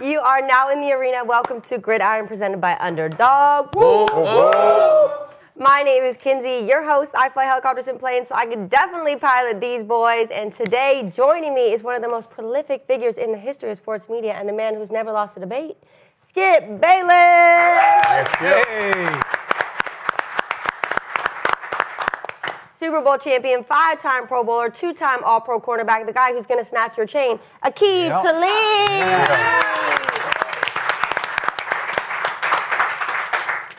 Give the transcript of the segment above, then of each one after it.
You are now in the arena. Welcome to Gridiron, presented by Underdog. Woo, woo. My name is Kinsey, your host. I fly helicopters and planes, so I can definitely pilot these boys. And today, joining me is one of the most prolific figures in the history of sports media and the man who's never lost a debate, Skip Bayless. Yes, Skip. Hey. Super Bowl champion, 5-time Pro Bowler, 2-time All-Pro cornerback, the guy who's going to snatch your chain, Aqib, Talib. Yeah.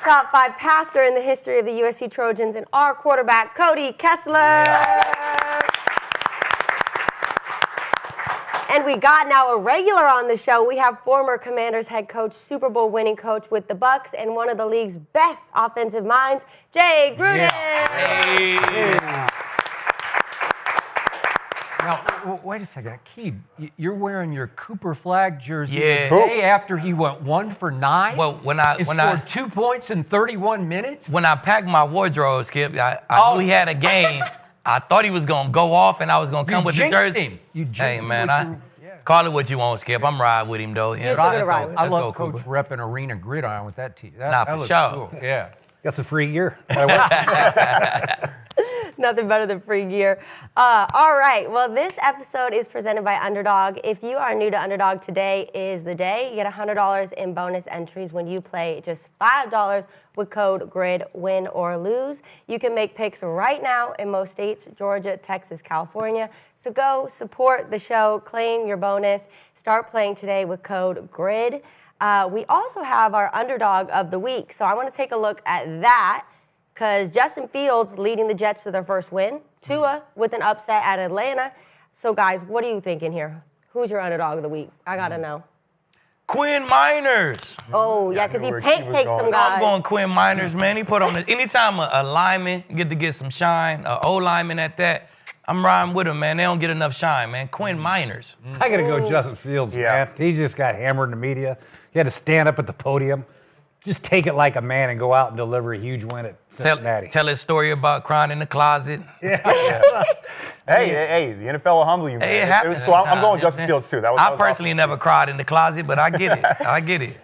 Top 5 passer in the history of the USC Trojans, and our quarterback, Cody, Kessler. Yeah. And we got now a regular on the show. We have former Commanders head coach, Super Bowl winning coach with the Bucs, and one of the league's best offensive minds, Jay Gruden. Yeah. Now, wait a second. Aqib, you're wearing your Cooper Flag jersey the day after he went 1 for 9? Well, when I scored 2 points in 31 minutes? When I packed my wardrobe, Skip, I knew he had a game. I thought he was going to go off and I was going to come with the jersey. You jinxed hey, man, him. Call it what you want, Skip. I'm riding with him, though. Yeah, I love Coach repping Arena Gridiron with that team. That for looks sure. Cool. Yeah. Got some free gear. Nothing better than free gear. All right. Well, this episode is presented by Underdog. If you are new to Underdog, today is the day. You get $100 in bonus entries when you play just $5 with code GRID, win or lose. You can make picks right now in most states, Georgia, Texas, California. So go support the show, claim your bonus, start playing today with code GRID. We also have our Underdog of the week. So I want to take a look at that, because Justin Fields leading the Jets to their first win. Tua with an upset at Atlanta. So, guys, what are you thinking here? Who's your Underdog of the week? I got to know. Quinn Miners. Oh, yeah, because he pancaked some guys. I'm going Quinn Miners, man. He put on this. Anytime a lineman get to get some shine, an old lineman at that, I'm riding with him, man. They don't get enough shine, man. Quinn Miners. I got to go Justin Fields, man. He just got hammered in the media. He had to stand up at the podium. Just take it like a man and go out and deliver a huge win at Cincinnati. Tell his story about crying in the closet. Yeah. Hey, the NFL will humble you, man. Hey, it happens. So I'm going Justin Fields, too. I personally never cried in the closet, but I get it. I get it.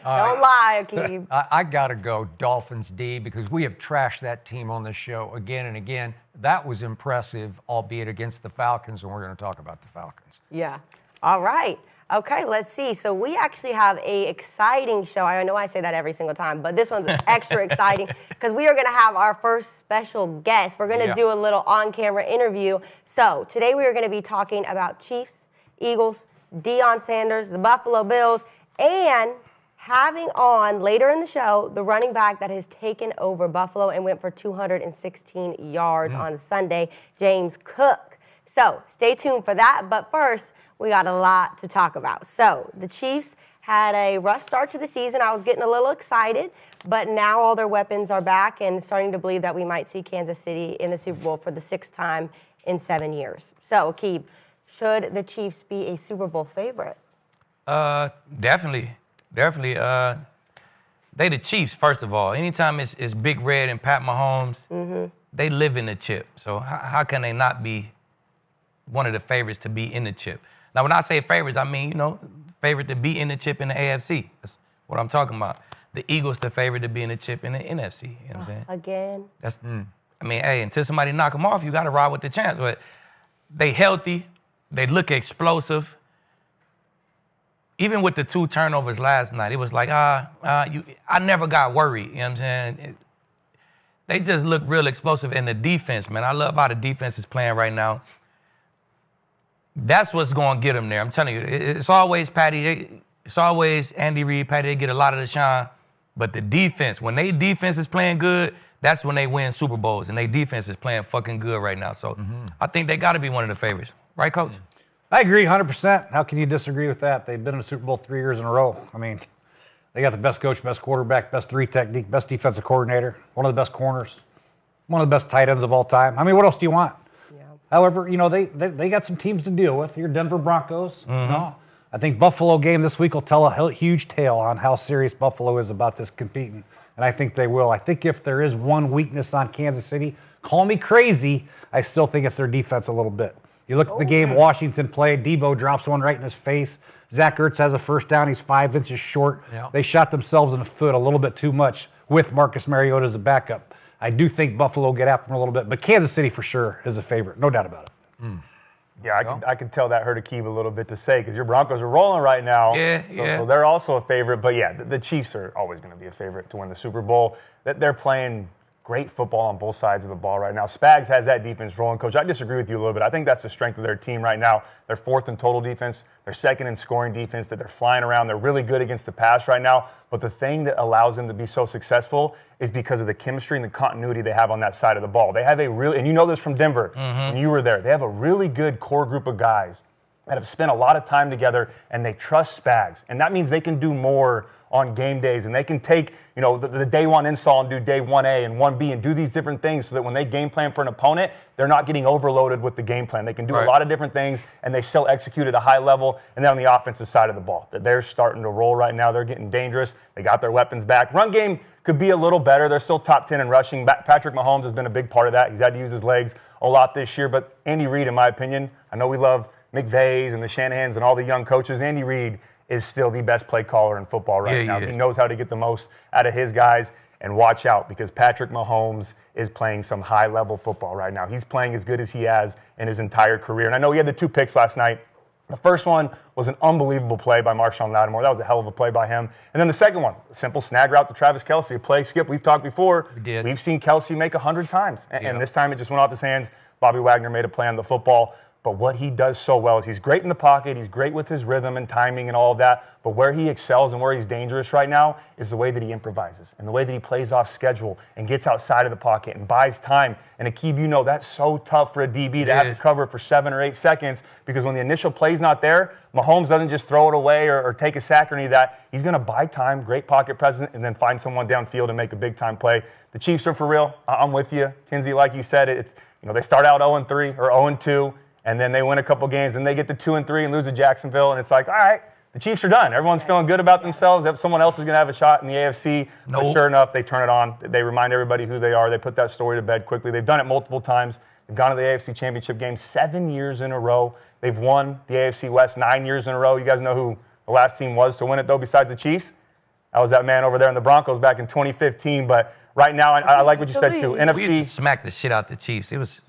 Don't lie, Aqib. I got to go Dolphins D, because we have trashed that team on this show again and again. That was impressive, albeit against the Falcons, and we're going to talk about the Falcons. Yeah. All right. Okay, let's see. So we actually have a exciting show. I know I say that every single time, but this one's extra exciting because we are going to have our first special guest. We're going to do a little on-camera interview. So today we are going to be talking about Chiefs, Eagles, Deion Sanders, the Buffalo Bills, and having on later in the show the running back that has taken over Buffalo and went for 216 yards on Sunday, James Cook. So stay tuned for that. But first, we got a lot to talk about. So the Chiefs had a rough start to the season. I was getting a little excited, but now all their weapons are back and starting to believe that we might see Kansas City in the Super Bowl for the 6th time in 7 years. So, Aqib, should the Chiefs be a Super Bowl favorite? Definitely. They the Chiefs, first of all. Anytime it's Big Red and Pat Mahomes, they live in the chip. So how can they not be one of the favorites to be in the chip? Now, when I say favorites, I mean, favorite to be in the chip in the AFC. That's what I'm talking about. The Eagles, the favorite to be in the chip in the NFC. You know what I'm saying? Again? That's. I mean, hey, until somebody knock them off, you got to ride with the champs. But they healthy. They look explosive. Even with the 2 turnovers last night, it was like, I never got worried. You know what I'm saying? They just look real explosive. And the defense, man, I love how the defense is playing right now. That's what's going to get them there. I'm telling you, it's always Patty. It's always Andy Reid, Patty. They get a lot of the shine. But the defense, when they defense is playing good, that's when they win Super Bowls. And their defense is playing fucking good right now. So I think they got to be one of the favorites. Right, Coach? I agree 100%. How can you disagree with that? They've been in the Super Bowl 3 years in a row. I mean, they got the best coach, best quarterback, best 3 technique, best defensive coordinator, one of the best corners, one of the best tight ends of all time. I mean, what else do you want? However, they got some teams to deal with. Your Denver Broncos. I think Buffalo game this week will tell a huge tale on how serious Buffalo is about this competing, and I think they will. I think if there is one weakness on Kansas City, call me crazy, I still think it's their defense a little bit. You look at the game Washington played, Debo drops one right in his face. Zach Ertz has a first down. He's 5 inches short. Yeah. They shot themselves in the foot a little bit too much with Marcus Mariota as a backup. I do think Buffalo will get after him a little bit, but Kansas City for sure is a favorite, no doubt about it. Yeah, I could tell that hurt Aqib a little bit to say because your Broncos are rolling right now. So they're also a favorite. But yeah, the Chiefs are always going to be a favorite to win the Super Bowl. They're playing great football on both sides of the ball right now. Spags has that defense rolling. Coach, I disagree with you a little bit. I think that's the strength of their team right now. They're 4th in total defense. They're 2nd in scoring defense, that they're flying around. They're really good against the pass right now. But the thing that allows them to be so successful is because of the chemistry and the continuity they have on that side of the ball. They have a really, and you know this from Denver, when you were there, they have a really good core group of guys that have spent a lot of time together, and they trust Spags. And that means they can do more on game days, and they can take, the day one install and do day 1A and 1B and do these different things so that when they game plan for an opponent, they're not getting overloaded with the game plan. They can do a lot of different things, and they still execute at a high level. And then on the offensive side of the ball, they're starting to roll right now. They're getting dangerous. They got their weapons back. Run game could be a little better. They're still top 10 in rushing. Patrick Mahomes has been a big part of that. He's had to use his legs a lot this year. But Andy Reid, in my opinion, I know we love McVays and the Shanahans and all the young coaches. Andy Reid is still the best play caller in football right now. He knows how to get the most out of his guys. And watch out, because Patrick Mahomes is playing some high-level football right now. He's playing as good as he has in his entire career. And I know he had the 2 picks last night. The first one was an unbelievable play by Marshawn Lattimore. That was a hell of a play by him. And then the second one, a simple snag route to Travis Kelce, a play skip. We've talked before. We did. We've seen Kelce make 100 times. And this time it just went off his hands. Bobby Wagner made a play on the football. But what he does so well is he's great in the pocket. He's great with his rhythm and timing and all of that. But where he excels and where he's dangerous right now is the way that he improvises and the way that he plays off schedule and gets outside of the pocket and buys time. And Aqib, that's so tough for a DB to have to cover for 7 or 8 seconds, because when the initial play's not there, Mahomes doesn't just throw it away or take a sack or any of that. He's going to buy time, great pocket presence, and then find someone downfield and make a big-time play. The Chiefs are for real. I'm with you. Kinsey, like you said, it's they start out 0-3 or 0-2. And then they win a couple games, and they get to 2-3 and lose to Jacksonville, and it's like, all right, the Chiefs are done. Everyone's feeling good about themselves. Someone else is going to have a shot in the AFC. But sure enough, they turn it on. They remind everybody who they are. They put that story to bed quickly. They've done it multiple times. They've gone to the AFC Championship game 7 years in a row. They've won the AFC West 9 years in a row. You guys know who the last team was to win it, though, besides the Chiefs? That was that man over there in the Broncos back in 2015. But right now, I like what you said, too. NFC. We smacked the shit out the Chiefs. It was...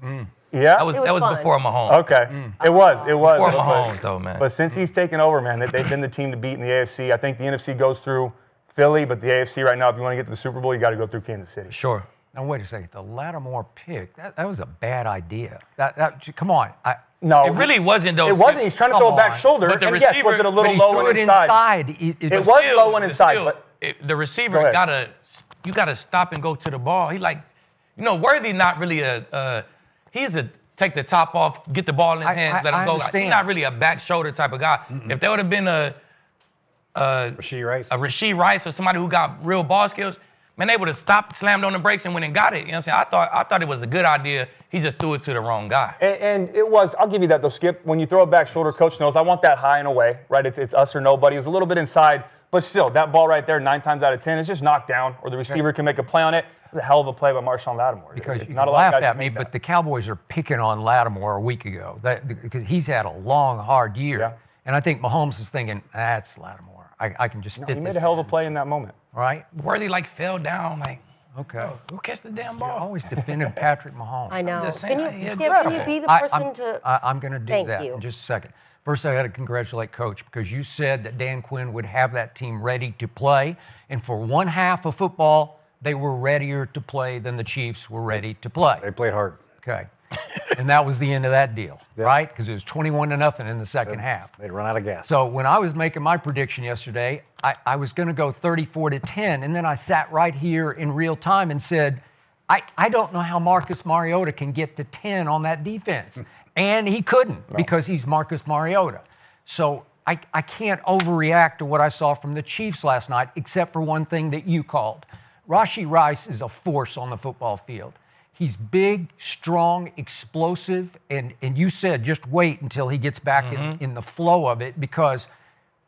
Yeah, that was before Mahomes. Okay, it was before Mahomes, though, man. But since he's taken over, man, they've been the team to beat in the AFC. I think the NFC goes through Philly, but the AFC right now, if you want to get to the Super Bowl, you got to go through Kansas City. Sure. Now wait a second. The Lattimore pick, that was a bad idea. Come on. No, it really wasn't, though. It wasn't. He's trying to throw a back shoulder. But the and receiver, yes, was it a little but low threw and it inside? It was low and inside. But the receiver you gotta stop and go to the ball. He Worthy not really he's a take the top off, get the ball in his hand, let him go. He's not really a back shoulder type of guy. If there would have been a Rashee Rice or somebody who got real ball skills, man, they would have stopped, slammed on the brakes, and went and got it. You know what I'm saying? I thought it was a good idea. He just threw it to the wrong guy. And it was, I'll give you that though, Skip. When you throw a back shoulder, coach knows I want that high and away, right? It's us or nobody. It was a little bit inside, but still, that ball right there, 9 times out of 10, is just knocked down, or the receiver can make a play on it. It's a hell of a play by Marshawn Lattimore. Because you laughed at me, but the Cowboys are picking on Lattimore a week ago because he's had a long, hard year. Yeah. And I think Mahomes is thinking, that's Lattimore. I can just fit this. He made a hell of a play in that moment. Right? Worthy fell down okay. Who catch the damn ball? You're always defending Patrick Mahomes. I know. Can you be the person to? I'm going to do that you. in just a second. First, I got to congratulate Coach, because you said that Dan Quinn would have that team ready to play. And for one half of football, they were readier to play than the Chiefs were ready to play. They played hard. Okay. And that was the end of that deal, right? Because it was 21-0 in the second half. They'd run out of gas. So when I was making my prediction yesterday, I was going to go 34-10, and then I sat right here in real time and said, I don't know how Marcus Mariota can get to 10 on that defense. And he couldn't because he's Marcus Mariota. So I can't overreact to what I saw from the Chiefs last night, except for one thing that you called. Rashee Rice is a force on the football field. He's big, strong, explosive, and you said just wait until he gets back in the flow of it, because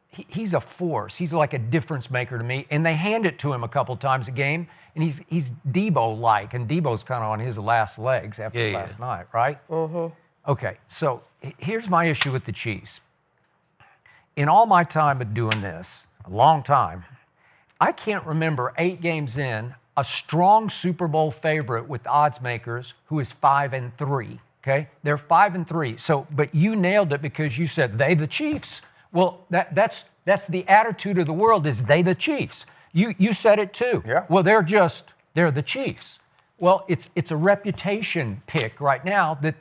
he's a force. He's like a difference maker to me, and they hand it to him a couple times a game, and he's Debo-like, and Debo's kind of on his last legs after last night, right? Okay, so here's my issue with the Chiefs. In all my time of doing this, a long time, I can't remember 8 games in a strong Super Bowl favorite with odds makers who is 5-3. Okay, they're 5-3. So, but you nailed it because you said they the Chiefs. Well, that's the attitude of the world is they the Chiefs. You said it too. Yeah. Well, they're the Chiefs. Well, it's a reputation pick right now that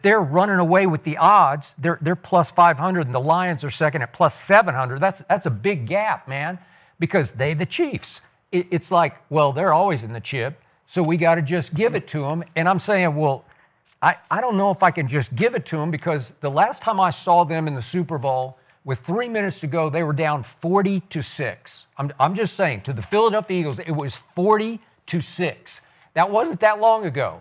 they're running away with the odds. They're plus 500 and the Lions are second at plus 700. That's a big gap, man, because they the Chiefs. It's like, well, they're always in the chip, so we got to just give it to them. And I'm saying, well, I don't know if I can just give it to them because the last time I saw them in the Super Bowl, with 3 minutes to go, they were down 40-6. I'm just saying, to the Philadelphia Eagles, it was 40-6. That wasn't that long ago.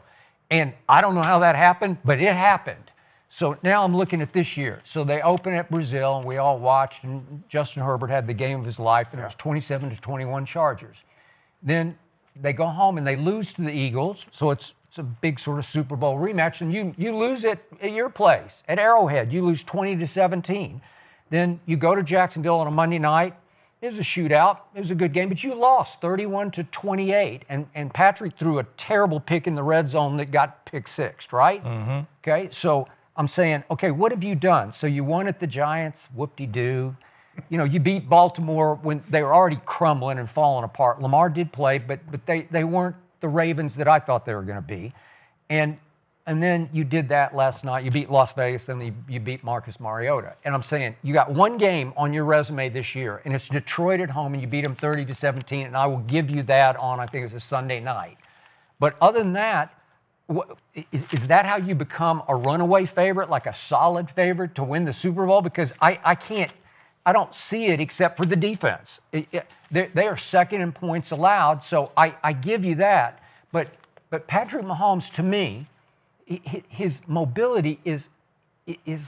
And I don't know how that happened, but it happened. So now I'm looking at this year. So they open at Brazil, and we all watched, and Justin Herbert had the game of his life, and it was 27-21 Chargers. Then they go home, and they lose to the Eagles, so it's a big sort of Super Bowl rematch, and you lose it at your place, at Arrowhead. You lose 20-17. Then you go to Jacksonville on a Monday night. It was a shootout. It was a good game, but you lost 31-28. And Patrick threw a terrible pick in the red zone that got pick-sixed, right? Mm-hmm. Okay, so I'm saying, okay, what have you done? So you won at the Giants, whoop-de-doo. You know, you beat Baltimore when they were already crumbling and falling apart. Lamar did play, but they weren't the Ravens that I thought they were going to be. And then you did that last night. You beat Las Vegas, then you beat Marcus Mariota. And I'm saying, you got one game on your resume this year, and it's Detroit at home, and you beat them 30-17, and I will give you that on, I think it's a Sunday night. But other than that, is that how you become a runaway favorite, like a solid favorite to win the Super Bowl? Because I don't see it except for the defense. They are second in points allowed, so I give you that. But Patrick Mahomes, to me, his mobility is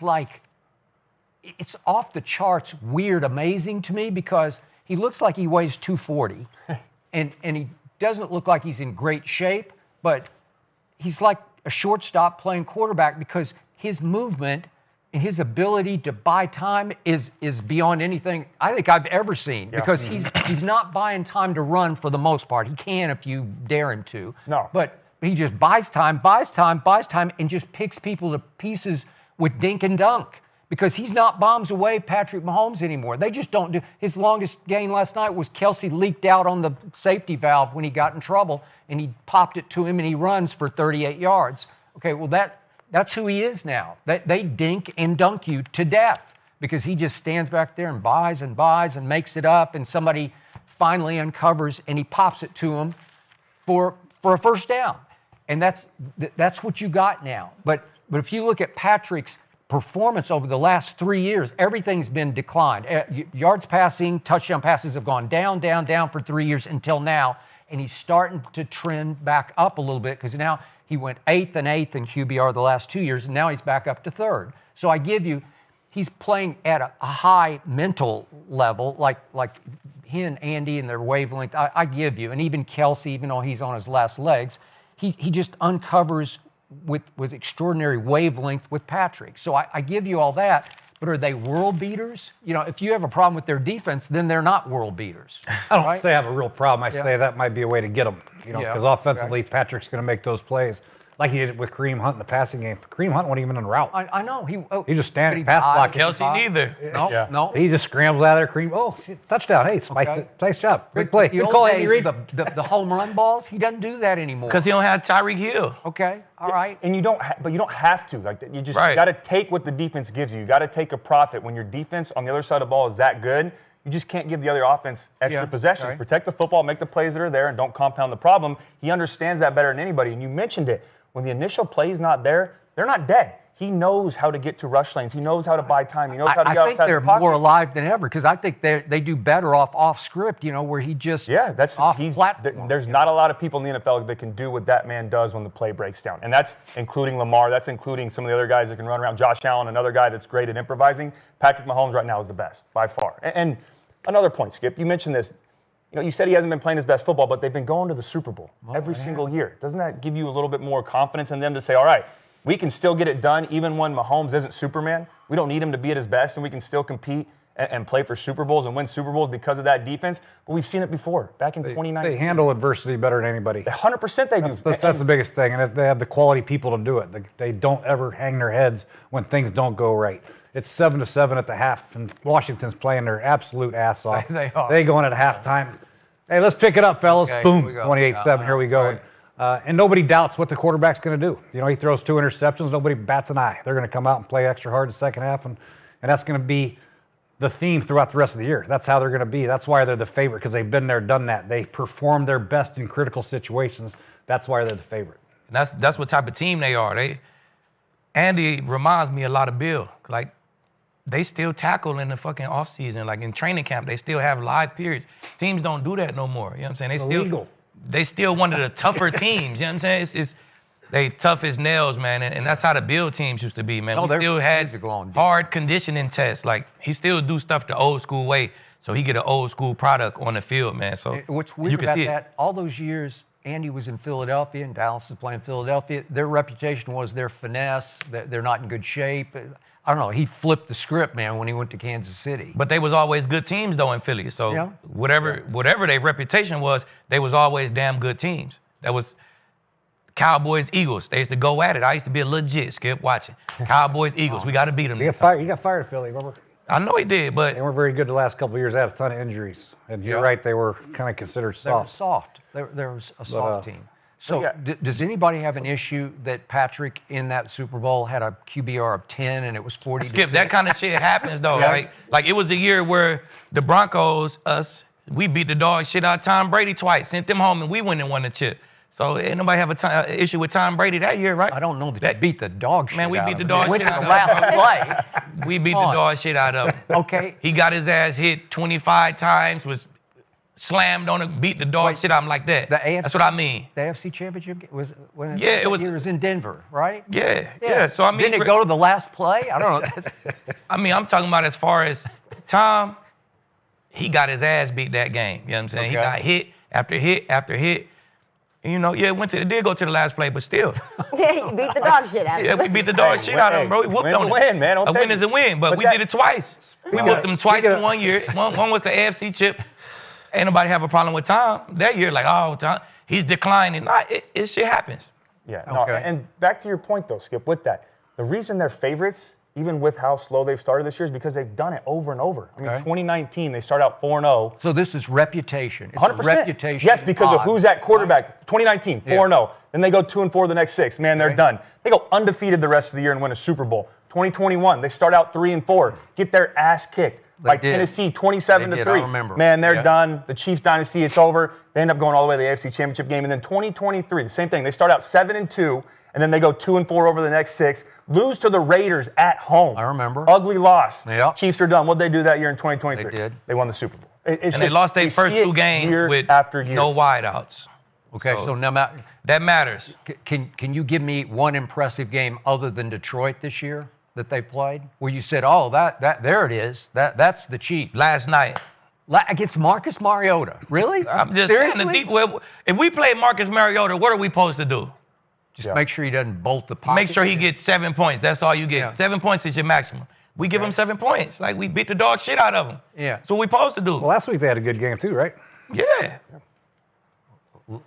like, it's off the charts, weird, amazing to me because he looks like he weighs 240 and he doesn't look like he's in great shape, but he's like a shortstop playing quarterback because his movement and his ability to buy time is beyond anything I think I've ever seen because he's not buying time to run for the most part. He can if you dare him to. No. But he just buys time, and just picks people to pieces with dink and dunk because he's not bombs away Patrick Mahomes anymore. They just don't do. His longest game last night was Kelsey leaked out on the safety valve when he got in trouble, and he popped it to him, and he runs for 38 yards. Okay, well, that's who he is now. They dink and dunk you to death because he just stands back there and buys and makes it up, and somebody finally uncovers, and he pops it to him for a first down. And that's what you got now. But if you look at Patrick's performance over the last 3 years, everything's been declined. Yards passing, touchdown passes have gone down for 3 years until now. And he's starting to trend back up a little bit because now he went 8th in QBR the last 2 years, and now he's back up to 3rd. So I give you, he's playing at a high mental level, like he and Andy and their wavelength. I give you, and even Kelsey, even though he's on his last legs, he just uncovers with extraordinary wavelength with Patrick. So I give you all that, but are they world beaters? You know, if you have a problem with their defense, then they're not world beaters. I don't say I have a real problem. I say that might be a way to get them, you know, because offensively, Patrick's going to make those plays. Like he did with Kareem Hunt in the passing game. Kareem Hunt wasn't even in route. I know. He just standing pass blocking. Kelsey neither. No. He just scrambles out of there. Kareem, touchdown. Hey, spiked it. Nice job. Big play. Good call, Andy Reid. The home run balls, he doesn't do that anymore. Because he don't have Tyreek Hill. Okay, all right. And you don't have to. Like you just got to take what the defense gives you. You got to take a profit. When your defense on the other side of the ball is that good, you just can't give the other offense extra possessions. Right. Protect the football, make the plays that are there, and don't compound the problem. He understands that better than anybody. And you mentioned it. When the initial play is not there, they're not dead. He knows how to get to rush lanes. He knows how to buy time. He knows how to get outside the pocket. I think they're more alive than ever because I think they do better off script, you know, where he just off platform. There's not a lot of people in the NFL that can do what that man does when the play breaks down. And that's including Lamar. That's including some of the other guys that can run around. Josh Allen, another guy that's great at improvising. Patrick Mahomes right now is the best by far. And another point, Skip, you mentioned this. You know, you said he hasn't been playing his best football, but they've been going to the Super Bowl every single year. Doesn't that give you a little bit more confidence in them to say, all right, we can still get it done even when Mahomes isn't Superman. We don't need him to be at his best, and we can still compete and play for Super Bowls and win Super Bowls because of that defense. But we've seen it before, back in 2019. They handle adversity better than anybody. 100% they do. That's the biggest thing, and they have the quality people to do it. They don't ever hang their heads when things don't go right. It's 7-7 at the half, and Washington's playing their absolute ass off. They are. They go in at halftime. Hey, let's pick it up, fellas. Okay, Boom, here we go. 28-7. Here we go. Right. And nobody doubts what the quarterback's going to do. You know, he throws 2 interceptions. Nobody bats an eye. They're going to come out and play extra hard in the second half, and that's going to be the theme throughout the rest of the year. That's how they're going to be. That's why they're the favorite, because they've been there, done that. They perform their best in critical situations. That's why they're the favorite. That's what type of team they are. Andy reminds me a lot of Bill. Like, they still tackle in the fucking offseason. Like, in training camp, they still have live periods. Teams don't do that no more. You know what I'm saying? They still one of the tougher teams. You know what I'm saying? They tough as nails, man, and that's how the Bill teams used to be, man. We still had hard conditioning tests. Like, he still do stuff the old school way, so he get an old school product on the field, man. So what's weird about that, all those years Andy was in Philadelphia and Dallas is playing Philadelphia, their reputation was their finesse, they're not in good shape. I don't know, he flipped the script, man, when he went to Kansas City. But they was always good teams, though, in Philly. So whatever their reputation was, they was always damn good teams. That was Cowboys, Eagles. They used to go at it. I used to be a legit Skip watching. Cowboys, Eagles. We got to beat them. He got fired at Philly, remember? I know he did, but they weren't very good the last couple of years. They had a ton of injuries. And you're right, they were kind of considered soft. They were soft. There was a soft team. So does anybody have an issue that Patrick in that Super Bowl had a QBR of 10 and it was 40 Skip, that kind of shit happens, though, right? Like, it was a year where the Broncos, we beat the dog shit out of Tom Brady twice, sent them home, and we went and won the chip. So ain't nobody have an issue with Tom Brady that year, right? I don't know that you beat the dog shit out of him. Man, we beat the dog shit out of him. last play. We beat the dog shit out of him. Okay. He got his ass hit 25 times, was slammed on it, beat the dog shit out of him like that. That's what I mean. The AFC Championship was when it was in Denver, right? Yeah. So I mean, didn't it go to the last play? I don't know. I mean, I'm talking about as far as Tom, he got his ass beat that game. You know what I'm saying? He got hit after hit after hit. And, you know, it did go to the last play, but still. You beat the dog shit out of him. Yeah, we beat the dog shit out of him, bro. We whooped on win, man. A win is a win, but we did it twice. We whooped them twice in 1 year. One was the AFC chip. Ain't nobody have a problem with Tom. That year, like, oh, Tom, he's declining. Nah, it shit happens. Yeah. No, and back to your point, though, Skip, with that. The reason they're favorites, even with how slow they've started this year, is because they've done it over and over. I mean, 2019, they start out 4-0. So this is reputation. It's 100%. Reputation. Yes, because of who's at quarterback. 2019, 4-0. Then they go 2-4 the next 6. Man, they're done. They go undefeated the rest of the year and win a Super Bowl. 2021, they start out 3-4, get their ass kicked by Tennessee, 27-3. I remember. Man, they're done. The Chiefs dynasty, it's over. They end up going all the way to the AFC Championship game. And then 2023, the same thing. They start out 7-2, and then they go 2-4 over the next 6. Lose to the Raiders at home. I remember. Ugly loss. Yep. Chiefs are done. What'd they do that year in 2023? They did. They won the Super Bowl. They lost their first 2 games with no wideouts. Okay, so now that matters. Can you give me one impressive game other than Detroit this year that they played, where you said, "Oh, that there it is. That's the Chiefs." Last night against Marcus Mariota. Really? I'm just saying the deep. If we play Marcus Mariota, what are we supposed to do? Just make sure he doesn't bolt the pocket. Make sure he gets 7 points. That's all you get. Yeah. 7 points is your maximum. We give him 7 points. Like, we beat the dog shit out of him. Yeah. That's what we supposed to do. Well, last week they had a good game too, right? Yeah.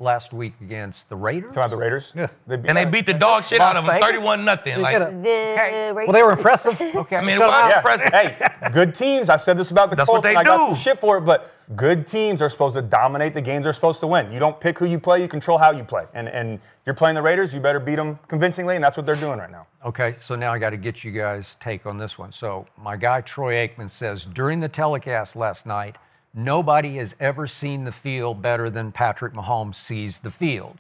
Last week against the Raiders? Talking about the Raiders? Yeah. They beat the dog shit out of them, 31-0. Like, well, they were impressive. Okay. I mean, it was impressive. Hey, good teams. I said this about the That's Colts, what they and I got do. some shit for it, but good teams are supposed to dominate the games they're supposed to win. You don't pick who you play, you control how you play. And if you're playing the Raiders, you better beat them convincingly, and that's what they're doing right now. Okay, so now I got to get you guys' take on this one. So my guy Troy Aikman says, during the telecast last night, nobody has ever seen the field better than Patrick Mahomes sees the field.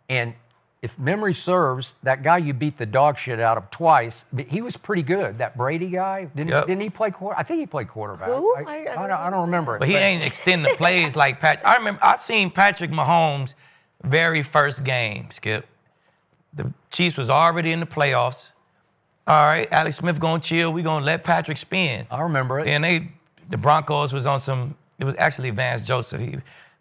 And if memory serves, that guy you beat the dog shit out of twice, he was pretty good. That Brady guy, didn't he play quarterback? I think he played quarterback. Who? I don't remember it. But he ain't extend the plays like Patrick. I remember I seen Patrick Mahomes' very first game, Skip. The Chiefs was already in the playoffs. All right, Alex Smith gonna chill. We gonna let Patrick spin. I remember it. And the Broncos was on some. It was actually Vance Joseph.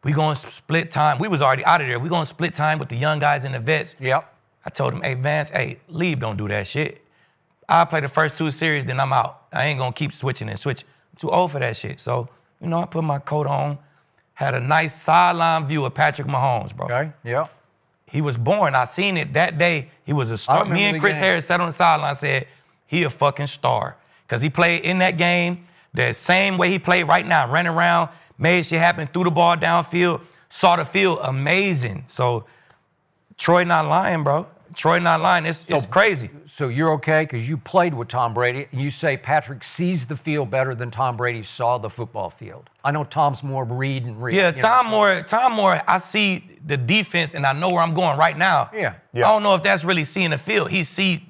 We going to split time. We was already out of there. We going to split time with the young guys and the vets. Yep. I told him, hey, Vance, hey, leave, don't do that shit. I'll play the first 2 series, then I'm out. I ain't going to keep switching and switching. I'm too old for that shit. So, I put my coat on, had a nice sideline view of Patrick Mahomes, bro. Okay, yeah. He was born. I seen it that day. He was a star. Me and Chris Harris sat on the sideline and said, he a fucking star. Because he played in that game the same way he played right now. Ran around, made shit happen, threw the ball downfield, saw the field amazing. So, Troy not lying, bro. Troy not lying. It's crazy. So you're okay because you played with Tom Brady, and you say Patrick sees the field better than Tom Brady saw the football field. I know Tom's more read and read. Yeah, Tom more. I see the defense, and I know where I'm going right now. Yeah. I don't know if that's really seeing the field. He see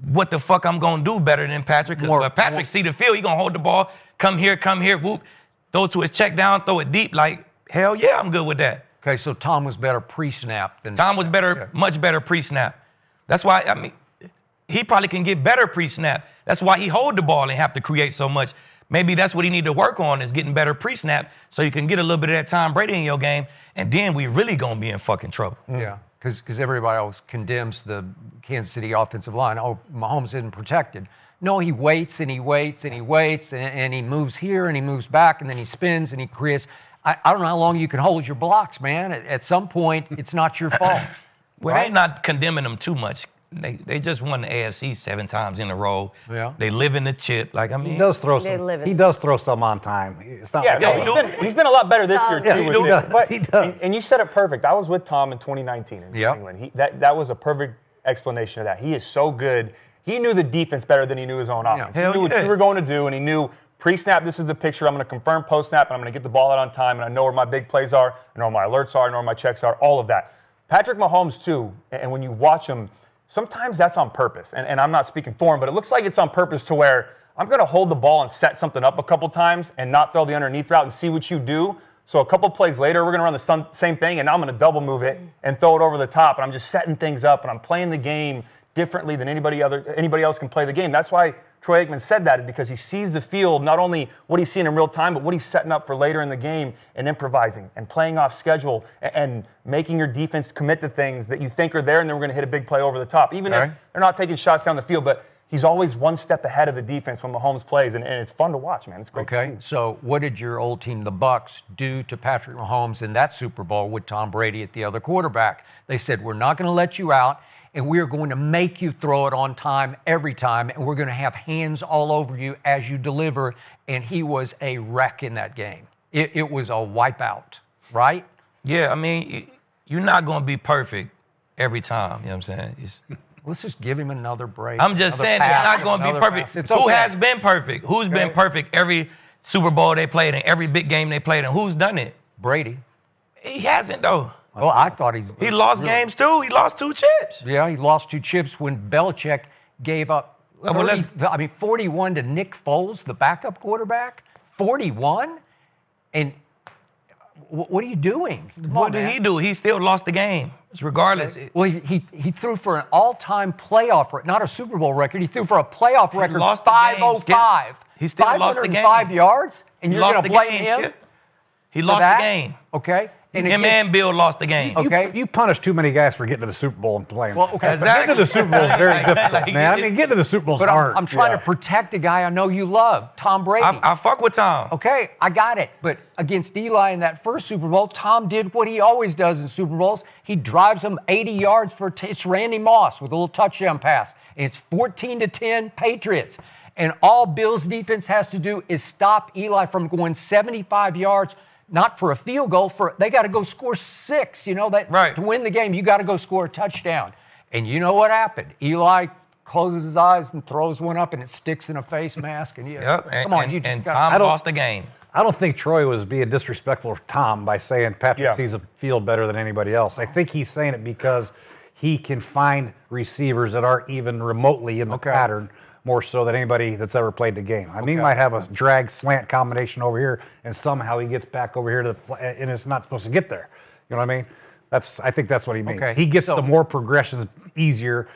what the fuck I'm gonna do better than Patrick. But Patrick see the field. He gonna hold the ball, come here, whoop, throw to his check down, throw it deep. Like hell yeah, I'm good with that. Okay, so Tom was better pre-snap than Tom was better, much better pre-snap. That's why, he probably can get better pre-snap. That's why he hold the ball and have to create so much. Maybe that's what he need to work on is getting better pre-snap so you can get a little bit of that Tom Brady in your game, and then we really going to be in fucking trouble. Yeah, because everybody always condemns the Kansas City offensive line. Oh, Mahomes isn't protected. No, he waits and he waits and he waits, and he moves here and he moves back, and then he spins and he creates. I don't know how long you can hold your blocks, man. At some point, it's not your fault. Well, they're not condemning them too much. They just won the AFC 7 times in a row. Yeah. They live in the chip. Like, I mean, he does throw some. He does throw some on time. It's not he's been a lot better this year too. He does. And you said it perfect. I was with Tom in 2019 in New England. That was a perfect explanation of that. He is so good. He knew the defense better than he knew his own offense. He knew what you were going to do, and he knew pre-snap, this is the picture. I'm going to confirm post-snap, and I'm going to get the ball out on time, and I know where my big plays are, I know where my alerts are, I know where my checks are, all of that. Patrick Mahomes, too, and when you watch him, sometimes that's on purpose. And I'm not speaking for him, but it looks like it's on purpose to where I'm going to hold the ball and set something up a couple times and not throw the underneath route and see what you do. So a couple plays later, we're going to run the same thing, and now I'm going to double move it and throw it over the top, and I'm just setting things up, and I'm playing the game differently than anybody else can play the game. That's why Troy Aikman said that, is because he sees the field, not only what he's seeing in real time, but what he's setting up for later in the game and improvising and playing off schedule and making your defense commit to things that you think are there, and then we're going to hit a big play over the top. Even if they're not taking shots down the field, but he's always one step ahead of the defense when Mahomes plays, and it's fun to watch, man. It's great to see. So what did your old team, the Bucs, do to Patrick Mahomes in that Super Bowl with Tom Brady at the other quarterback? They said, we're not going to let you out, and we're going to make you throw it on time every time, and we're going to have hands all over you as you deliver. And he was a wreck in that game. It was a wipeout, right? Yeah, I mean, you're not going to be perfect every time, you know what I'm saying? Let's just give him another break. I'm just saying they're not going to be perfect. Who has been perfect? Who's been perfect every Super Bowl they played in, every big game they played in? Who's done it? Brady. He hasn't, though. Well, I thought he lost games, too. He lost 2 chips. Yeah, he lost 2 chips when Belichick gave up 41 to Nick Foles, the backup quarterback. 41? And what are you doing? What did he do? He still lost the game. It's regardless. Well, he threw for an all-time playoff record, not a Super Bowl record. He threw for a playoff record, 505. He still lost the game. 505 yards, and you're going to blame him? He lost the game. Okay. And him and Bill lost the game. Okay. You punish too many guys for getting to the Super Bowl and playing. Well, okay. Getting to the Super Bowl is very difficult, man. I mean, getting to the Super Bowl is hard. I'm trying to protect a guy I know you love, Tom Brady. I fuck with Tom. Okay, I got it. But against Eli in that first Super Bowl, Tom did what he always does in Super Bowls. He drives them 80 yards for it's Randy Moss with a little touchdown pass. And it's 14-10 Patriots. And all Bill's defense has to do is stop Eli from going 75 yards. Not for a field goal, they got to go score 6. You know that to win the game, you got to go score a touchdown. And you know what happened? Eli closes his eyes and throws one up, and it sticks in a face mask. And come on, Tom lost the game. I don't think Troy was being disrespectful of Tom by saying Patrick sees a field better than anybody else. I think he's saying it because he can find receivers that aren't even remotely in the pattern, more so than anybody that's ever played the game. I mean, he might have a drag slant combination over here, and somehow he gets back over here and it's not supposed to get there. You know what I mean? I think that's what he means. He gets the more progressions easier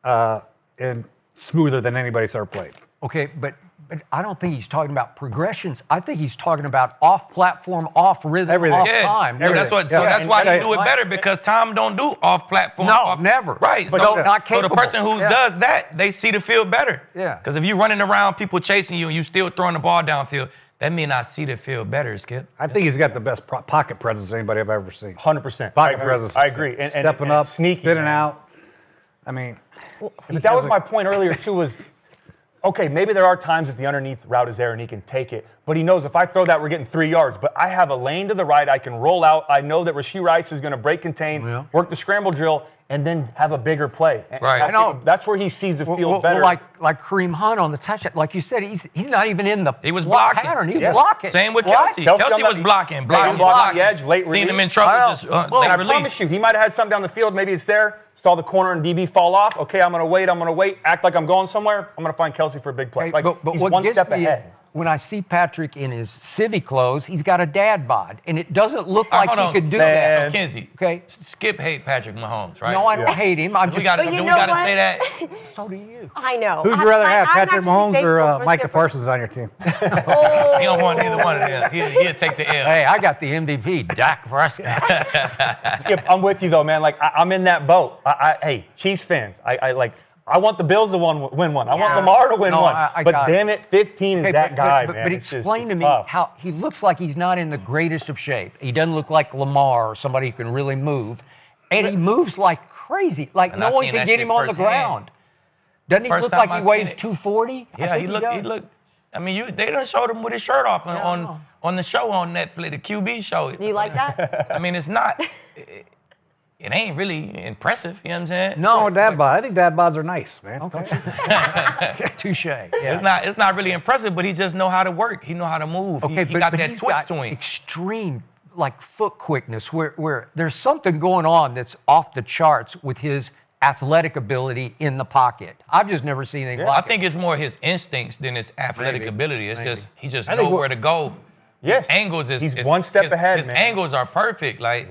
and smoother than anybody's ever played. Okay, but But I don't think he's talking about progressions. I think he's talking about off-platform, off-rhythm, Everything. off-time. So that's what. So that's why he do it better, because Tom don't do off-platform. No, never. Right. But so, not so the capable. person who does that, they see the field better. Yeah. Because if you're running around, people chasing you, and you still throwing the ball downfield, that means I see the field better, Skip. I think he's got the best pocket presence anybody I've ever seen. 100%. Pocket presence. I agree. And stepping up, sneaky, spinning man. out. I mean, But that was my point earlier too. Was okay, maybe there are times that the underneath route is there and he can take it, but he knows if I throw that, we're getting 3 yards. But I have a lane to the right. I can roll out. I know that Rashee Rice is going to break contain, work the scramble drill, and then have a bigger play. Right. I know. That's where he sees the field better. Like Kareem Hunt on the touchdown. Like you said, he's not even in the He was blocking. pattern. He was blocking. Same with What? Kelsey. Kelsey was blocking. Blocking the edge, late release. Seen him in trouble. Just, I late release. promise you, he might have had something down the field. Maybe it's there. Saw the corner and DB fall off. Okay, I'm going to wait. Act like I'm going somewhere. I'm going to find Kelsey for a big play. Right, Like, but he's what one gets step me ahead. is when I see Patrick in his civvy clothes, he's got a dad bod, and it doesn't look like he could do that. So Kinsey, Okay. Skip hate Patrick Mahomes, right? No, I don't hate him. I'm Do just. we gotta say that? So do you. I know. who'd you rather have, I'm Patrick actually Mahomes thankful or for Micah Skipper. Parsons on your team? He don't want either one of them. He'll take the L. Hey, I got the MVP, Dak Prescott. Skip, I'm with you though, man. Like I'm in that boat. Hey, Chiefs fans, I want the Bills to win one. I want Lamar to win one. But damn it, 15 is that guy, man. But It's explain to me tough. how he looks like he's not in the greatest of shape. He doesn't look like Lamar or somebody who can really move. And he moves like crazy. Like And no I one seen can that get shit him on the firsthand. ground. Doesn't he First look time like I he seen weighs it. 240? Yeah, he looked. I mean, they done showed him with his shirt off on the show on Netflix, the QB show. Do you like that? I mean, it's not. It ain't really impressive. You know what I'm saying? No, dad bod. I think dad bods are nice, man. Okay. Touche. Yeah. It's not really impressive, but he just know how to work. He know how to move. Okay, he got that he's twitch got to him. extreme like foot quickness where there's something going on that's off the charts with his athletic ability in the pocket. I've just never seen anything like I think it's more his instincts than his athletic ability. It's just he just know where to go. Yes. His angles is He's one step ahead, His man. angles are perfect. Like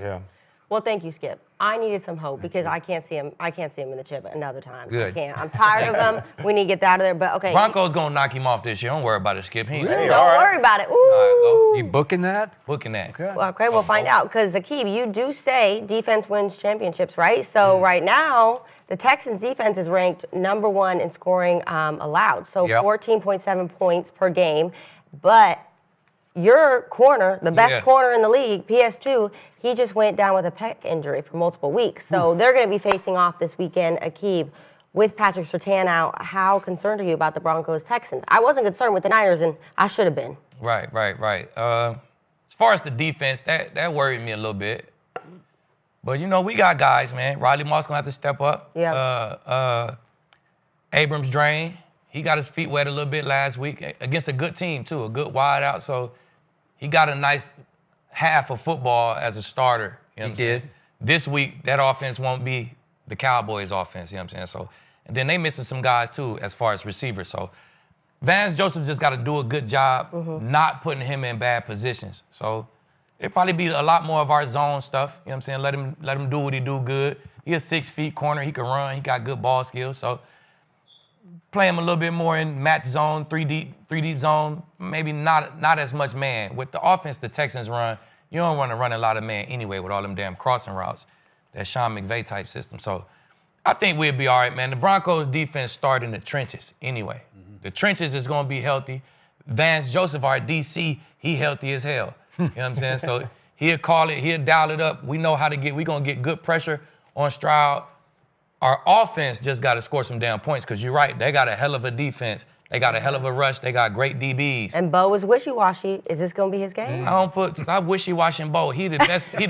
Well, thank you, Skip. I needed some hope because I can't see him. I can't see him in the chip another time. Good. I can't. I'm tired of him. We need to get that out of there. But okay. Broncos gonna knock him off this year. Don't worry about it, Skip. He ain't Really? Don't All right. worry about it. Ooh. All right, You booking that? booking that. Okay. Well, okay, we'll find out. Because Aqib, you do say defense wins championships, right? So right now, the Texans' defense is ranked number 1 in scoring allowed. So 14.7 points per game. But your corner, the best corner in the league, PS2, he just went down with a pec injury for multiple weeks. So they're going to be facing off this weekend, Aqib, with Patrick Surtain out. How concerned are you about the Broncos-Texans? I wasn't concerned with the Niners, and I should have been. Right. As far as the defense, that worried me a little bit. But, you know, we got guys, man. Riley Moss going to have to step up. Yeah. Abrams Drain, he got his feet wet a little bit last week against a good team, too, a good wide out. So he got a nice half of football as a starter. You know what I'm saying? This week, that offense won't be the Cowboys' offense, you know what I'm saying? So, and then they missing some guys, too, as far as receivers. So Vance Joseph just got to do a good job not putting him in bad positions. So it'll probably be a lot more of our zone stuff. You know what I'm saying? Let him do what he do good. He a 6 feet corner. He can run. He got good ball skills. So play him a little bit more in match zone, 3 deep zone, maybe not as much man. With the offense the Texans run, you don't want to run a lot of man anyway with all them damn crossing routes. That Sean McVay type system. So I think we'll be all right, man. The Broncos defense start in the trenches anyway. The trenches is going to be healthy. Vance Joseph, our DC, he healthy as hell. You know what I'm saying? So he'll call it, he'll dial it up. We know how to we're going to get good pressure on Stroud. Our offense just got to score some damn points because you're right. They got a hell of a defense. They got a hell of a rush. They got great DBs. And Bo is wishy-washy. Is this going to be his game? Stop wishy-washing Bo. He the best. He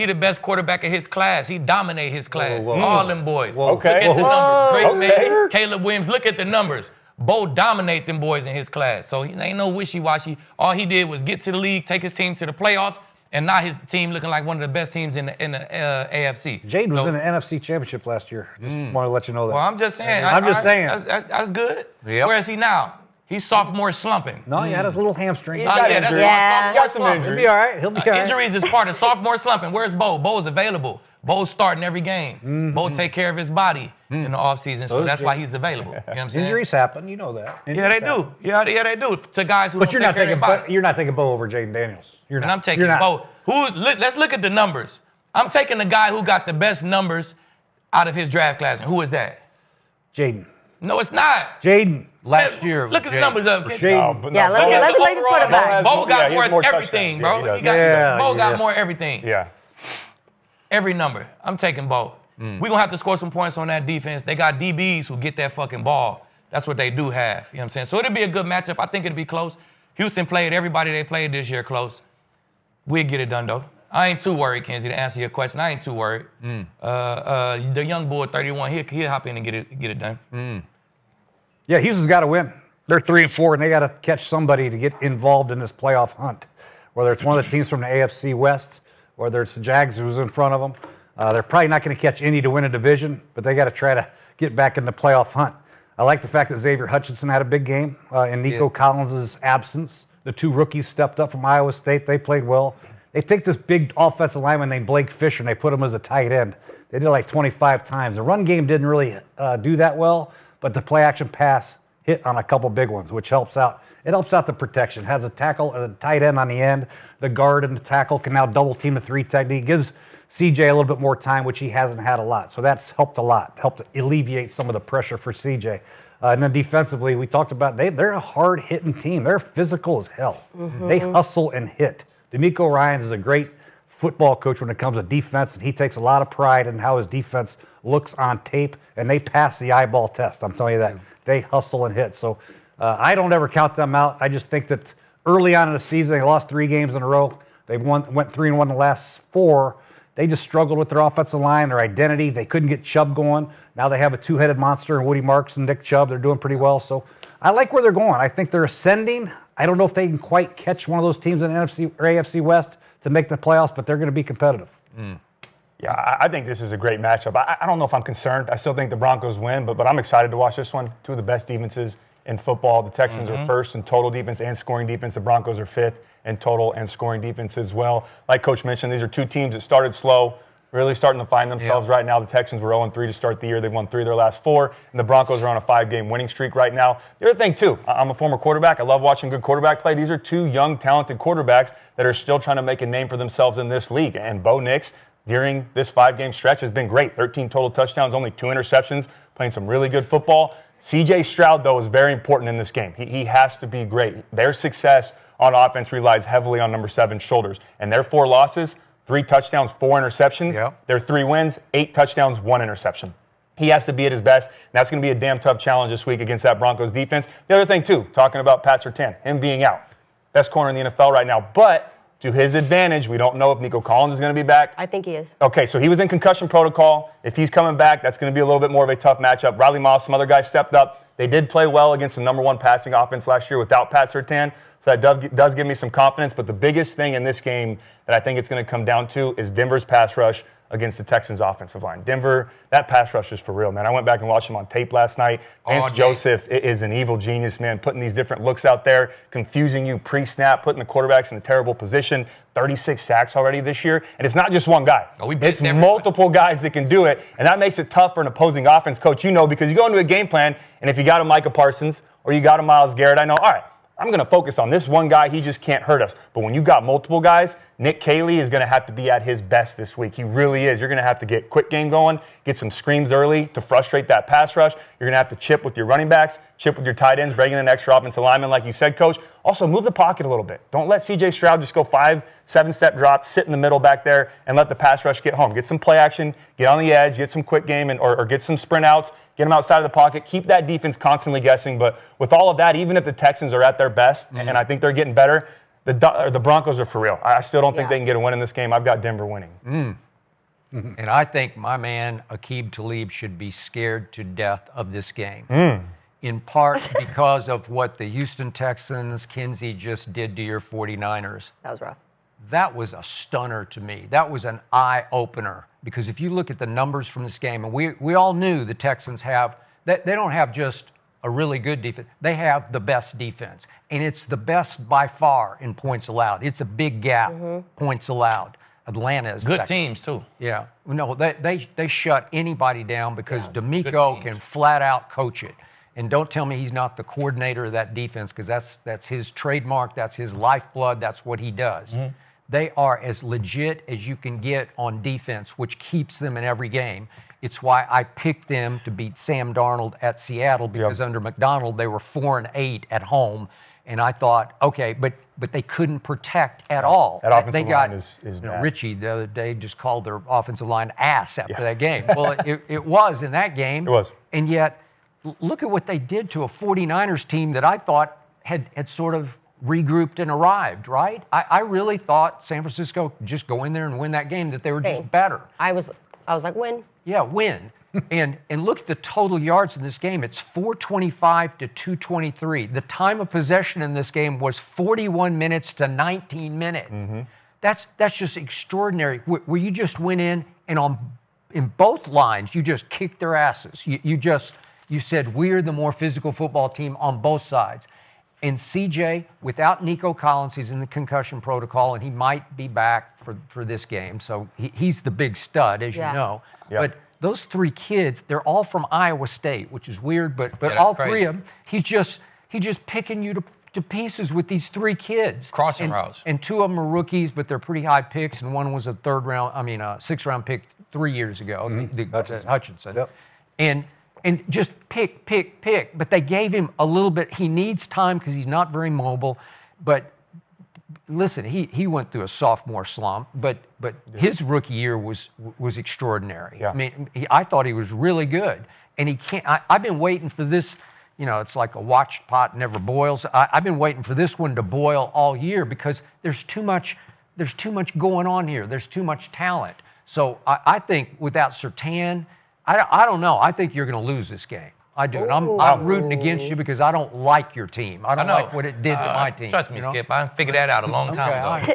the best quarterback of his class. He dominate his class. All them boys. Okay. Look at the numbers. Drake May, Caleb Williams. Look at the numbers. Bo dominate them boys in his class. So he ain't no wishy-washy. All he did was get to the league, take his team to the playoffs, and now his team looking like one of the best teams in the AFC. Jade was in the NFC Championship last year. Just want to let you know that. Well, I'm just saying. That's good. Yep. Where is he now? He's sophomore slumping. No, he had his little hamstring. That's Got some slumping. injuries. He'll be all right. He'll be all right. Injuries is part of sophomore slumping. Where's Bo? Bo's available. Bo's starting every game. Bo take care of his body. in the offseason, so that's why he's available. You know what I'm saying? Injuries happen, you know that. Yeah, they do. Yeah, they do. To guys who but don't you're take care of their body. you're not taking Bo over Jaden Daniels. You're not. And I'm taking Bo. Let's look at the numbers. I'm taking the guy who got the best numbers out of his draft class. And who is that? Jaden. No, it's not. Jaden. Last year. Look at the numbers up. Let me put it back. Bo got worth everything, bro. Bo got more everything. Yeah. Every number. I'm taking Bo. We're going to have to score some points on that defense. They got DBs who get that fucking ball. That's what they do have. You know what I'm saying? So it'll be a good matchup. I think it'll be close. Houston played everybody they played this year close. We'll get it done, though. I ain't too worried, Kinsey, to answer your question. I ain't too worried. The young boy, 31, he'll hop in and get it done. Yeah, Houston's got to win. They're 3-4, and they got to catch somebody to get involved in this playoff hunt. Whether it's one of the teams from the AFC West, whether it's the Jags who's in front of them. They're probably not going to catch any to win a division, but they got to try to get back in the playoff hunt. I like the fact that Xavier Hutchinson had a big game in Nico Collins' absence. The two rookies stepped up from Iowa State. They played well. They take this big offensive lineman named Blake Fisher, and they put him as a tight end. They did it like 25 times. The run game didn't really do that well, but the play-action pass hit on a couple big ones, which helps out. It helps out the protection. Has a tackle, a tight end on the end. The guard and the tackle can now double-team the three technique. Gives CJ a little bit more time, which he hasn't had a lot. So that's helped a lot, helped alleviate some of the pressure for CJ. And then defensively, we talked about they're a hard-hitting team. They're physical as hell. They hustle and hit. D'Amico Ryans is a great football coach when it comes to defense, and he takes a lot of pride in how his defense looks on tape, and they pass the eyeball test. I'm telling you that. They hustle and hit. So I don't ever count them out. I just think that early on in the season, they lost 3 games in a row. They went 3-1 the last 4. They just struggled with their offensive line, their identity. They couldn't get Chubb going. Now they have a two-headed monster in Woody Marks and Nick Chubb. They're doing pretty well. So I like where they're going. I think they're ascending. I don't know if they can quite catch one of those teams in the NFC or AFC West to make the playoffs, but they're going to be competitive. Yeah, I think this is a great matchup. I don't know if I'm concerned. I still think the Broncos win, but I'm excited to watch this one. Two of the best defenses in football. The Texans are first in total defense and scoring defense. The Broncos are 5th in total and scoring defense as well. Like Coach mentioned, these are two teams that started slow, really starting to find themselves right now. The Texans were 0-3 to start the year. They've won 3 of their last 4, and the Broncos are on a 5-game winning streak right now. The other thing, too, I'm a former quarterback. I love watching good quarterback play. These are 2 young, talented quarterbacks that are still trying to make a name for themselves in this league. And Bo Nix, during this 5-game stretch, has been great. 13 total touchdowns, only 2 interceptions, playing some really good football. C.J. Stroud, though, is very important in this game. He has to be great. Their success on offense relies heavily on number 7's shoulders. And their 4 losses, 3 touchdowns, 4 interceptions. Their 3 wins, 8 touchdowns, 1 interception. He has to be at his best, and that's going to be a damn tough challenge this week against that Broncos defense. The other thing, too, talking about Pat Surtain, him being out. Best corner in the NFL right now. But to his advantage, we don't know if Nico Collins is going to be back. I think he is. Okay, so he was in concussion protocol. If he's coming back, that's going to be a little bit more of a tough matchup. Riley Moss, some other guys stepped up. They did play well against the number 1 passing offense last year without Pat Surtain. So that does give me some confidence. But the biggest thing in this game that I think it's going to come down to is Denver's pass rush against the Texans' offensive line. Denver, that pass rush is for real, man. I went back and watched him on tape last night. Vance Joseph is an evil genius, man, putting these different looks out there, confusing you pre-snap, putting the quarterbacks in a terrible position. 36 sacks already this year. And it's not just one guy. It's multiple guys that can do it. And that makes it tough for an opposing offense coach, because you go into a game plan, and if you got a Micah Parsons or you got a Myles Garrett, I know, all right, I'm going to focus on this one guy. He just can't hurt us. But when you got multiple guys, Nick Caley is going to have to be at his best this week. He really is. You're going to have to get quick game going, get some screams early to frustrate that pass rush. You're going to have to chip with your running backs, chip with your tight ends, bring in an extra offensive lineman like you said, Coach. Also, move the pocket a little bit. Don't let C.J. Stroud just go 5, 7-step drops, sit in the middle back there, and let the pass rush get home. Get some play action, get on the edge, get some quick game, or get some sprint outs. Get them outside of the pocket. Keep that defense constantly guessing. But with all of that, even if the Texans are at their best, and I think they're getting better, the Broncos are for real. I still don't think they can get a win in this game. I've got Denver winning. And I think my man, Aqib Talib, should be scared to death of this game. In part because of what the Houston Texans, Kinsey, just did to your 49ers. That was rough. That was a stunner to me. That was an eye-opener. Because if you look at the numbers from this game, and we all knew the Texans have, they don't have just a really good defense. They have the best defense. And it's the best by far in points allowed. It's a big gap, points allowed. Atlanta is good second. teams too. Yeah, no, they shut anybody down because D'Amico can flat out coach it. And don't tell me he's not the coordinator of that defense, because that's his trademark, that's his lifeblood, that's what he does. Mm-hmm. They are as legit as you can get on defense, which keeps them in every game. It's why I picked them to beat Sam Darnold at Seattle, because under McDonald they were 4-8 at home, and I thought, okay, but they couldn't protect at all. That offensive line is bad. Richie the other day just called their offensive line ass after that game. Well, it was in that game. It was. And yet, look at what they did to a 49ers team that I thought had sort of regrouped and arrived, right? I really thought San Francisco could just go in there and win that game, that they were just better. I was like, win. Yeah, win. and look at the total yards in this game. It's 425 to 223. The time of possession in this game was 41 minutes to 19 minutes. Mm-hmm. That's just extraordinary. Where you just went in and in both lines, you just kicked their asses. You said, we're the more physical football team on both sides. And CJ, without Nico Collins, he's in the concussion protocol, and he might be back for this game. So he's the big stud, as you know. Yeah. But those three kids, they're all from Iowa State, which is weird, but all three of them, he's just picking you to pieces with these three kids. Crossing routes. And two of them are rookies, but they're pretty high picks, and one was a 6th-round pick 3 years ago, Hutchinson. Yep. And just pick. But they gave him a little bit. He needs time because he's not very mobile. But listen, he went through a sophomore slump. But his rookie year was extraordinary. Yeah. I mean, I thought he was really good. And he can't. I've been waiting for this. You know, it's like a watched pot never boils. I've been waiting for this one to boil all year, because there's too much going on here. There's too much talent. So I think without Surtain, I don't know. I think you're going to lose this game. I do. And I'm rooting against you because I don't like your team. I don't like what it did to my team. Trust me, Skip. I figured that out a long time ago.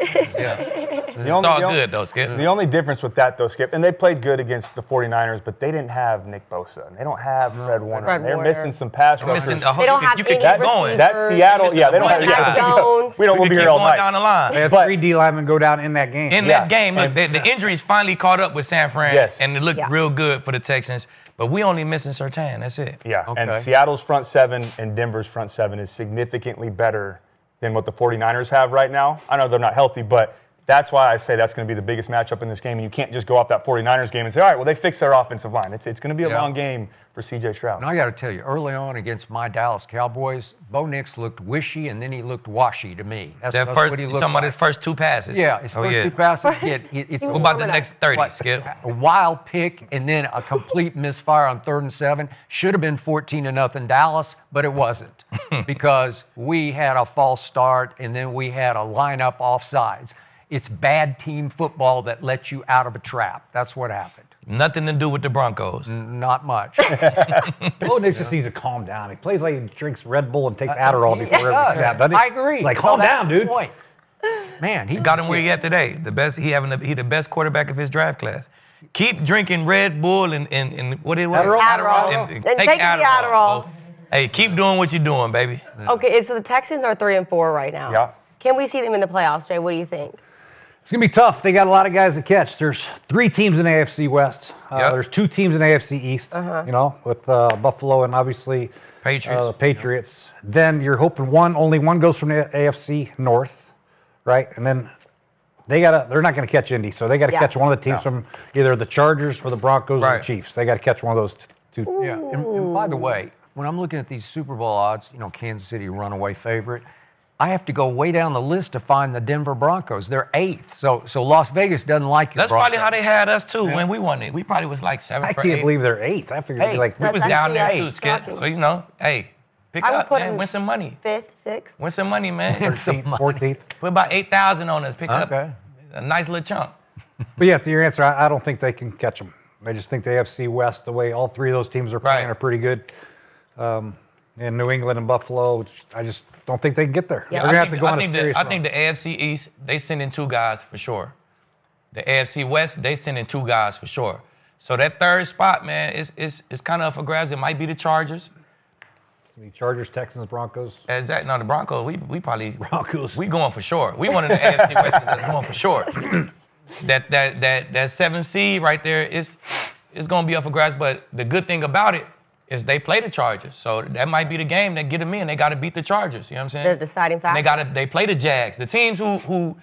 It's all good, though, Skip. The only difference with that, though, Skip, and they played good against the 49ers, but they didn't have Nick Bosa. And they don't have Fred Warner. They're missing some pass rushers. They don't have any receivers. That's Seattle. Yeah, they don't have. We won't be here all night. Down the line. They had 3 D linemen go down in that game. In that game, look, the injuries finally caught up with San Fran, and it looked real good for the Texans. But we only missing Surtain. That's it. Yeah, and Seattle's front seven and Denver's front seven is significantly better than what the 49ers have right now. I know they're not healthy, but that's why I say that's going to be the biggest matchup in this game. And you can't just go off that 49ers game and say, all right, well, they fixed their offensive line. It's going to be a long game for C.J. Stroud. And I got to tell you, early on against my Dallas Cowboys, Bo Nix looked wishy, and then he looked washy to me. That's what he looked like. You're talking about his first 2 passes. Yeah, his first 2 passes. What about the next 30, Skip? A wild pick and then a complete misfire on 3rd and 7. Should have been 14-0 Dallas, but it wasn't because we had a false start, and then we had a lineup offsides. It's bad team football that lets you out of a trap. That's what happened. Nothing to do with the Broncos. Not much. Bo Nix just needs to calm down. He plays like he drinks Red Bull and takes Adderall before every snap, doesn't he? I agree. Like, calm down, dude. Point. Man, he got him where he at today. The best. He the best quarterback of his draft class. Keep drinking Red Bull and what it was? Adderall. And take the Adderall. Hey, keep doing what you're doing, baby. Okay, so the Texans are 3-4 right now. Yeah. Can we see them in the playoffs, Jay? What do you think? It's going to be tough. They got a lot of guys to catch. There's 3 teams in AFC West. There's 2 teams in AFC East, with Buffalo and obviously Patriots. Then you're hoping only one goes from the AFC North, right? And then they're not going to catch Indy, so they got to catch one of the teams from either the Chargers or the Broncos or the Chiefs. They got to catch one of those 2. Yeah, and by the way, when I'm looking at these Super Bowl odds, Kansas City runaway favorite, I have to go way down the list to find the Denver Broncos. They're 8th. So Las Vegas doesn't like you. That's probably how they had us, too, when we won it. We probably was like 7 for 8. I can't believe they're 8th. I figured we was down there, too, Skip. So, hey, pick up, man. Win some money. 5th, 6th. Win some money, man. 13th, 14th. Put about 8,000 on us. Pick up a nice little chunk. But, yeah, to your answer, I don't think they can catch them. I just think the AFC West, the way all 3 of those teams are playing, are pretty good. And New England and Buffalo, which I just don't think they can get there. Yeah, I think the AFC East, they send in 2 guys for sure. The AFC West, they send in 2 guys for sure. So that 3rd spot, man, is kind of up for grabs. It might be the Chargers. The Chargers, Texans, Broncos. Exactly. No, the Broncos, we probably Broncos. We going for sure. We one of the AFC West that's going for sure. that 7th seed right there is going to be up for grabs. But the good thing about it is they play the Chargers. So that might be the game that get them in. They got to beat the Chargers. You know what I'm saying? The deciding factor. They play the Jags. The teams who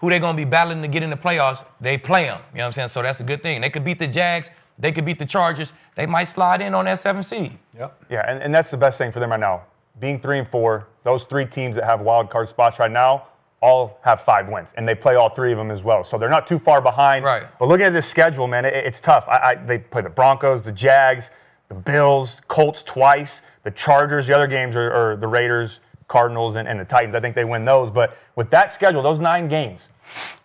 they're going to be battling to get in the playoffs, they play them. You know what I'm saying? So that's a good thing. They could beat the Jags. They could beat the Chargers. They might slide in on that 7th seed. Yep. Yeah, and that's the best thing for them right now. Being 3-4, those 3 teams that have wild card spots right now all have 5 wins, and they play all 3 of them as well. So they're not too far behind. Right. But looking at this schedule, man, it's tough. They play the Broncos, the Jags, the Bills, Colts twice, the Chargers. The other games are the Raiders, Cardinals, and the Titans. I think they win those. But with that schedule, those 9 games,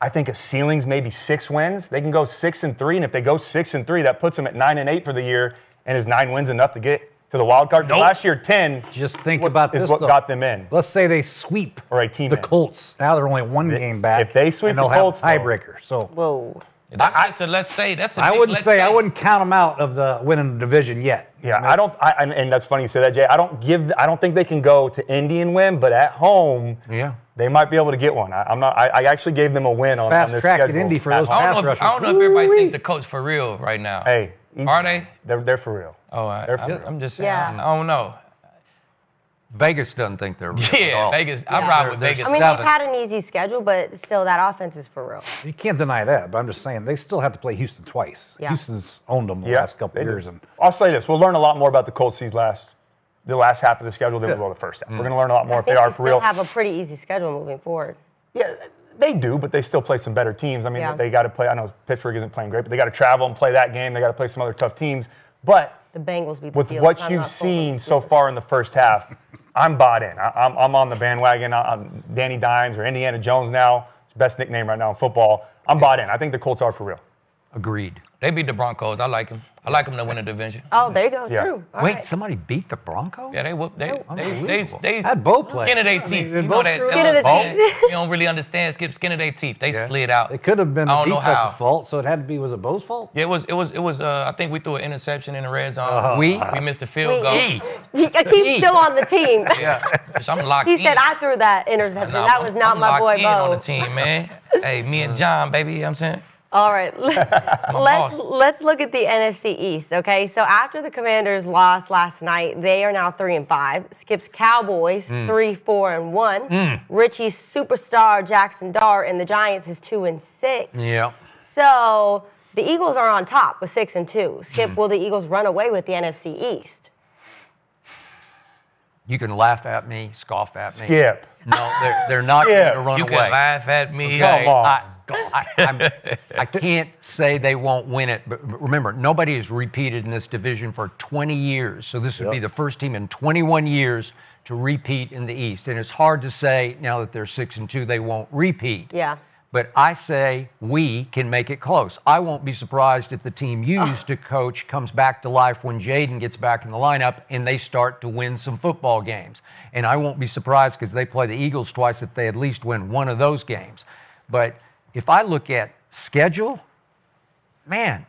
I think a ceiling's maybe 6 wins. They can go 6-3, and if they go 6-3, that puts them at 9-8 for the year. And is 9 wins enough to get to the wild card? Nope. Last year, 10 Just think about this, is what though. got them in. Let's say they sweep Or a team the in. Colts. Now they're only 1 game back. If they sweep and the they'll Colts, have a tiebreaker. So Whoa. That's a let's say. That's a I big wouldn't let's say I wouldn't count them out of the winning the division yet. Yeah, and that's funny you say that, Jay. I don't think they can go to Indy and win, but at home, they might be able to get one. I actually gave them a win on Fast this track schedule. at Indy for at those home. pass I don't know if everybody think the Colts for real right now. Hey, easy. Are they? They're for real. Oh, I'm just saying. Yeah. I don't know. Vegas doesn't think they're real at Yeah, all. Vegas. I ride with Vegas. I mean, 7. they've had an easy schedule, but still, that offense is for real. You can't deny that, but I'm just saying they still have to play Houston twice. Yeah. Houston's owned them the Yeah, last couple they of do. years. And I'll say this: we'll learn a lot more about the Colts the last half of the schedule than we will the first half. We're going to learn a lot more if they are for real. They have a pretty easy schedule moving forward. Yeah, they do, but they still play some better teams. I mean, Yeah. they got to play. I know Pittsburgh isn't playing great, but they got to travel and play that game. They got to play some other tough teams. But The Bengals beat the with Steelers. what I'm you've not sold on seen the so Steelers. far in the first half, I'm bought in. I'm on the bandwagon. I'm Danny Dimes or Indiana Jones now. It's best nickname right now in football. I'm bought in. I think the Colts are for real. Agreed. They beat the Broncos. I like them. I like them to win the division. Oh, there you go. Yeah. True. All Wait, right. somebody beat the Broncos? Yeah, they whooped. They Unbelievable. had both played. skin of their I mean, teeth. they You know both that. threw Skin of the teeth. You don't really understand. Skip skin of their teeth. They slid out. It could have been I the don't know defense's how. fault, so it had to be. Was it Bo's fault? Yeah, it was. I think we threw an interception in the red zone. We missed the field goal. Aqib's still on the team. Yeah, I'm locked in. He said, I threw that interception. That was not I'm my boy, locked in on Bo. the team, man. Hey, me and John, baby. You know what I'm saying? All right, boss. let's look at the NFC East, okay? So after the Commanders lost last night, they are now 3-5. Skip's Cowboys 3-4-1. Richie's superstar Jackson Dart and the Giants is 2-6. Yeah. So the Eagles are on top with 6-2. Skip, will the Eagles run away with the NFC East? You can laugh at me, scoff at me. Skip. No, they're not Skip. going to run You away. can laugh at me. Come on. I can't say they won't win it, but remember, nobody has repeated in this division for 20 years. So this would be the first team in 21 years to repeat in the East. And it's hard to say now that they're 6-2, they won't repeat. Yeah. But I say we can make it close. I won't be surprised if the team used to coach comes back to life when Jaden gets back in the lineup and they start to win some football games. And I won't be surprised because they play the Eagles twice if they at least win one of those games. But if I look at schedule, man,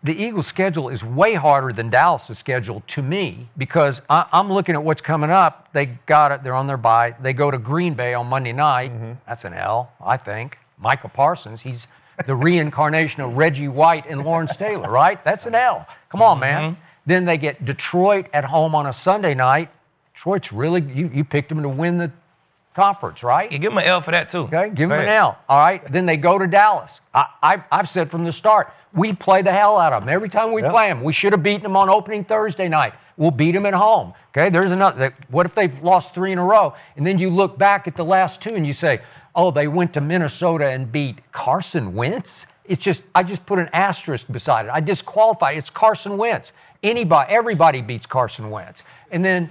the Eagles' schedule is way harder than Dallas' schedule to me because I'm looking at what's coming up. They got it. They're on their bye. They go to Green Bay on Monday night. That's an L, I think. Michael Parsons, he's the reincarnation of Reggie White and Lawrence Taylor, right? That's an L. Come on, man. Then they get Detroit at home on a Sunday night. Detroit's really, you picked them to win the conference, right? You give them an L for that, too. Okay, give them an L. All right, then they go to Dallas. I've said from the start, we play the hell out of them. Every time we play them, we should have beaten them on opening Thursday night. We'll beat them at home. Okay, there's another. What if they've lost 3 in a row? And then you look back at the last 2 and you say, oh, they went to Minnesota and beat Carson Wentz? It's just, I just put an asterisk beside it. I disqualify. It's Carson Wentz. Everybody beats Carson Wentz. And then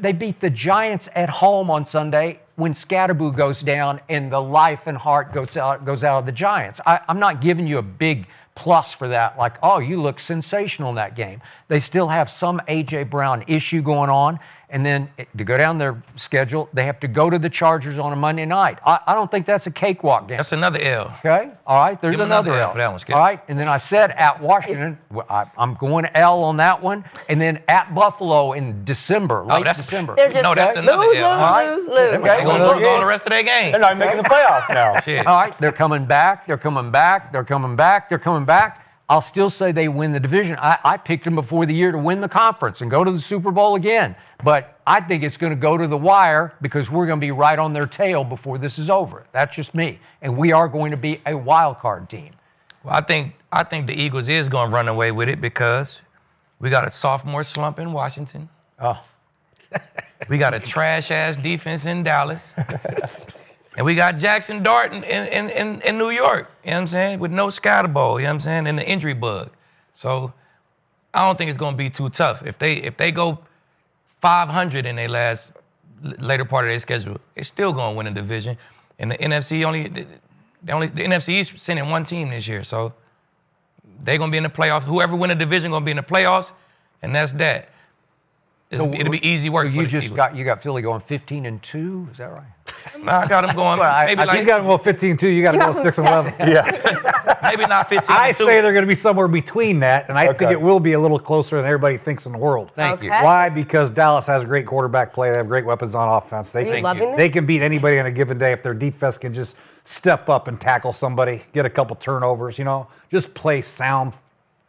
they beat the Giants at home on Sunday when Scatterboo goes down and the life and heart goes out of the Giants. I'm not giving you a big plus for that, like, oh, you look sensational in that game. They still have some A.J. Brown issue going on, And then to go down their schedule, they have to go to the Chargers on a Monday night. I don't think that's a cakewalk game. That's another L. Okay, all right, there's another L. For that one, Skip. All right, and then I said at Washington, I'm going L on that one, and then at Buffalo in December, late December. They're just that's another L. lose. Okay. They're going to lose all the rest of their games. They're not making the playoffs now. Shit. All right, they're coming back, they're coming back, they're coming back, they're coming back. I'll still say they win the division. I picked them before the year to win the conference and go to the Super Bowl again. But I think it's going to go to the wire because we're going to be right on their tail before this is over. That's just me. And we are going to be a wild card team. Well, I think the Eagles is going to run away with it because we got a sophomore slump in Washington. Oh. We got a trash-ass defense in Dallas. And we got Jackson Dart in New York, you know what I'm saying, with no Scatterbo, you know what I'm saying, and the injury bug. So I don't think it's going to be too tough. If they go 500 in their later part of their schedule, they're still going to win a division. And the NFC the NFC East sending one team this year, so they're going to be in the playoffs. Whoever win a division going to be in the playoffs, and that's that. It'll be easy work. So you got Philly going 15-2, is that right? No, I got them going. Maybe He's got them go 15-2. You got to go 6-11. Yeah. maybe not 15. I say they're going to be somewhere between that, and I think it will be a little closer than everybody thinks in the world. Thank you. Why? Because Dallas has great quarterback play. They have great weapons on offense. They can beat anybody on a given day if their defense can just step up and tackle somebody, get a couple turnovers. Just play sound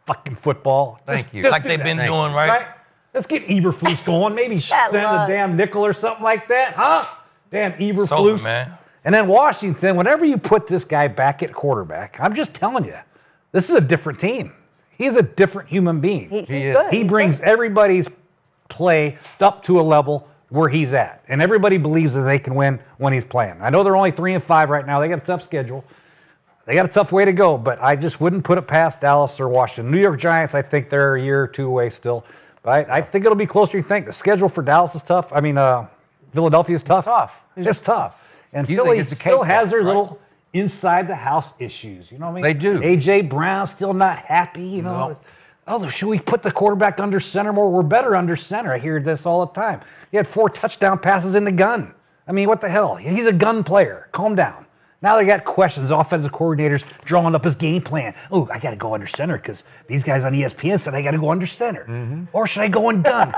fucking football. Thank you. Like they've been doing, right? Let's get Eberflus going. Maybe send a damn nickel or something like that, huh? Damn Eberflus. Man. And then Washington, whenever you put this guy back at quarterback, I'm just telling you, this is a different team. He's a different human being. He's good. He brings everybody's play up to a level where he's at. And everybody believes that they can win when he's playing. I know they're only 3-5 right now. They got a tough schedule. They got a tough way to go, but I just wouldn't put it past Dallas or Washington. New York Giants, I think they're a year or two away still. But I think it'll be closer than you think. The schedule for Dallas is tough. I mean, Philadelphia is tough. It's tough. And Philly still has their little inside-the-house issues. You know what I mean? They do. A.J. Brown still not happy, No. Oh, should we put the quarterback under center more? We're better under center. I hear this all the time. He had 4 touchdown passes in the gun. I mean, what the hell? He's a gun player. Calm down. Now they got questions. Offensive coordinators drawing up his game plan. Oh, I got to go under center because these guys on ESPN said I got to go under center. Mm-hmm. Or should I go in gun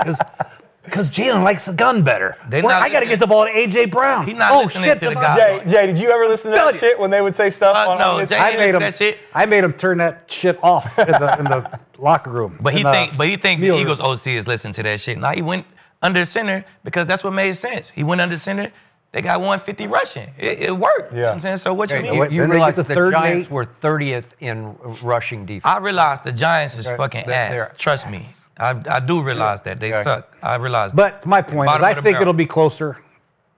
because Jalen likes the gun better? I got to get the ball to A.J. Brown. He's not listening to the guy. Jay, did you ever listen to that shit when they would say stuff on his? Jay I made him turn that shit off in the locker room. But he think the Eagles OC is listening to that shit. Now he went under center because that's what made sense. He went under center. They got 150 rushing. It worked. Yeah. You know what I'm saying? So what you mean? You realize the Giants were 30th in rushing defense. I realize the Giants is fucking ass. Trust me. I do realize that. They suck. I realize that. But my point is I think it'll be closer.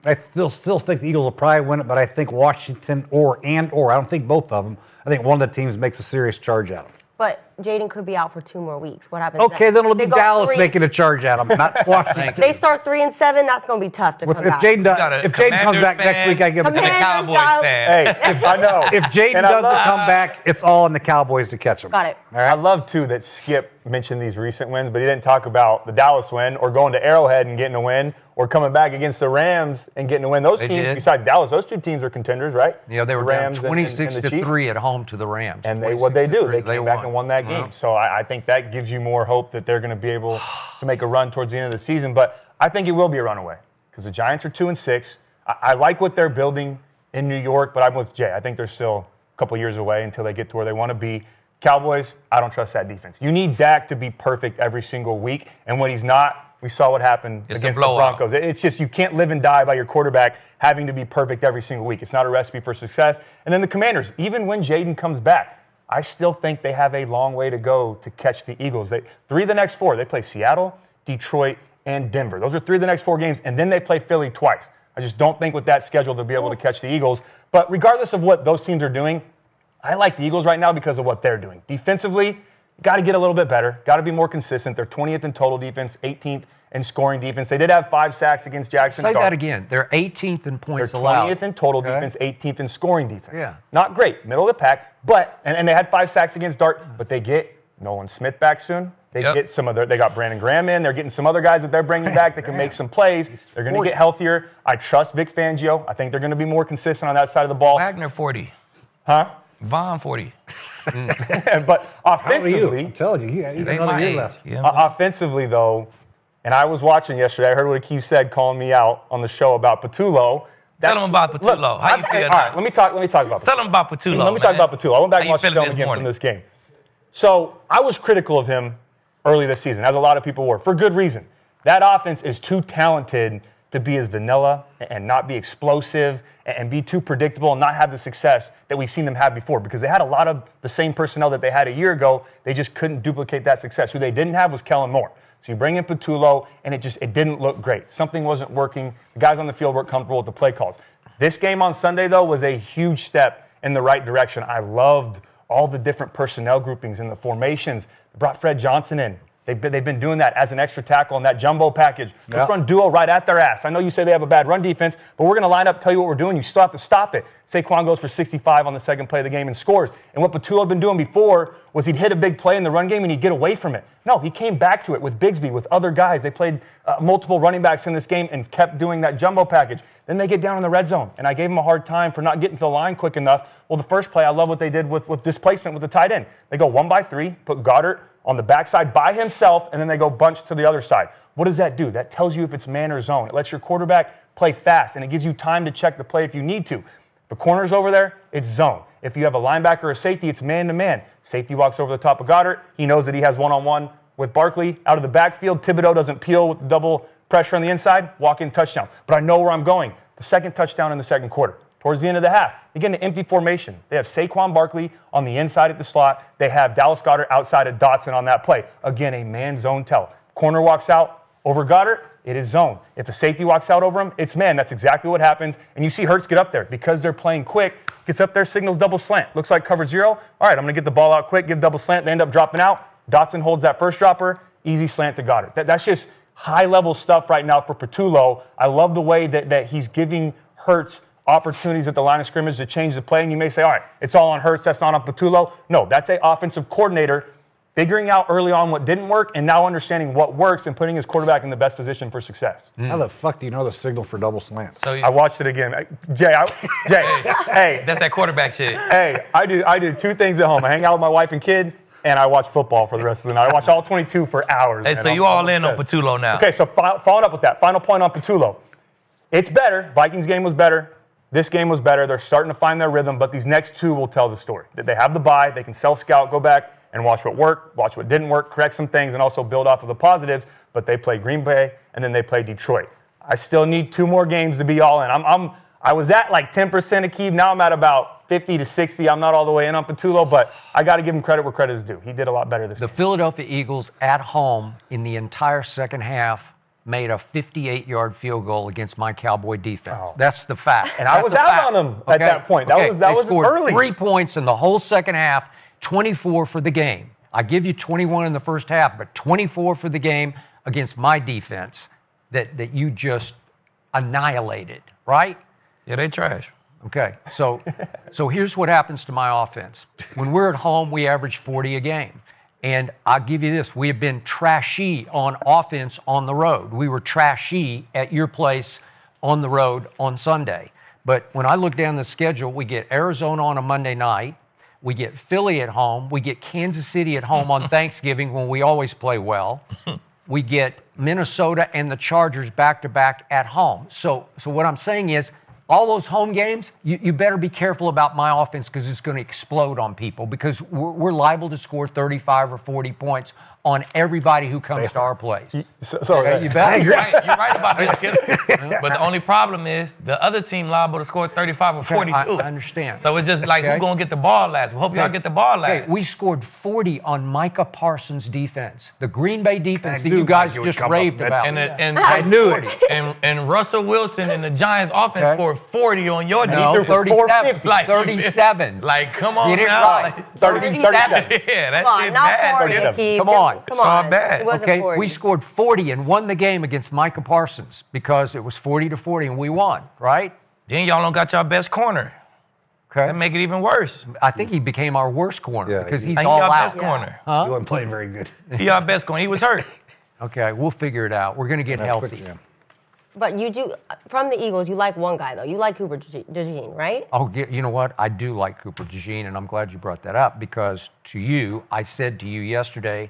I still think the Eagles will probably win it, but I think Washington or I don't think both of them. I think one of the teams makes a serious charge at them. But Jaden could be out for 2 more weeks. What happens Okay, next? then it'll be Dallas making a charge at them, not Washington. They start 3-7, that's going to be tough to come back. If Jaden comes back next week, I give him a Cowboys fan. Hey, I know. If Jaden doesn't come back, it's all on the Cowboys to catch him. Got it. All right. I love, too, that Skip mentioned these recent wins, but he didn't talk about the Dallas win or going to Arrowhead and getting a win or coming back against the Rams and getting a win. Those teams, besides Dallas, those 2 teams are contenders, right? Yeah, they were down 26-3 at home to the Rams. And what they do, they came back and won that game. So I think that gives you more hope that they're going to be able to make a run towards the end of the season. But I think it will be a runaway because the Giants are 2-6. I like what they're building in New York, but I'm with Jay. I think they're still a couple years away until they get to where they want to be. Cowboys, I don't trust that defense. You need Dak to be perfect every single week, and when he's not, we saw what happened against the Broncos. It's just you can't live and die by your quarterback having to be perfect every single week. It's not a recipe for success. And then the Commanders, even when Jaden comes back, I still think they have a long way to go to catch the Eagles. 3 of the next 4, they play Seattle, Detroit, and Denver. Those are 3 of the next 4 games, and then they play Philly twice. I just don't think with that schedule they'll be able to catch the Eagles. But regardless of what those teams are doing, I like the Eagles right now because of what they're doing. Defensively, got to get a little bit better, got to be more consistent. They're 20th in total defense, 18th in scoring defense. They did have 5 sacks against Jackson. Say that again. They're 18th in points allowed. They're 20th in total defense, 18th in scoring defense. Yeah. Not great, middle of the pack, but and they had 5 sacks against Dart, but they get Nolan Smith back soon. They get some of they got Brandon Graham in. They're getting some other guys that they're bringing back that can make some plays. They're going to get healthier. I trust Vic Fangio. I think they're going to be more consistent on that side of the ball. Wagner 40. Huh? Vaughn 40. But offensively, I'm telling you, you got another year left. Offensively, though, and I was watching yesterday. I heard what Aqib said, calling me out on the show about Patullo. Tell them about Patullo. Look, How you feel all now? right, let me talk about Patullo. Tell them about Patullo. Let me talk about Patullo. I went back and How you watched the feeling film this again morning? from this game. So I was critical of him early this season, as a lot of people were, for good reason. That offense is too talented to be as vanilla and not be explosive and be too predictable and not have the success that we've seen them have before, because they had a lot of the same personnel that they had a year ago. They just couldn't duplicate that success. Who they didn't have was Kellen Moore. So you bring in Patullo, and it didn't look great. Something wasn't working. The guys on the field weren't comfortable with the play calls. This game on Sunday, though, was a huge step in the right direction. I loved all the different personnel groupings and the formations. They brought Fred Johnson in. They've been doing that as an extra tackle in that jumbo package. Let's run duo right at their ass. I know you say they have a bad run defense, but we're going to line up, tell you what we're doing. You still have to stop it. Saquon goes for 65 on the second play of the game and scores. And what Patullo had been doing before was he'd hit a big play in the run game and he'd get away from it. No, he came back to it with Bigsby, with other guys. They played multiple running backs in this game and kept doing that jumbo package. Then they get down in the red zone, and I gave them a hard time for not getting to the line quick enough. Well, the first play, I love what they did with displacement with the tight end. They go 1 by 3, put Goddard on the backside by himself, and then they go bunch to the other side. What does that do? That tells you if it's man or zone. It lets your quarterback play fast, and it gives you time to check the play if you need to. The corner's over there, it's zone. If you have a linebacker or a safety, it's man-to-man. Safety walks over the top of Goddard. He knows that he has one-on-one with Barkley out of the backfield. Thibodeau doesn't peel with the double pressure on the inside. Walk-in touchdown. But I know where I'm going. The second touchdown in the second quarter. Towards the end of the half, they get an empty formation. They have Saquon Barkley on the inside at the slot. They have Dallas Goedert outside of Dotson on that play. Again, a man zone tell. Corner walks out over Goddard, it is zone. If the safety walks out over him, it's man. That's exactly what happens. And you see Hurts get up there because they're playing quick. Gets up there, signals double slant. Looks like cover 0. All right, I'm going to get the ball out quick, give double slant. They end up dropping out. Dotson holds that first dropper. Easy slant to Goddard. That's just high-level stuff right now for Patullo. I love the way that he's giving Hurts opportunities at the line of scrimmage to change the play. And you may say, all right, it's all on Hurts, that's not on Patullo. No, that's an offensive coordinator figuring out early on what didn't work and now understanding what works and putting his quarterback in the best position for success. How the fuck do you know the signal for double slants? So I watched it again. Jay, hey. That's that quarterback shit. Hey, I do 2 things at home. I hang out with my wife and kid, and I watch football for the rest of the night. I watch all 22 for hours. Hey, so you all in on Patullo now. Okay, so following up with that, final point on Patullo. It's better. Vikings game was better. This game was better. They're starting to find their rhythm, but these next 2 will tell the story. They have the bye. They can self-scout, go back and watch what worked, watch what didn't work, correct some things, and also build off of the positives. But they play Green Bay, and then they play Detroit. I still need 2 more games to be all in. I was at like 10% Aqib. Now I'm at about 50 to 60. I'm not all the way in on Patullo, but I got to give him credit where credit is due. He did a lot better this game. The Philadelphia Eagles at home in the entire second half made a 58-yard field goal against my Cowboy defense. Oh. That's the fact. And I was out on them at that point. That was early. 3 points in the whole second half, 24 for the game. I give you 21 in the first half, but 24 for the game against my defense that you just annihilated, right? Yeah, they trash. Okay, so here's what happens to my offense. When we're at home, we average 40 a game. And I'll give you this. We have been trashy on offense on the road. We were trashy at your place on the road on Sunday. But when I look down the schedule, we get Arizona on a Monday night. We get Philly at home. We get Kansas City at home on Thanksgiving when we always play well. We get Minnesota and the Chargers back-to-back at home. So what I'm saying is, all those home games, you better be careful about my offense because it's going to explode on people because we're liable to score 35 or 40 points on everybody who comes to our place. Okay, you better. You're right about that, kid. But the only problem is the other team liable to score 35 or 42. I understand. So it's just like who's going to get the ball last? We hope y'all get the ball last. Okay, we scored 40 on Micah Parsons' defense, the Green Bay defense that you guys just raved about. And I knew it. And Russell Wilson and the Giants offense scored 40 on your defense. No, 37. Like, 37. Like, come on Get it now. right. 37. Yeah, that Come on, shit not bad. 40, Don't Aqib. Come on. Come on. bad. It wasn't Okay, 40. we scored 40 and won the game against Micah Parsons because it was 40-40 and we won, right? Then y'all don't got y'all best corner. Okay. That make it even worse. I think he became our worst corner because he's He all our out. best corner. Huh? He wasn't playing very good. He our best corner. He was hurt. Okay, we'll figure it out. We're going to get healthy. But you do, from the Eagles, you like one guy, though. You like Cooper DeJean, right? Oh, you know what? I do like Cooper DeJean, and I'm glad you brought that up because to you, I said to you yesterday,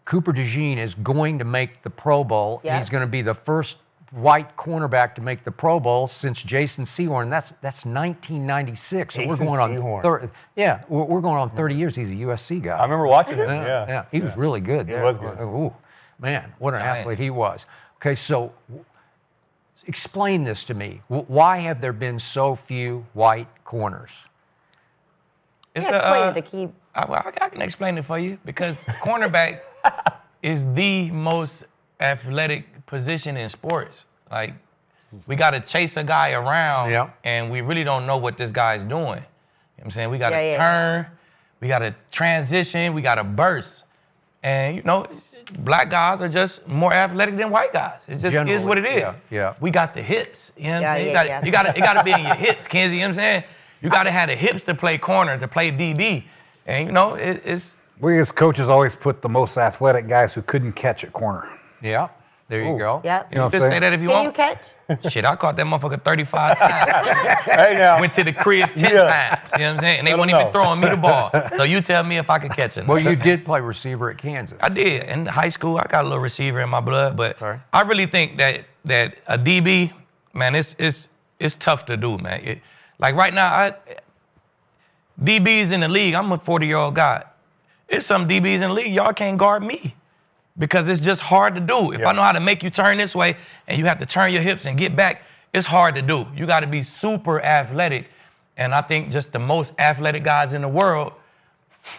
Cooper DeJean is going to make the Pro Bowl. Yep. He's going to be the first white cornerback to make the Pro Bowl since Jason Sehorn. That's 1996. So we're going on we're going on 30 years. He's a USC guy. I remember watching him. Yeah. He was really good. He was good. Ooh, man, what an athlete he was. Okay, so explain this to me. Why have there been so few white corners? Explain it to Aqib. I can explain it for you because cornerback is the most athletic position in sports. Like, we got to chase a guy around, and we really don't know what this guy's doing. You know what I'm saying? We got to turn, we got to transition, we got to burst. And, you know, black guys are just more athletic than white guys. It just is what it is. Yeah. We got the hips. You know what I'm saying? You got to be in your hips, Kinsey. You know what I'm saying? You got to have the hips to play corner, to play DB. And, you know, it's... We as coaches always put the most athletic guys who couldn't catch at corner. Yeah, there you go. Yeah. You know what I'm just saying? say that if you Can want. you catch? Shit, I caught that motherfucker 35 times. Hey, now. Went to the crib 10 times. You know what I'm saying? And they weren't even throwing me the ball. So you tell me if I could catch it. Well, you did play receiver at Kansas. I did. In high school, I got a little receiver in my blood. But I really think that a DB, man, it's tough to do, man. Like right now, DBs in the league, I'm a 40-year-old guy. It's some DBs in the league, y'all can't guard me. Because it's just hard to do. If I know how to make you turn this way and you have to turn your hips and get back, it's hard to do. You got to be super athletic. And I think just the most athletic guys in the world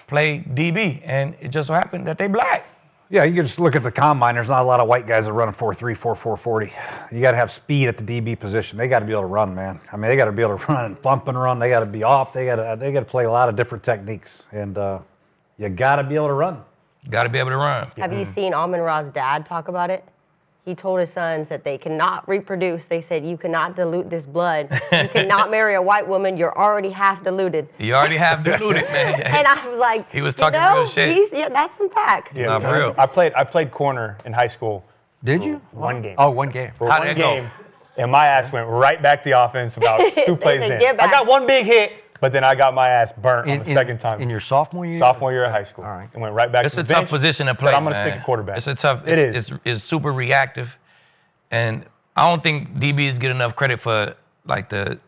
play DB. And it just so happened that they black. Yeah, you can just look at the combine. There's not a lot of white guys that run a 4.3, 4.4 40. You got to have speed at the DB position. They got to be able to run, man. I mean, they got to be able to run and bump and run. They got to be off. They got to play a lot of different techniques. And you got to be able to run. You got to be able to run. Have you seen Amon-Ra's dad talk about it? He told his sons that they cannot reproduce. They said, you cannot dilute this blood. You cannot marry a white woman. You're already half diluted. You already half diluted, man. And I was like, he was talking real shit. That's some facts. Yeah, for real. I played corner in high school. Did you? One game. Oh, one game. For one game. And my ass went right back to the offense about 2 plays in. I got one big hit, but then I got my ass burnt on the second time. In your sophomore year? Sophomore year of high school. All right. And went right back to the bench. It's a tough position to play, but I'm going to stick at quarterback. It's a tough. It's super reactive. And I don't think DBs get enough credit for like the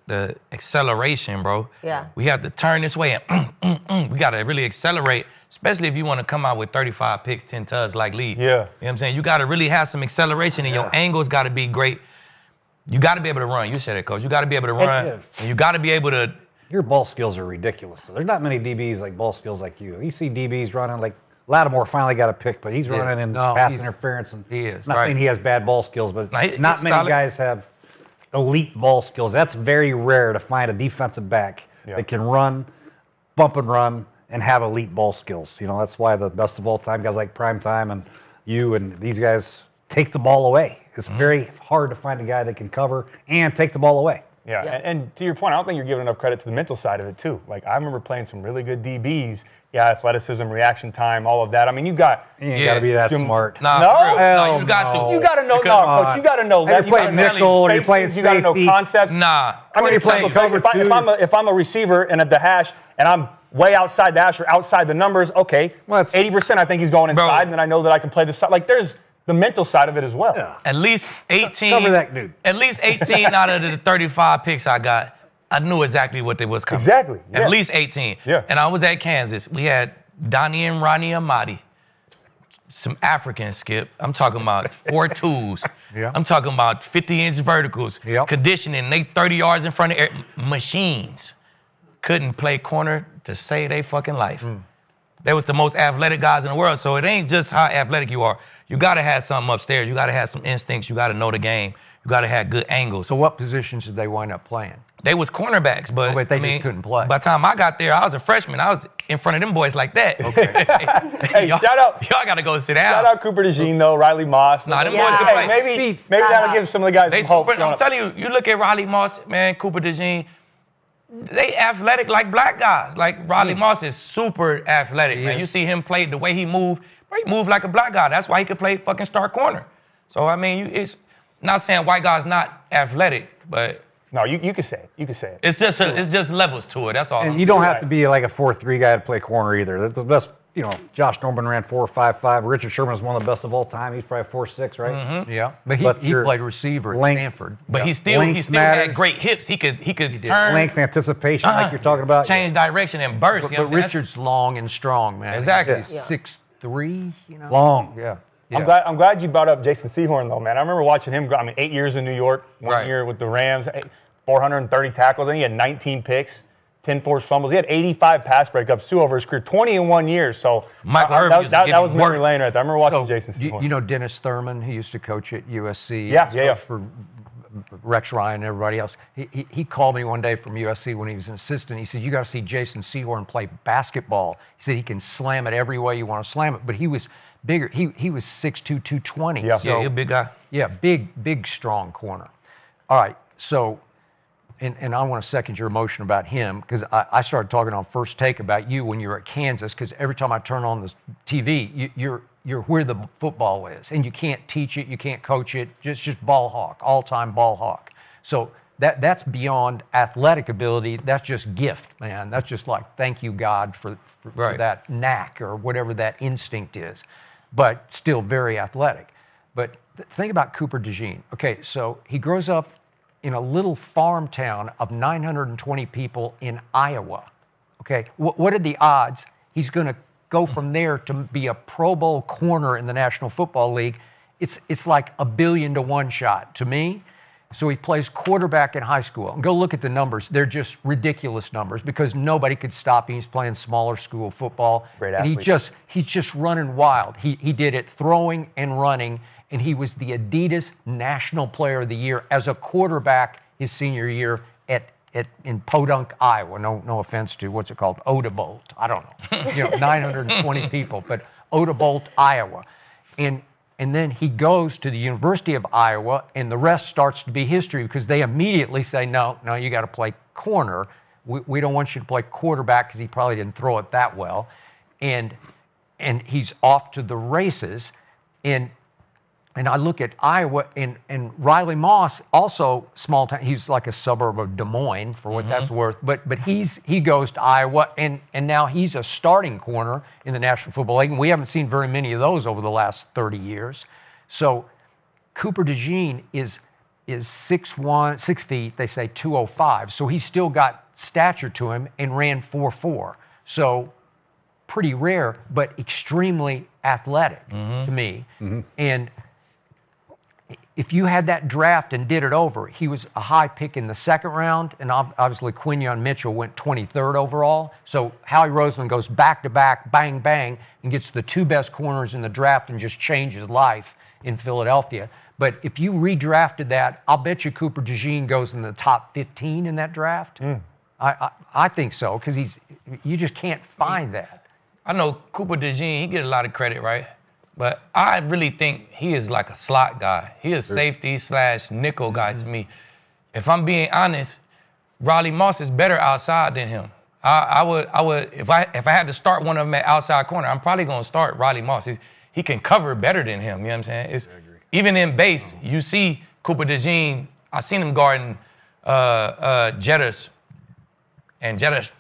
acceleration, bro. Yeah. We have to turn this way and we got to really accelerate, especially if you want to come out with 35 picks, 10 tugs like Lee. Yeah. You know what I'm saying? You got to really have some acceleration and your angles got to be great. You got to be able to run. You said it, Coach. You got to be able to run. And you got to be able to. Your ball skills are ridiculous. There's not many DBs like ball skills like you. You see DBs running like Lattimore finally got a pick, but he's running in pass interference. And he is. Not saying he has bad ball skills, but not many solid. guys have elite ball skills. That's very rare to find a defensive back that can run, bump and run, and have elite ball skills. You know, that's why the best of all time guys like Prime Time and you and these guys take the ball away. It's very hard to find a guy that can cover and take the ball away. Yeah, and to your point, I don't think you're giving enough credit to the mental side of it, too. Like, I remember playing some really good DBs. Yeah, athleticism, reaction time, all of that. I mean, you got to be that smart. No, you got to. You got to know. Coach, you got to know. You're playing nickel or you're playing safety. You got to know concepts. Nah. I mean, if I'm a receiver and at the hash and I'm way outside the hash or outside the numbers, okay, 80% I think he's going inside, and then I know that I can play the side. Like, there's the mental side of it as well. Yeah. At least 18. Cover that dude. At least 18 out of the 35 picks I got, I knew exactly what they was coming. Exactly. At least 18. Yeah. And I was at Kansas. We had Donnie and Ronnie Amati. Some African skip. I'm talking about 4.2s. Yeah. I'm talking about 50-inch verticals. Yep. Conditioning. They 30 yards in front of air. Machines. Couldn't play corner to save their fucking life. They was the most athletic guys in the world. So it ain't just how athletic you are. You got to have something upstairs. You got to have some instincts. You got to know the game. You got to have good angles. So what positions did they wind up playing? They was cornerbacks, but they just couldn't play. By the time I got there, I was a freshman. I was in front of them boys like that. Okay. Hey, y'all, shout out. Y'all got to go sit down. Shout out Cooper DeJean, though, Riley Moss. Nah, them boys can play. Maybe that'll give some of the guys some hope. I'm telling you, you look at Riley Moss, man, Cooper DeJean, they athletic like black guys. Like Riley Moss is super athletic, man. You see him play the way he move like a black guy. That's why he could play fucking star corner. So, I mean, it's not saying white guys not athletic, but... No, you can say it. You can say it. It's just levels to it. That's all. And you don't have to be like a 4-3 guy to play corner either. The best, Josh Norman ran 4.55. Richard Sherman is one of the best of all time. He's probably 4.6, right? Mm-hmm. Yeah, but he played receiver at Stanford. But he still had great hips. He could turn length, anticipation, like you're talking about. Change direction and burst. But Richard's long and strong, man. Exactly. He's 6'3", Long. Yeah. I'm glad you brought up Jason Sehorn, though, man. I remember watching him. 8 years in New York, 1 year with the Rams, 430 tackles. I think he had 19 picks, 10 forced fumbles. He had 85 pass breakups too over his career, 20 in 1 year. So that was memory lane right there. I remember watching Jason Sehorn. You know Dennis Thurman, who used to coach at USC. Yeah. For Rex Ryan and everybody else. He called me one day from USC when he was an assistant. He said, "You got to see Jason Sehorn play basketball." He said he can slam it every way you want to slam it, but he was bigger. He was 6'2", 220. Yeah, he's a big guy. Yeah, big, strong corner. All right, so, and I want to second your emotion about him, because I started talking on First Take about you when you were at Kansas, because every time I turn on the TV, you're where the football is, and you can't teach it, you can't coach it, just ball hawk, all-time ball hawk. So that's beyond athletic ability. That's just gift, man. That's just like, thank you, God, for that knack or whatever that instinct is, but still very athletic. But think about Cooper DeJean. Okay, so he grows up in a little farm town of 920 people in Iowa. Okay, what are the odds he's going to go from there to be a Pro Bowl corner in the National Football League? It's like 1 billion to 1 shot to me. So he plays quarterback in high school. And go look at the numbers. They're just ridiculous numbers because nobody could stop him. He's playing smaller school football. Great athlete. And he's just running wild. He did it throwing and running, and he was the Adidas National Player of the Year as a quarterback his senior year in Podunk, Iowa. No offense to what's it called, Odebolt. I don't know. 920 people, but Odebolt, Iowa, and then he goes to the University of Iowa, and the rest starts to be history because they immediately say, no, you got to play corner. We don't want you to play quarterback because he probably didn't throw it that well, and he's off to the races, and I look at Iowa, and Riley Moss, also small town. He's like a suburb of Des Moines, for what that's worth. But he goes to Iowa, and now he's a starting corner in the National Football League. And we haven't seen very many of those over the last 30 years. So Cooper DeJean is 6'1", 6 feet. They say 205. So he's still got stature to him and ran 4.4. So pretty rare, but extremely athletic to me. And if you had that draft and did it over, he was a high pick in the second round, and obviously Quinyon Mitchell went 23rd overall. So Howie Roseman goes back-to-back, bang, bang, and gets the 2 best corners in the draft and just changes life in Philadelphia. But if you redrafted that, I'll bet you Cooper DeJean goes in the top 15 in that draft. I think so, because you just can't find that. I know Cooper DeJean, he get a lot of credit, right? But I really think he is like a slot guy. He is safety / nickel guy to me. If I'm being honest, Riley Moss is better outside than him. I would if I had to start one of them at outside corner, I'm probably gonna start Riley Moss. He can cover better than him. You know what I'm saying? Even in base, you see Cooper DeJean. I seen him guarding Jettas, and Jettas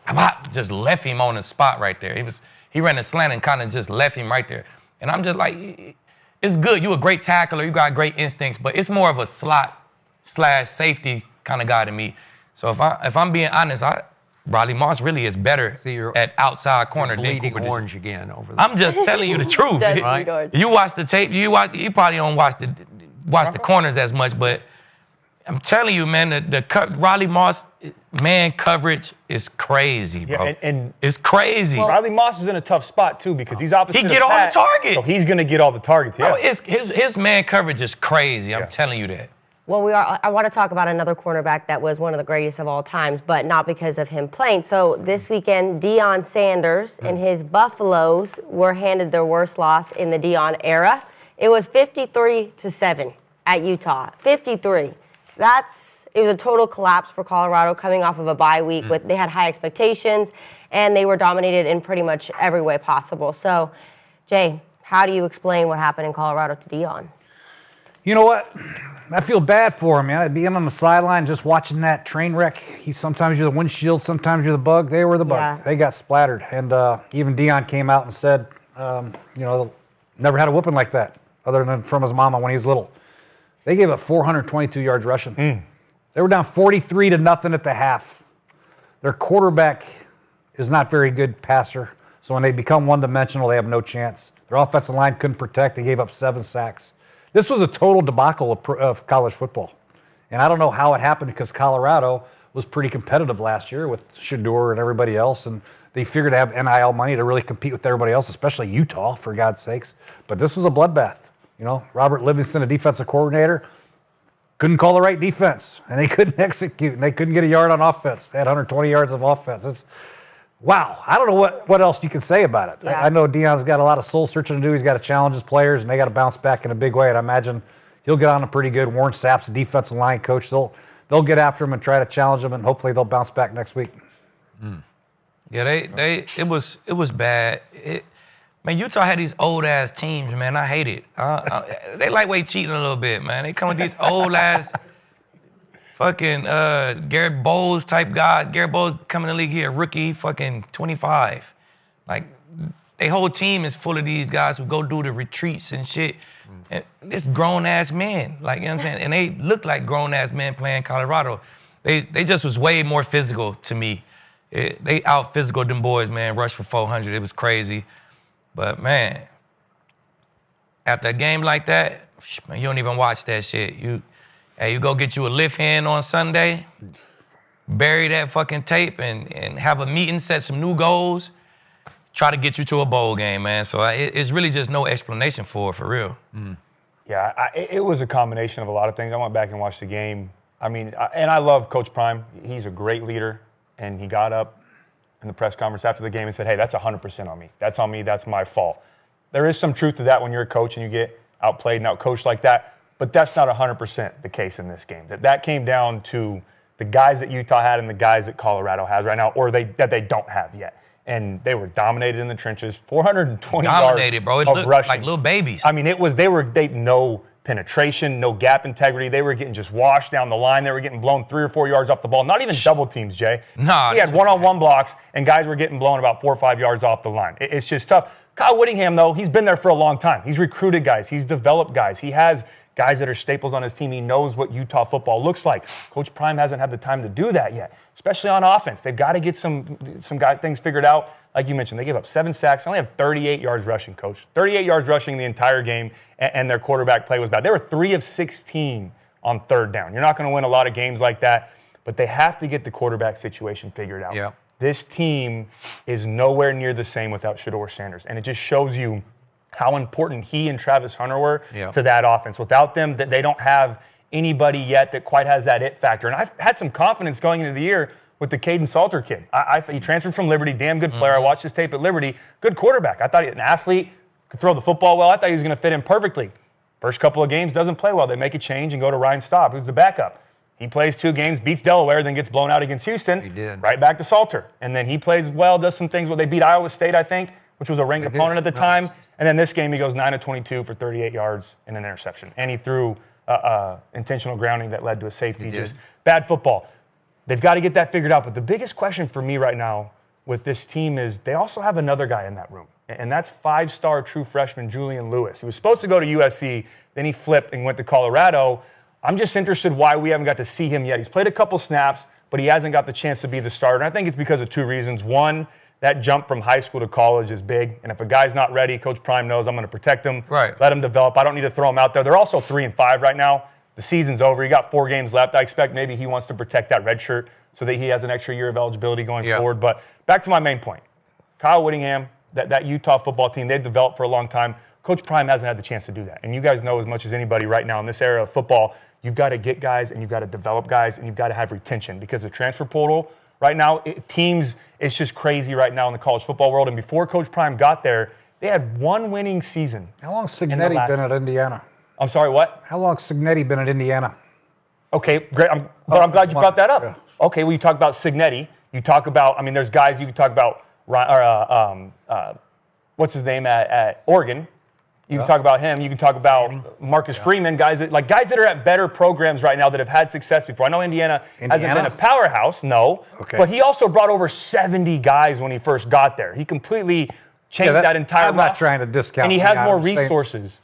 just left him on the spot right there. He ran a slant and kind of just left him right there. And I'm just like, it's good. You're a great tackler. You got great instincts, but it's more of a slot / safety kind of guy to me. So if I'm being honest, Riley Moss really is better at outside corner than Cooper DeJean. Orange again over there. I'm just telling you the truth. Right? You watch the tape. You probably don't watch the corners as much, but I'm telling you, man, the Riley Moss man coverage is crazy, bro. Yeah, and it's crazy. Well, Riley Moss is in a tough spot too because he's opposite. He get all the targets. So he's gonna get all the targets. Yeah. Bro, his man coverage is crazy. I'm telling you that. Well, I want to talk about another cornerback that was one of the greatest of all times, but not because of him playing. So this weekend, Deion Sanders and his Buffaloes were handed their worst loss in the Deion era. It was 53-7 at Utah. 53. That's a total collapse for Colorado coming off of a bye week. They had high expectations, and they were dominated in pretty much every way possible. So, Jay, how do you explain what happened in Colorado to Deion? You know what? I feel bad for him, man. Being on the sideline, just watching that train wreck. Sometimes you're the windshield, sometimes you're the bug. They were the bug. Yeah. They got splattered. And even Deion came out and said, never had a whooping like that, other than from his mama when he was little. They gave up 422 yards rushing. They were down 43-0 at the half. Their quarterback is not very good passer, so when they become one-dimensional, they have no chance. Their offensive line couldn't protect. They gave up 7 sacks. This was a total debacle of college football. And I don't know how it happened because Colorado was pretty competitive last year with Shador and everybody else, and they figured to have NIL money to really compete with everybody else, especially Utah, for God's sakes. But this was a bloodbath. Robert Livingston, a defensive coordinator, couldn't call the right defense, and they couldn't execute, and they couldn't get a yard on offense. They had 120 yards of offense. Wow. I don't know what else you can say about it. Yeah. I know Deion's got a lot of soul searching to do. He's got to challenge his players, and they got to bounce back in a big way. And I imagine he'll get on a pretty good. Warren Sapp's the defensive line coach. They'll get after him and try to challenge him, and hopefully they'll bounce back next week. Yeah, it was bad. Man, Utah had these old ass teams, man. I hate it. They lightweight cheating a little bit, man. They come with these old ass fucking Garrett Bowles type guys. Garrett Bowles coming in the league here, rookie, fucking 25. Like, their whole team is full of these guys who go do the retreats and shit. And it's grown ass men, like, you know what I'm saying? And they look like grown ass men playing Colorado. They just was way more physical to me. They out physical them boys, man. Rushed for 400. It was crazy. But, man, after a game like that, man, you don't even watch that shit. You go get you a lift hand on Sunday, bury that fucking tape, and have a meeting, set some new goals, try to get you to a bowl game, man. So it's really just no explanation for real. Yeah, it was a combination of a lot of things. I went back and watched the game. I mean, and I love Coach Prime. He's a great leader, and he got up in the press conference after the game and said, hey, that's 100% on me. That's on me. That's my fault. There is some truth to that when you're a coach and you get outplayed and outcoached like that, but that's not 100% the case in this game. That came down to the guys that Utah had and the guys that Colorado has right now, or that they don't have yet. And they were dominated in the trenches, 420 dominated, yards bro. It of looked rushing. like little babies. I mean, they no penetration, no gap integrity. They were getting just washed down the line. They were getting blown 3 or 4 yards off the ball. Not even double teams, Jay. Nah. He had one-on-one blocks, and guys were getting blown about 4 or 5 yards off the line. It's just tough. Kyle Whittingham, though, he's been there for a long time. He's recruited guys. He's developed guys. He has guys that are staples on his team. He knows what Utah football looks like. Coach Prime hasn't had the time to do that yet, especially on offense. They've got to get some things figured out. Like you mentioned, they gave up 7 sacks. They only have 38 yards rushing, Coach. 38 yards rushing the entire game, and their quarterback play was bad. They were 3 of 16 on 3rd down. You're not going to win a lot of games like that, but they have to get the quarterback situation figured out. Yeah. This team is nowhere near the same without Shador Sanders, and it just shows you how important he and Travis Hunter were to that offense. Without them, they don't have anybody yet that quite has that it factor. And I've had some confidence going into the year with the Caden Salter kid. He transferred from Liberty, damn good player. I watched his tape at Liberty. Good quarterback. I thought he was an athlete, could throw the football well. I thought he was going to fit in perfectly. First couple of games, doesn't play well. They make a change and go to Ryan Staub, who's the backup. He plays 2 games, beats Delaware, then gets blown out against Houston. He did. Right back to Salter. And then he plays well, does some things. They beat Iowa State, I think, which was a ranked opponent at the time. And then this game, he goes 9 of 22 for 38 yards and an interception. And he threw intentional grounding that led to a safety. Just bad football. They've got to get that figured out. But the biggest question for me right now with this team is they also have another guy in that room. And that's 5-star true freshman Julian Lewis. He was supposed to go to USC. Then he flipped and went to Colorado. I'm just interested why we haven't got to see him yet. He's played a couple snaps, but he hasn't got the chance to be the starter. And I think it's because of 2 reasons. One, that jump from high school to college is big. And if a guy's not ready, Coach Prime knows I'm going to protect him, let him develop. I don't need to throw him out there. They're also 3-5 right now. The season's over. You got 4 games left. I expect maybe he wants to protect that red shirt so that he has an extra year of eligibility going forward. But back to my main point. Kyle Whittingham, that Utah football team, they've developed for a long time. Coach Prime hasn't had the chance to do that. And you guys know as much as anybody right now in this era of football, you've got to get guys and you've got to develop guys and you've got to have retention because the transfer portal right now, teams, it's just crazy right now in the college football world. And before Coach Prime got there, they had 1 winning season. How long has Cignetti been at Indiana? I'm sorry, what? How long has Cignetti been at Indiana? Okay, great. But I'm glad you brought that up. Yeah. Okay, well, you talk about Cignetti. You talk about, I mean, there's guys you can talk about, what's his name at Oregon. You can talk about him. You can talk about Marcus Freeman, guys that are at better programs right now that have had success before. I know Indiana hasn't been a powerhouse, but he also brought over 70 guys when he first got there. He completely changed that entire I'm not trying to discount. And he has more resources.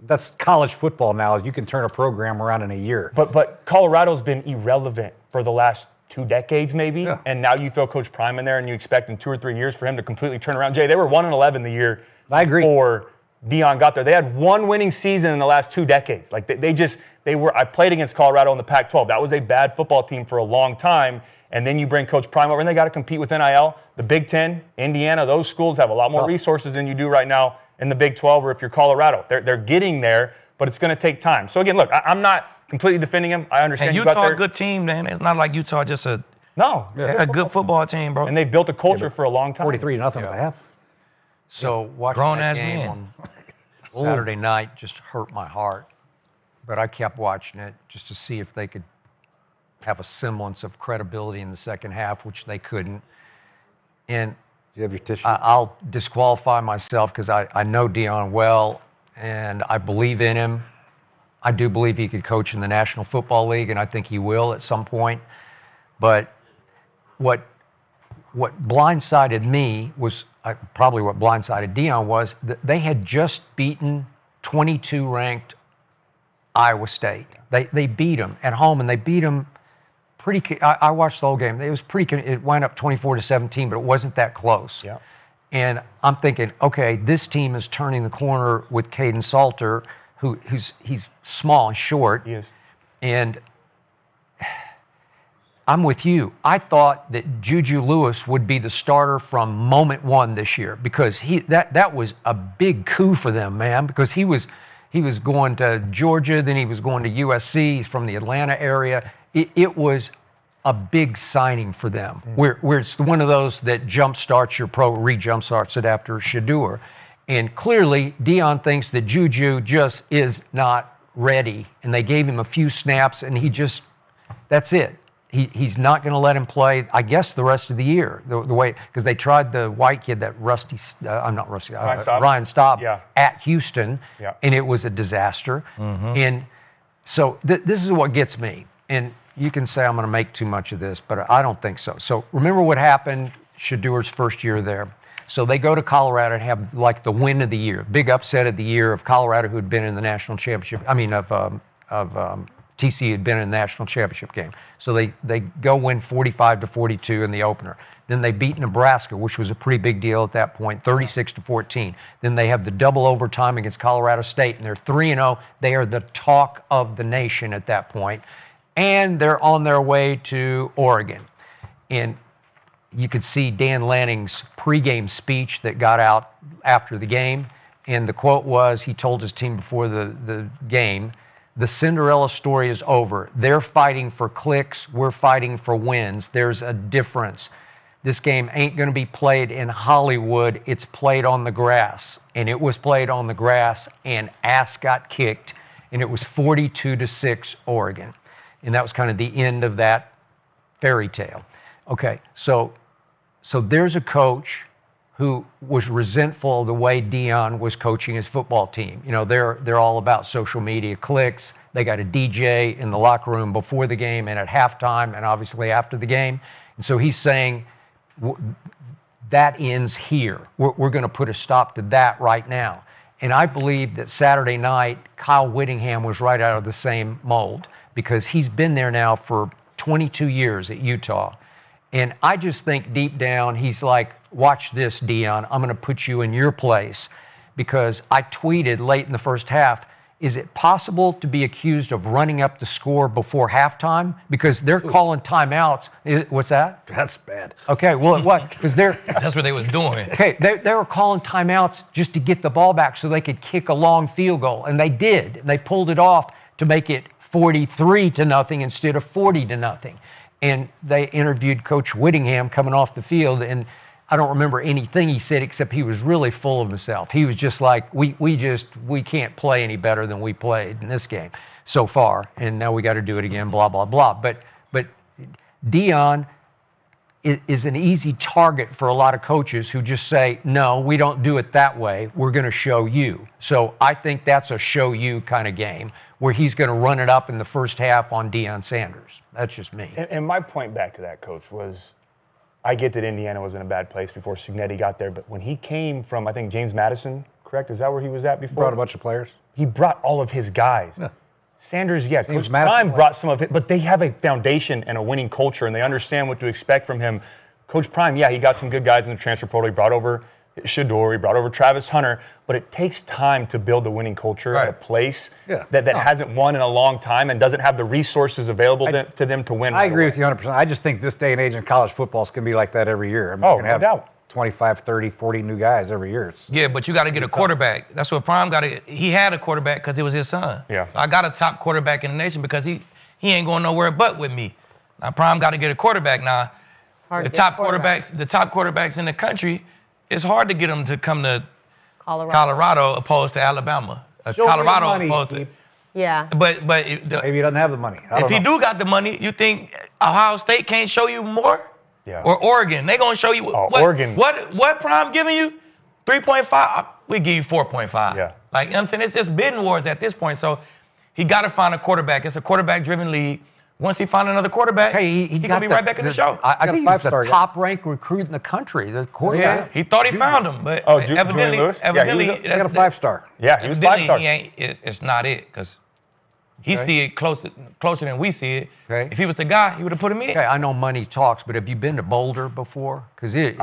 That's college football now. You can turn a program around in a year. But Colorado's been irrelevant for the last 2 decades maybe, and now you throw Coach Prime in there and you expect in 2 or 3 years for him to completely turn around. Jay, they were 1-11 the year before Deion got there. They had 1 winning season in the last 2 decades. Like they were. I played against Colorado in the Pac-12. That was a bad football team for a long time. And then you bring Coach Prime over, and they got to compete with NIL. The Big Ten, Indiana, those schools have a lot more resources than you do right now in the Big 12 or if you're Colorado. They're getting there, but it's going to take time. So again, look, I'm not completely defending him. I understand. And Utah a good team, man. It's not like Utah just a good football team, bro. And they've built a culture for a long time. 43-0 at half. So watching that game on Saturday night just hurt my heart. But I kept watching it just to see if they could have a semblance of credibility in the second half, which they couldn't. And do you have your tissue? I'll disqualify myself because I know Deion well, and I believe in him. I do believe he could coach in the National Football League, and I think he will at some point. But what blindsided me was probably what blindsided Deion was that they had just beaten 22-ranked Iowa State. They beat them at home, and they beat them pretty. I watched the whole game. It was pretty. It wound up 24-17, but it wasn't that close. Yeah. And I'm thinking, okay, this team is turning the corner with Caden Salter, he's small and short. He is. And I'm with you. I thought that Juju Lewis would be the starter from moment one this year because that was a big coup for them, man, because he was going to Georgia, then he was going to USC. He's from the Atlanta area. It was a big signing for them, where it's one of those that jumpstarts your re-jumpstarts it after Shedeur. And clearly, Deion thinks that Juju just is not ready. And they gave him a few snaps, and that's it. He's not going to let him play, I guess, the rest of the year. The way, because they tried the white kid, that Ryan Staub at Houston, and it was a disaster. And so this is what gets me. And you can say I'm going to make too much of this, but I don't think so. So remember what happened Shadeur's first year there. So they go to Colorado and have like the win of the year, big upset of the year of Colorado, who had been in the national championship. I mean, of TC had been in the national championship game. So they go win 45-42 in the opener. Then they beat Nebraska, which was a pretty big deal at that point, 36-14. Then they have the double overtime against Colorado State, and they're 3-0. They are the talk of the nation at that point. And they're on their way to Oregon. And you could see Dan Lanning's pregame speech that got out after the game. And the quote was, he told his team before the game, "The Cinderella story is over. They're fighting for clicks. We're fighting for wins. There's a difference. This game ain't going to be played in Hollywood. It's played on the grass." And it was played on the grass, and ass got kicked. And it was 42-6 Oregon. And that was kind of the end of that fairy tale. Okay, so there's a coach who was resentful of the way Deion was coaching his football team. You know, they're all about social media clicks. They got a DJ in the locker room before the game and at halftime and obviously after the game. And so he's saying, that ends here. We're going to put a stop to that right now. And I believe that Saturday night, Kyle Whittingham was right out of the same mold, because he's been there now for 22 years at Utah. And I just think deep down, he's like, watch this, Deion. I'm going to put you in your place. Because I tweeted late in the first half, is it possible to be accused of running up the score before halftime? Because they're calling timeouts. What's that? That's bad. Okay, well, what? Because that's what they was doing. Okay, they were calling timeouts just to get the ball back so they could kick a long field goal. And they did. They pulled it off to make it 43-0 instead of 40-0. And they interviewed Coach Whittingham coming off the field, and I don't remember anything he said except he was really full of himself. He was just like, we can't play any better than we played in this game. so far, and now we got to do it again, blah, blah, blah. But Deion is an easy target for a lot of coaches who just say, no, we don't do it that way. We're going to show you. So I think that's a show you kind of game where he's going to run it up in the first half on Deion Sanders. That's just me. And my point back to that, Coach, was I get that Indiana was in a bad place before Cignetti got there, but when he came from, I think, James Madison, correct? Is that where he was at before? Brought a bunch of players. He brought all of his guys. Yeah. Sanders, yeah, Coach Madison Prime brought some of it, but they have a foundation and a winning culture, and they understand what to expect from him. Coach Prime, yeah, he got some good guys in the transfer portal. He brought over Shador, he brought over Travis Hunter, but it takes time to build a winning culture at a place that hasn't won in a long time and doesn't have the resources available to them to win. I agree with you 100%. I just think this day and age in college football is going to be like that every year. I mean, no you're going to have 25, 30, 40 new guys every year. Yeah, but you got to get a quarterback. That's what Prime got. He had a quarterback because it was his son. Yeah. So I got a top quarterback in the nation because he ain't going nowhere but with me. Now Prime got to get a quarterback. Now the top quarterbacks in the country, it's hard to get them to come to Colorado opposed to Alabama. Colorado opposed to. Yeah. But maybe he doesn't have the money. If he do got the money, you think Ohio State can't show you more? Yeah. Or Oregon, they gonna show you Oregon. What Prime giving you? 3.5. We give you 4.5. Yeah. Like, you know what I'm saying, it's just bidding wars at this point. So he got to find a quarterback. It's a quarterback-driven league. Once he find another quarterback, he gonna be right back in the show. I think he's the top-ranked recruit in the country. The quarterback. Yeah. He thought he found him, but evidently, he got a 5-star. Yeah, he was 5-star. It's not it because. He see it closer than we see it. Okay. If he was the guy, he would have put him in. Okay, I know money talks, but have you been to Boulder before? Because it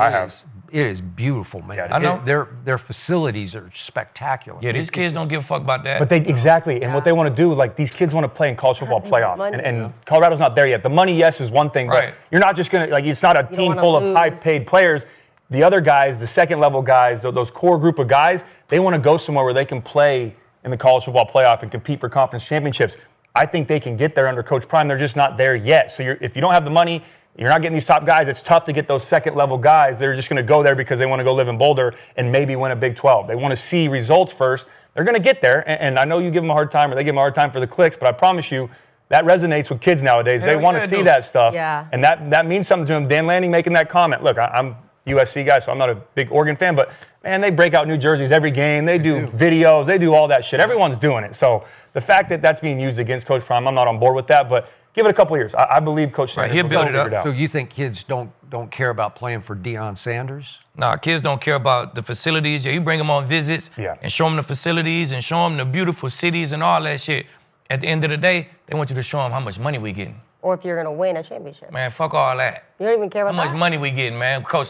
is beautiful, man. Yeah, I know. Their facilities are spectacular. Yeah, these kids don't give a fuck about that. But and what they want to do, like these kids want to play in college football playoffs, and Colorado's not there yet. The money, yes, is one thing, but you're not just gonna it's not a team full of high-paid players. The other guys, the second-level guys, those core group of guys, they want to go somewhere where they can play in the college football playoff and compete for conference championships. I think they can get there under Coach Prime. They're just not there yet. So if you don't have the money, you're not getting these top guys, it's tough to get those second-level guys that are just going to go there because they want to go live in Boulder and maybe win a Big 12. They want to see results first. They're going to get there, and I know you give them a hard time or they give them a hard time for the clicks, but I promise you that resonates with kids nowadays. They want to see that stuff, and that means something to them. Dan Lanning making that comment. Look, I'm a USC guy, so I'm not a big Oregon fan, but man, they break out new jerseys every game. They do videos. They do all that shit. Everyone's doing it. So the fact that that's being used against Coach Prime, I'm not on board with that. But give it a couple of years. I believe Coach Sanders will build it out. So you think kids don't care about playing for Deion Sanders? No, kids don't care about the facilities. Yeah, you bring them on visits and show them the facilities and show them the beautiful cities and all that shit. At the end of the day, they want you to show them how much money we getting. Or if you're going to win a championship. Man, fuck all that. You don't even care about how much money we getting, man. Coach,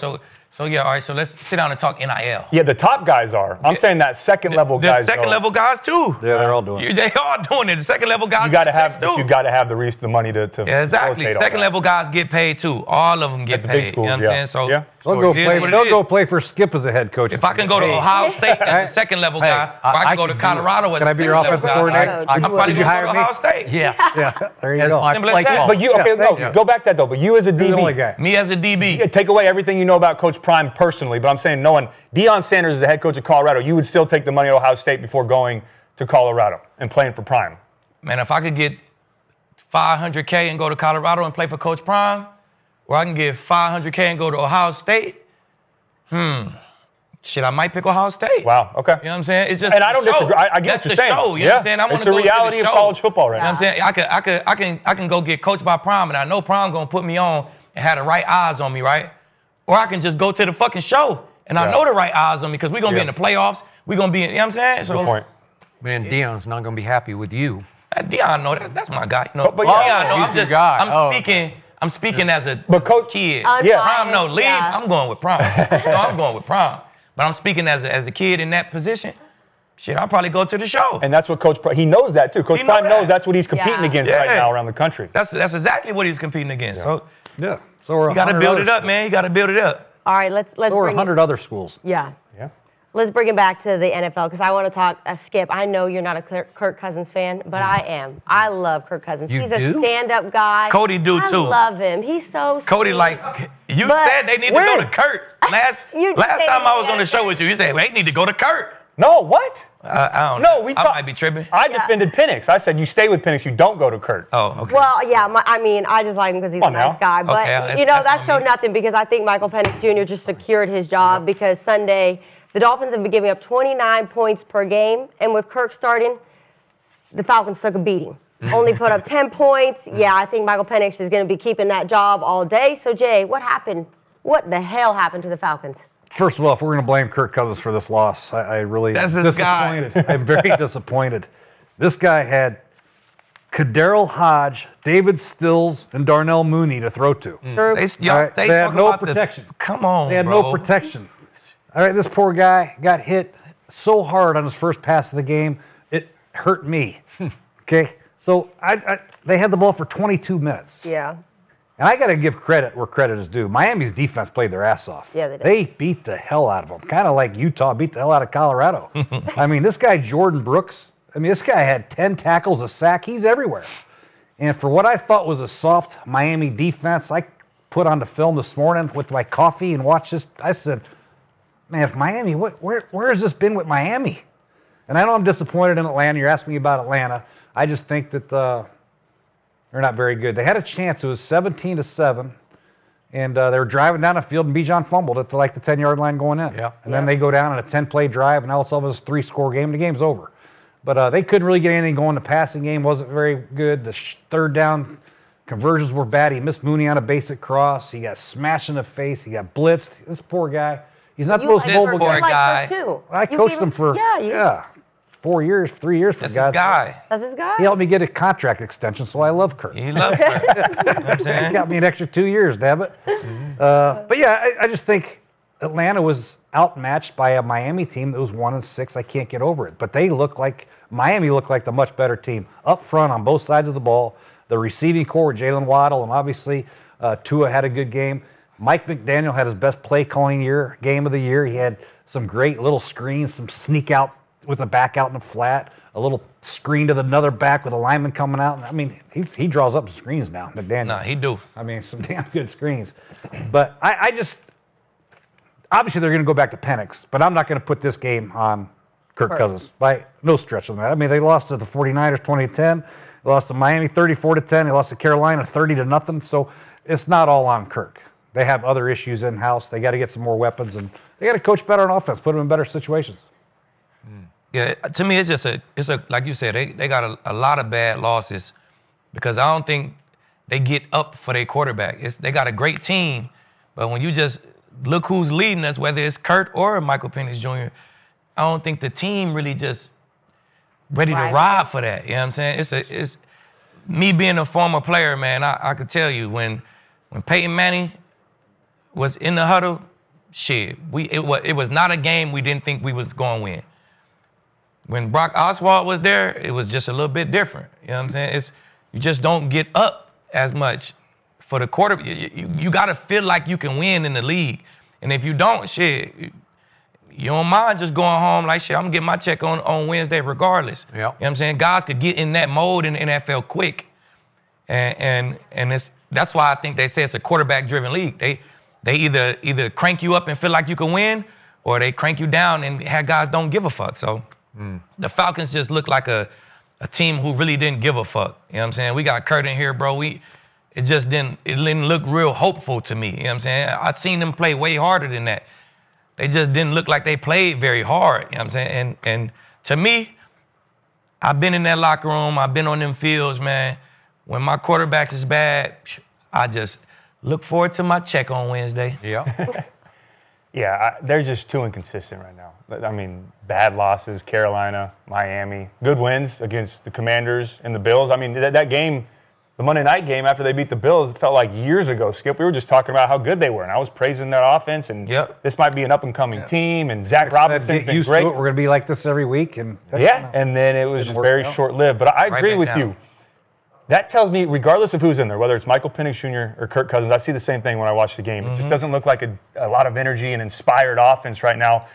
so yeah, all right, so let's sit down and talk NIL. Yeah, the top guys are. I'm saying that second-level guys. The second-level guys, too. Yeah, they're all doing it. They are doing it. The second-level guys you got to have the money to exactly. Second-level guys get paid, too. All of them get paid. The big schools, you know what I'm saying? So, they'll go play for Skip as a head coach. If I can go to Ohio State as a second-level guy, or I can go to Colorado as a second-level guy. Can I be your offensive coordinator? I'm probably going to go to Ohio State. Yeah. There you go. Simple as that. But you, go back to that, though. But you as a DB. Me as a DB. Take away everything you know about Coach Prime personally, but I'm saying knowing Deion Sanders is the head coach of Colorado, you would still take the money at Ohio State before going to Colorado and playing for Prime. Man, if I could get $500K and go to Colorado and play for Coach Prime, or I can get $500K and go to Ohio State, shit, I might pick Ohio State. Wow, okay. You know what I'm saying? It's just and I don't disagree. I get what you're saying. Show, you know what I'm saying? I want to go the reality of college football right now. You know what I'm saying? I can go get coached by Prime, and I know Prime gonna put me on and have the right eyes on me, right? Or I can just go to the fucking show, and I know the right eyes on me because we're going to be in the playoffs. We're going to be in, you know what I'm saying? So, good point. Man, Deion's not going to be happy with you. Deion, no, that's my guy. You know, but Deion, he's your guy. I'm speaking as a kid. Prime, no, leave. I'm going with Prime. I'm going with Prime. But I'm speaking as a kid in that position. Shit, I'll probably go to the show. And that's what Coach Prime, he knows that too. Coach Prime knows that's what he's competing against right now around the country. That's exactly what he's competing against. So you got to build it up, man. You got to build it up. All right, let's bring 100 other schools. Yeah. Let's bring it back to the NFL because I want to talk Skip. I know you're not a Kirk Cousins fan, but I am. I love Kirk Cousins. He's a stand-up guy. Cody too. I love him. He's so sweet. Cody, you said they need to go to Kirk. Last time I was on the show with you, you said they need to go to Kirk. No, what? I don't No, know. I might be tripping. I defended Penix. I said you stay with Penix, you don't go to Kirk. Oh, okay. Well, yeah, I just like him because he's a nice guy. But, that showed nothing because I think Michael Penix Jr. just secured his job because Sunday the Dolphins have been giving up 29 points per game. And with Kirk starting, the Falcons took a beating. Only put up 10 points. Yeah, I think Michael Penix is going to be keeping that job all day. So, Jay, what happened? What the hell happened to the Falcons? First of all, if we're going to blame Kirk Cousins for this loss, I really That's his disappointed. guy. I'm very disappointed. This guy had Kadarrell Hodge, David Stills, and Darnell Mooney to throw to. They had no protection. Come on, They had no protection. All right, this poor guy got hit so hard on his first pass of the game, it hurt me. Okay, so they had the ball for 22 minutes. Yeah. And I got to give credit where credit is due. Miami's defense played their ass off. Yeah, they did. They beat the hell out of them, kind of like Utah beat the hell out of Colorado. I mean, this guy, Jordan Brooks, this guy had 10 tackles, a sack. He's everywhere. And for what I thought was a soft Miami defense, I put on the film this morning with my coffee and watched this. I said, man, if Miami, where has this been with Miami? And I know I'm disappointed in Atlanta. You're asking me about Atlanta. I just think that they're not very good. They had a chance. It was 17-7, and they were driving down the field, and Bijan fumbled at the 10-yard line going in. Yeah. And then they go down on a 10-play drive, and all of a sudden it's a 3-score game, and the game's over. But they couldn't really get anything going. The passing game wasn't very good. The third down conversions were bad. He missed Mooney on a basic cross. He got smashed in the face. He got blitzed. This poor guy. He's not the most mobile guy. I coached him for 4 years, 3 years for That's guys. his guy. That's his guy? He helped me get a contract extension, so I love Kirk. He loves Kirk. You know what I'm saying? He got me an extra 2 years, damn it. But yeah, I just think Atlanta was outmatched by a Miami team that was 1-6. I can't get over it. But Miami looked like the much better team. Up front on both sides of the ball, the receiving core with Jalen Waddle, and obviously Tua had a good game. Mike McDaniel had his best play calling game of the year. He had some great little screens, some sneak out with a back out in the flat, a little screen to another back with a lineman coming out. He draws up the screens now, McDaniel. No, he do. Some damn good screens. But I just, obviously they're going to go back to Penix, but I'm not going to put this game on Kirk Cousins by no stretch of that. They lost to the 49ers 20-10. They lost to Miami 34-10. They lost to Carolina 30-0. So it's not all on Kirk. They have other issues in-house. They got to get some more weapons, and they got to coach better on offense, put them in better situations. Yeah, to me, it's a like you said, they got a lot of bad losses because I don't think they get up for their quarterback. They got a great team, but when you just look who's leading us, whether it's Kirk or Michael Penix Jr., I don't think the team really just ready to ride for that. You know what I'm saying? It's me being a former player, man. I could tell you when Peyton Manning was in the huddle, it was not a game we didn't think we was going to win. When Brock Oswalt was there, it was just a little bit different. You know what I'm saying? You just don't get up as much for the quarter. You got to feel like you can win in the league. And if you don't, you don't mind just going home like, I'm going to get my check on Wednesday regardless. Yep. You know what I'm saying? Guys could get in that mode in the NFL quick. And that's why I think they say it's a quarterback-driven league. They either crank you up and feel like you can win, or they crank you down and have guys don't give a fuck. So the Falcons just look like a team who really didn't give a fuck. You know what I'm saying? We got Kurt in here, bro. It didn't look real hopeful to me. You know what I'm saying? I've seen them play way harder than that. They just didn't look like they played very hard. You know what I'm saying? And to me, I've been in that locker room. I've been on them fields, man. When my quarterback is bad, I just look forward to my check on Wednesday. Yeah. Yeah, they're just too inconsistent right now. Bad losses, Carolina, Miami. Good wins against the Commanders and the Bills. That game, the Monday night game after they beat the Bills, it felt like years ago, Skip. We were just talking about how good they were, and I was praising their offense, and this might be an up-and-coming team, and Zach Robinson's been great. We're going to be like this every week. And then it was just very short-lived. But I agree with you. That tells me, regardless of who's in there, whether it's Michael Penix Jr. or Kirk Cousins, I see the same thing when I watch the game. It just doesn't look like a lot of energy and inspired offense right now.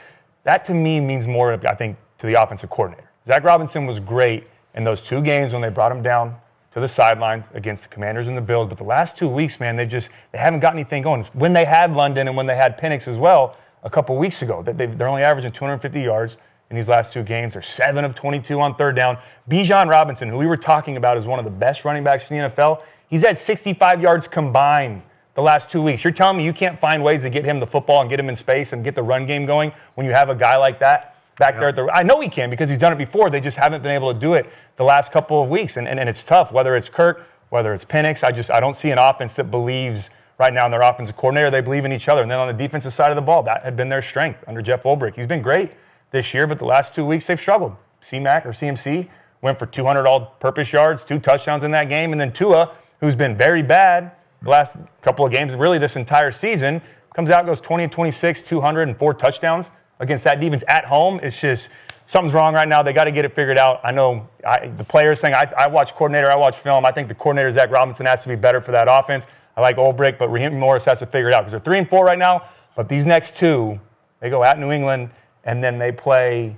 That, to me, means more, I think, to the offensive coordinator. Zach Robinson was great in those 2 games when they brought him down to the sidelines against the Commanders and the Bills. But the last 2 weeks, man, they haven't got anything going. When they had London and when they had Penix as well a couple weeks ago, they're only averaging 250 yards, in these last 2 games. They're 7 of 22 on third down. Bijan Robinson, who we were talking about as one of the best running backs in the NFL, he's had 65 yards combined the last 2 weeks. You're telling me you can't find ways to get him the football and get him in space and get the run game going when you have a guy like that back there at the – I know he can because he's done it before. They just haven't been able to do it the last couple of weeks. And it's tough, whether it's Kirk, whether it's Penix. I don't see an offense that believes right now in their offensive coordinator. They believe in each other. And then on the defensive side of the ball, that had been their strength under Jeff Ulbrich. He's been great this year, but the last 2 weeks they've struggled. C-Mac or CMC went for 200 all-purpose yards, 2 touchdowns in that game. And then Tua, who's been very bad the last couple of games, really this entire season, comes out, goes 20 and 26, 204 touchdowns against that defense at home. It's just something's wrong right now. They got to get it figured out. I know the players saying, I watch coordinator, I watch film. I think the coordinator, Zach Robinson, has to be better for that offense. I like Ulbrich, but Raheem Morris has to figure it out because they're 3-4 right now. But these next 2, they go at New England, and then they play,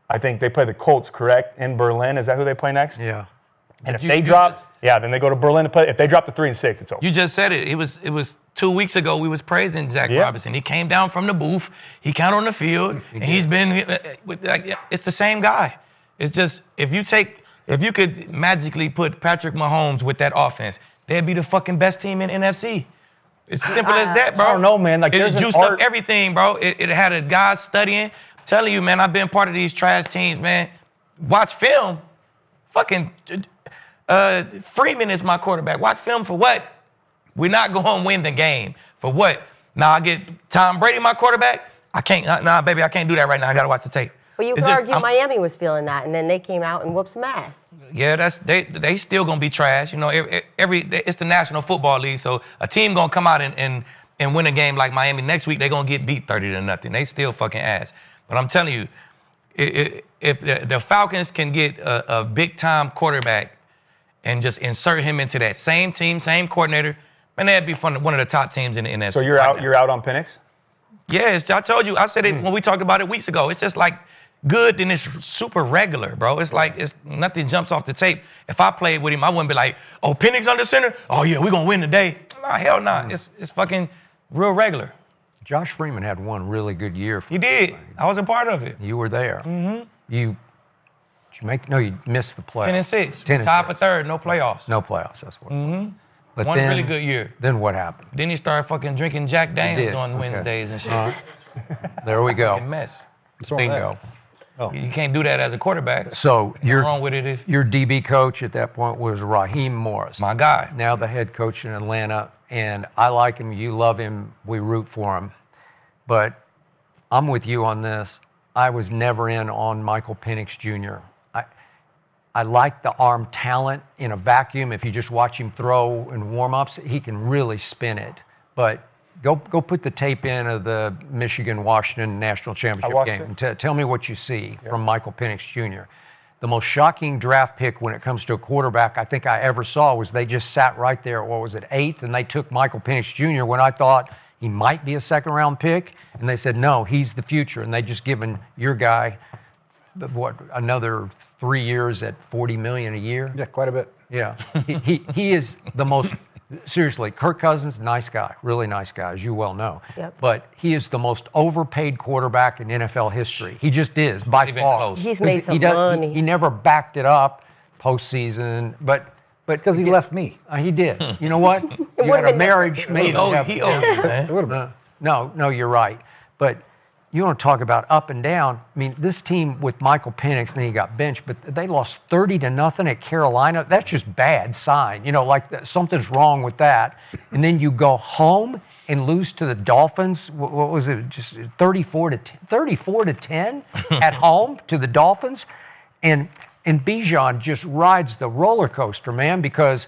I think they play the Colts, correct, in Berlin. Is that who they play next? Yeah. And if they drop, then they go to Berlin to play. If they drop to 3-6, it's over. You just said it. It was 2 weeks ago we was praising Zach Robinson. He came down from the booth. He got on the field, and he's been it's the same guy. It's just if you could magically put Patrick Mahomes with that offense, they'd be the fucking best team in NFC. It's simple as that, bro. I don't know, man. Like, it there's juiced up everything, bro. It had a guy studying. I'm telling you, man, I've been part of these trash teams, man. Watch film. Fucking Freeman is my quarterback. Watch film for what? We're not going to win the game. For what? Now I get Tom Brady my quarterback. I can't. Nah, baby, I can't do that right now. I got to watch the tape. Well, you could argue Miami was feeling that, and then they came out and whooped some ass. Yeah, they still gonna be trash. You know, it's the National Football League, so a team gonna come out and win a game like Miami next week. They gonna get beat 30-0. They still fucking ass. But I'm telling you, if the Falcons can get a big time quarterback and just insert him into that same team, same coordinator, man, that'd be one of the top teams in the NFC. So you're out. You're out on Penix? Yes, I told you. I said it when we talked about it weeks ago. It's just like good, then it's super regular, bro. It's like nothing jumps off the tape. If I played with him, I wouldn't be like, oh, Penix under center? Oh, yeah, we're going to win today. Nah, hell nah. It's fucking real regular. Josh Freeman had one really good year. He did. I was a part of it. You were there. Mm-hmm. You missed the playoffs. 10-6. Tied for third, no playoffs. No playoffs, that's what. Mm-hmm. But one really good year. Then what happened? Then he started fucking drinking Jack Daniels on Wednesdays and shit. There we go. Fucking mess. Bingo. Oh. You can't do that as a quarterback. So what's wrong with it is your DB coach at that point was Raheem Morris. My guy. Now the head coach in Atlanta, and I like him. You love him. We root for him. But I'm with you on this. I was never in on Michael Penix Jr. I like the arm talent in a vacuum. If you just watch him throw in warm-ups, he can really spin it. But go put the tape in of the Michigan-Washington National Championship game. Tell me what you see from Michael Penix Jr. The most shocking draft pick when it comes to a quarterback I think I ever saw was they just sat right there, 8th, and they took Michael Penix Jr. when I thought he might be a second-round pick, and they said, no, he's the future, and they just given your guy, another 3 years at $40 million a year? Yeah, quite a bit. Yeah. he is the most, seriously, Kirk Cousins, nice guy, really nice guy, as you well know. Yep. But he is the most overpaid quarterback in NFL history. He just is, by far. He's made some money. He never backed it up postseason, but because he left me. He did. You know what? You had a marriage. He owed you, man. No, you're right. But you want to talk about up and down. I mean, this team with Michael Penix, and then he got benched, but they lost 30-0 at Carolina. That's just bad sign. You know, like something's wrong with that. And then you go home and lose to the Dolphins. What was it? Just 34-10 at home to the Dolphins. And Bijan just rides the roller coaster, man, because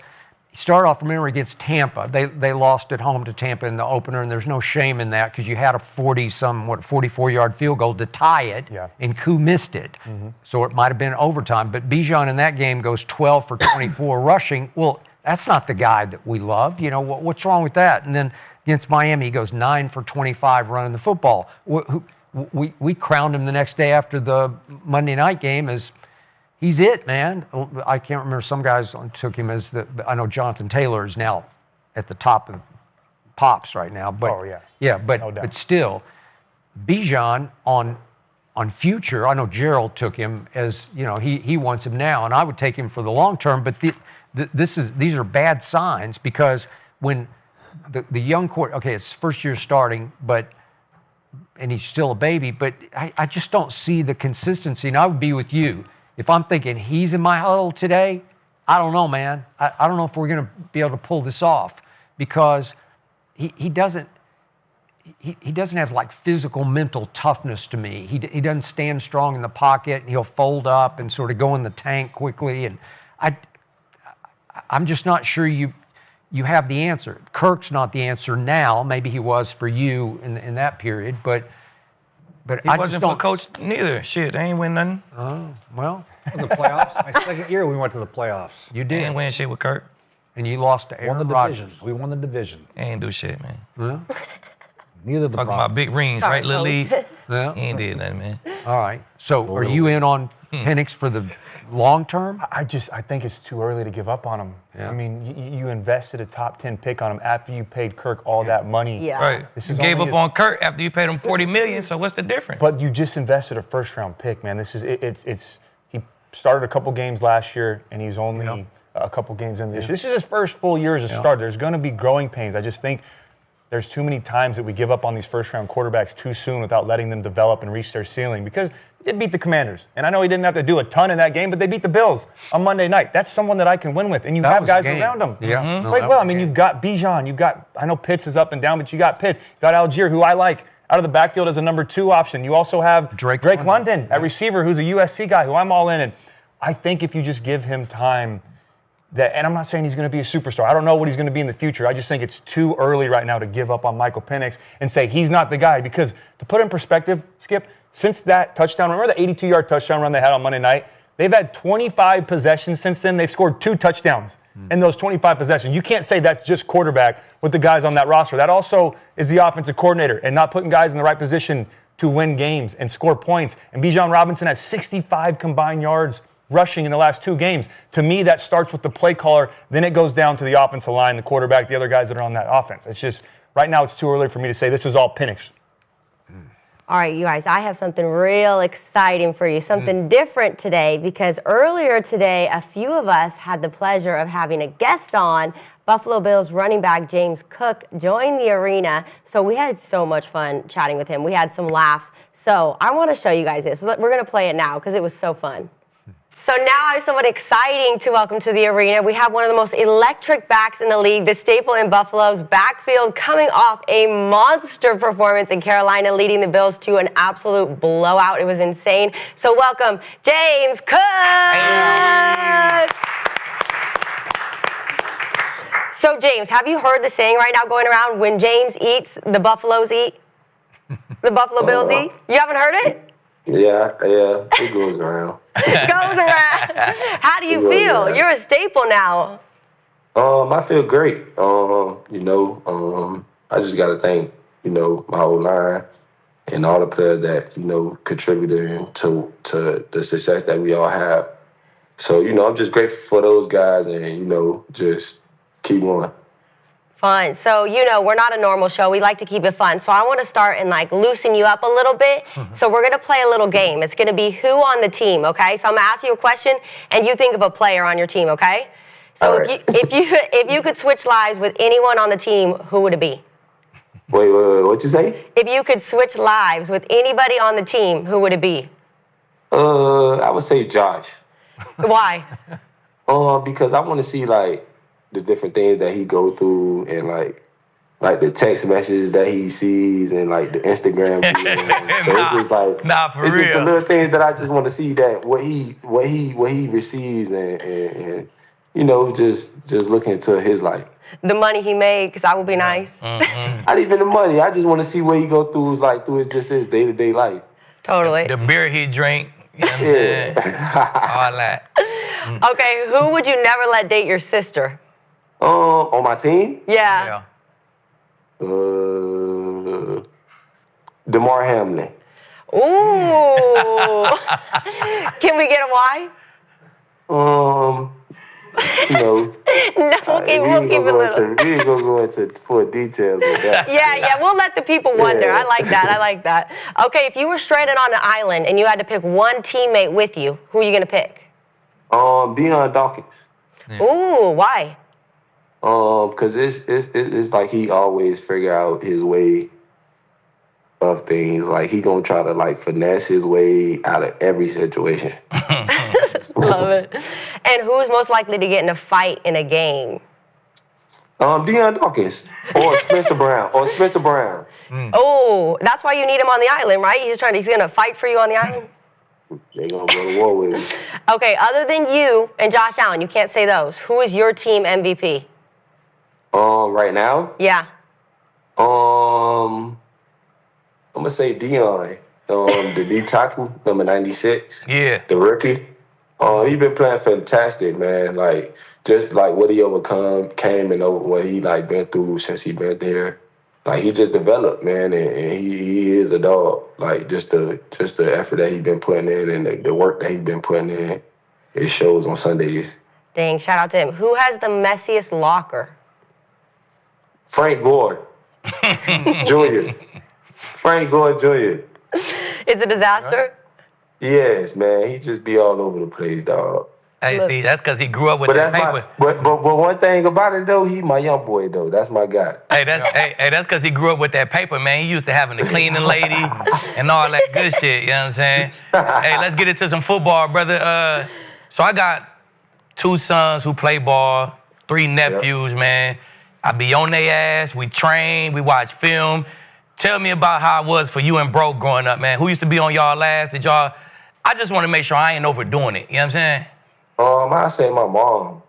start off, remember, against Tampa. They lost at home to Tampa in the opener, and there's no shame in that because you had a 44-yard field goal to tie it, and Koo missed it. Mm-hmm. So it might have been overtime. But Bijan in that game goes 12 for 24 rushing. Well, that's not the guy that we love. You know, what's wrong with that? And then against Miami, he goes 9 for 25 running the football. We crowned him the next day after the Monday night game as he's it, man. I can't remember. Some guys took him as I know Jonathan Taylor is now at the top of pops right now. But, but still, Bijan on on future. I know Gerald took him as, he wants him now, and I would take him for the long term. But these are bad signs, because when the young it's first year starting, and he's still a baby, but I just don't see the consistency. And I would be with you. If I'm thinking he's in my huddle today, I don't know, man. I don't know if we're going to be able to pull this off, because he doesn't have like physical, mental toughness to me. He doesn't stand strong in the pocket, and he'll fold up and sort of go in the tank quickly. And I'm just not sure you have the answer. Kirk's not the answer now. Maybe he was for you in that period, but he wasn't for coach neither. Shit, they ain't win nothing. Oh, well. The playoffs. My second year, we went to the playoffs. You They did. ain't win shit with Kirk. And you lost to Aaron Rodgers. We won the division. They ain't do shit, man. Yeah. Neither the Talking about big rings, Sorry, right, Lil Lee? Yeah. He ain't did nothing, man. All right. So are you in on Penix for the long term? I think it's too early to give up on him. Yeah. I mean, you invested a top 10 pick on him after you paid Kirk all that money. Yeah. Right. You gave up on Kirk after you paid him $40 million, so what's the difference? But you just invested a first-round pick, man. This is he started a couple games last year, and he's only a couple games in this year. This is his first full year as a starter. There's going to be growing pains. I just think there's too many times that we give up on these first-round quarterbacks too soon without letting them develop and reach their ceiling, because he did beat the Commanders. And I know he didn't have to do a ton in that game, but they beat the Bills on Monday night. That's someone that I can win with, and you have guys around him. Yeah. Mm-hmm. Played well. I mean, you've got Bijan. I know Pitts is up and down, but you got Pitts. You got Algier, who I like, out of the backfield as a number 2 option. You also have Drake London at receiver, who's a USC guy, who I'm all in. And I think if you just give him time, and I'm not saying he's going to be a superstar. I don't know what he's going to be in the future. I just think it's too early right now to give up on Michael Penix and say he's not the guy. Because to put in perspective, Skip, since that touchdown, remember the 82-yard touchdown run they had on Monday night? They've had 25 possessions since then. They've scored 2 touchdowns in those 25 possessions. You can't say that's just quarterback with the guys on that roster. That also is the offensive coordinator and not putting guys in the right position to win games and score points. And Bijan Robinson has 65 combined yards rushing in the last 2 games. To me, that starts with the play caller. Then it goes down to the offensive line, the quarterback, the other guys that are on that offense. It's just, right now, it's too early for me to say this is all Penix. All right, you guys, I have something real exciting for you, something different today, because earlier today, a few of us had the pleasure of having a guest on. Buffalo Bills running back James Cook joined the arena, so we had so much fun chatting with him. We had some laughs. So I want to show you guys this. We're going to play it now because it was so fun. So now I have someone exciting to welcome to the arena. We have one of the most electric backs in the league, the staple in Buffalo's backfield, coming off a monster performance in Carolina, leading the Bills to an absolute blowout. It was insane. So welcome, James Cook. Hey. So James, have you heard the saying right now going around, when James eats, the Buffaloes eat? The Buffalo Bills eat? You haven't heard it? Yeah, it goes around. It goes around. How do you feel? You're a staple now. I feel great. I just got to thank, my whole line and all the players that, contributed to the success that we all have. So, I'm just grateful for those guys and, just keep going. Fun. So, we're not a normal show. We like to keep it fun. So I want to start and loosen you up a little bit. So we're going to play a little game. It's going to be who on the team, okay? So I'm going to ask you a question and you think of a player on your team, okay? So right. if you could switch lives with anyone on the team, who would it be? Wait, what'd you say? If you could switch lives with anybody on the team, who would it be? I would say Josh. Why? Because I want to see the different things that he go through and like the text messages that he sees and the Instagram videos. So it's just for just the real. little things that I just want to see, that what he receives and just looking into his life. The money he makes, that would be nice. Mm-hmm. Not even the money. I just want to see what he go through through his day-to-day life. Totally. The beer he drink, you know what I'm saying? All that. Okay, who would you never let date your sister? On my team? Yeah. DeMar Hamlin. Ooh. Can we get a why? you know. No, we'll keep it little. We ain't gonna go into full details with that. Yeah, we'll let the people wonder. Yeah. I like that. Okay, if you were stranded on an island and you had to pick one teammate with you, who are you gonna pick? Deion Dawkins. Yeah. Ooh, why? Cause it's like he always figure out his way of things. Like he gonna try to like finesse his way out of every situation. Love it. And who's most likely to get in a fight in a game? Deion Dawkins or Spencer Brown Oh, that's why you need him on the island, right? He's gonna fight for you on the island. They're gonna go to war with him. Okay, other than you and Josh Allen, you can't say those. Who is your team MVP? Right now? Yeah. I'm gonna say Deion. The D tackle, number 96. Yeah. The rookie. He been playing fantastic, man. Like just like what he came and over what he like been through since he been there. Like he just developed, man, and he is a dog. Like just the effort that he been putting in and the work that he been putting in, it shows on Sundays. Dang, shout out to him. Who has the messiest locker? Frank Gore Jr. Frank Gore Jr. It's a disaster? Yes, man. He just be all over the place, dog. Hey, see, that's because he grew up with that paper. But one thing about it, though, he my young boy, though. That's my guy. Hey, that's because he grew up with that paper, man. He used to having the cleaning lady and all that good shit, you know what I'm saying? Hey, let's get into some football, brother. So I got 2 sons who play ball, 3 nephews, man. I be on their ass. We train. We watch film. Tell me about how it was for you and bro growing up, man. Who used to be on y'all last? Did y'all? I just want to make sure I ain't overdoing it. You know what I'm saying? I say my mom.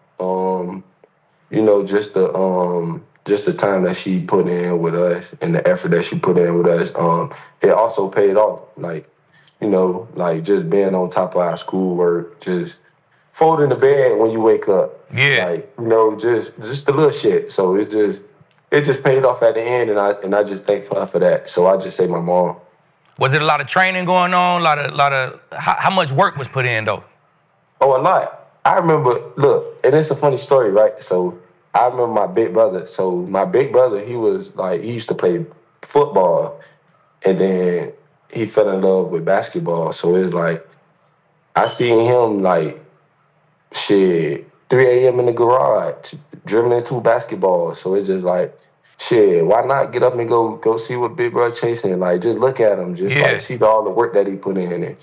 You know, just the time that she put in with us and the effort that she put in with us. It also paid off. Like, you know, like just being on top of our schoolwork, just folding the bed when you wake up. Yeah. Like, you know, just the little shit. So it just paid off at the end, and I just thank her for that. So I just say my mom. Was it a lot of training going on? A lot of how much work was put in though? Oh, a lot. I remember. Look, and it's a funny story, right? So I remember my big brother. So my big brother, he used to play football, and then he fell in love with basketball. So it's like I seen him like 3 a.m. in the garage dribbling 2 basketballs. So it's just like, shit, why not get up and go see what big brother chasing? Like just look at him, just like see all the work that he put in, and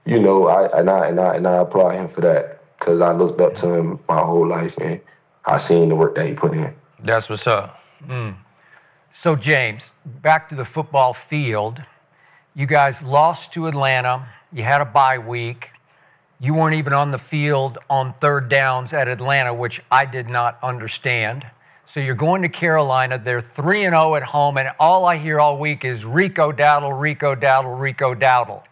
you know, I applaud him for that because I looked up to him my whole life and I seen the work that he put in. That's what's up. So James, back to the football field. You guys lost to Atlanta. You had a bye week. You weren't even on the field on 3rd downs at Atlanta, which I did not understand. So you're going to Carolina. They're 3-0 at home, and all I hear all week is Rico Dowdle, Rico Dowdle, Rico Dowdle.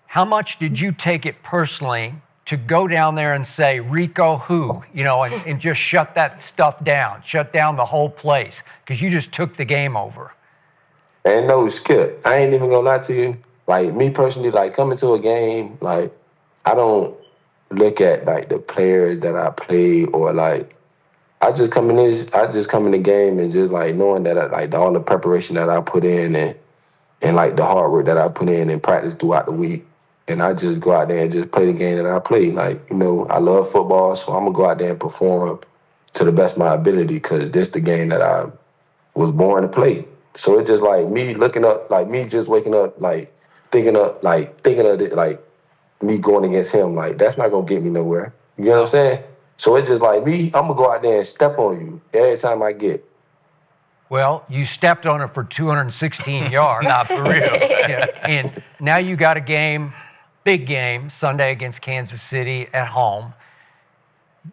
How much did you take it personally to go down there and say, Rico who? You know, and just shut that stuff down, shut down the whole place, because you just took the game over. And no, Skip, I ain't even gonna lie to you. Like, me personally, like, coming to a game, like, I don't look at, like, the players that I play or, like, I just come in the game and just, like, knowing that, like, all the preparation that I put in and like, the hard work that I put in and practice throughout the week. And I just go out there and just play the game that I play. Like, you know, I love football, so I'm going to go out there and perform to the best of my ability because this the game that I was born to play. So it's just like me looking up, like me just waking up, like thinking of it, like me going against him. Like, that's not going to get me nowhere. You know what I'm saying? So it's just like me, I'm going to go out there and step on you every time I get. Well, you stepped on it for 216 yards. Not for real. Yeah. And now you got a game, big game, Sunday against Kansas City at home.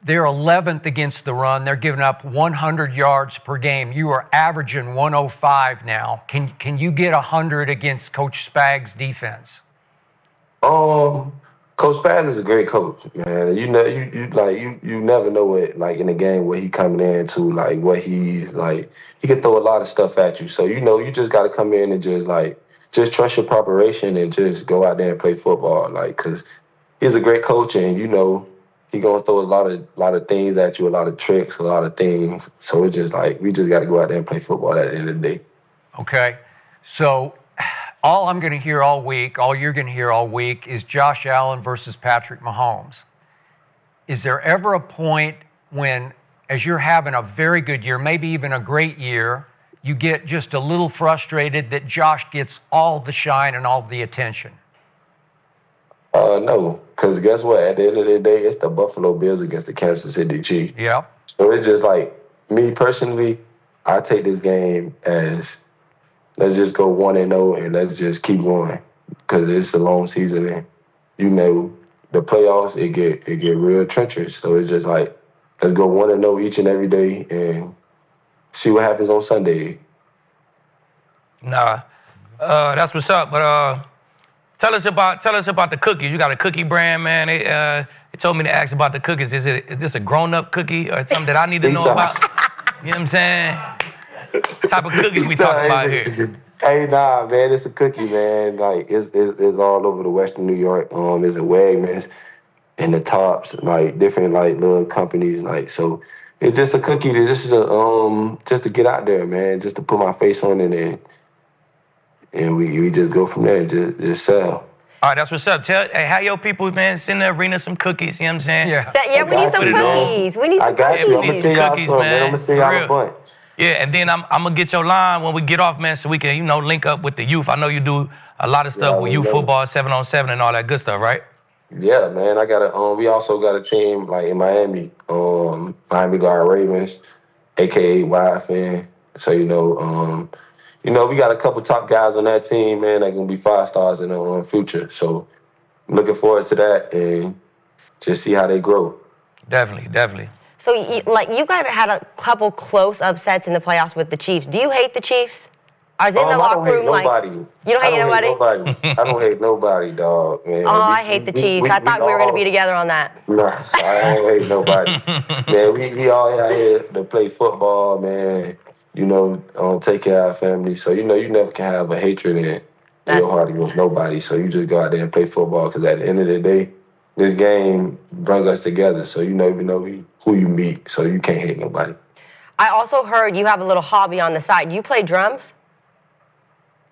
They're 11th against the run. They're giving up 100 yards per game. You are averaging 105 now. Can you get 100 against Coach Spags' defense? Coach Spags is a great coach, man. You know, you never know what, like, in the game what he coming into, like what he's like. He can throw a lot of stuff at you. So, you know, you just got to come in and just trust your preparation and just go out there and play football, like, because he's a great coach and, you know, he gonna throw a lot of things at you, a lot of tricks, a lot of things. So it's just like we just got to go out there and play football at the end of the day. Okay, so all I'm going to hear all week, all you're going to hear all week, is Josh Allen versus Patrick Mahomes. Is there ever a point when, as you're having a very good year, maybe even a great year, you get just a little frustrated that Josh gets all the shine and all the attention? No, because guess what? At the end of the day, it's the Buffalo Bills against the Kansas City Chiefs. Yeah. So it's just like, me personally, I take this game as, let's just go 1-0 and let's just keep going, because it's a long season and, you know, the playoffs, it get real treacherous. So it's just like, let's go 1-0 each and every day and see what happens on Sunday. Nah, that's what's up. But tell us about the cookies. You got a cookie brand, man. They told me to ask about the cookies. Is this a grown-up cookie or something that I need to know about? You know what I'm saying? What type of cookies we talking about here? Hey, nah, man, it's a cookie, man. Like, it's all over the Western New York. It's a Wegmans and the Tops, like, different, like, little companies, like, so it's just a cookie just to get out there, man, just to put my face on it, and we just go from there, just sell. All right, that's what's up. Hey, how your people, man, send the arena some cookies, you know what I'm saying? Yeah, we need some cookies. We need some cookies. I got you. I'm going to send y'all some, man. I'm going to send y'all a bunch. Yeah, and then I'm going to get your line when we get off, man, so we can, link up with the youth. I know you do a lot of stuff with youth football, 7-on-7 and all that good stuff, right? Yeah, man. I got we also got a team, like, in Miami. Miami got our Ravens, a.k.a. YFN. So, we got a couple top guys on that team, man, that going to be 5 stars in the future. So, I'm looking forward to that and just see how they grow. Definitely. So, you guys had a couple close upsets in the playoffs with the Chiefs. Do you hate the Chiefs? Or is in the locker room nobody. You don't hate nobody? I don't hate nobody, dog, man. Oh, I hate the Chiefs. I thought we were going to be together on that. Nah, I don't hate nobody. Man, we all out here to play football, man. Take care of our family. So, you never can have a hatred in your heart against nobody. So you just go out there and play football, because at the end of the day, this game brings us together. So you never know who you meet. So you can't hate nobody. I also heard you have a little hobby on the side. Do you play drums?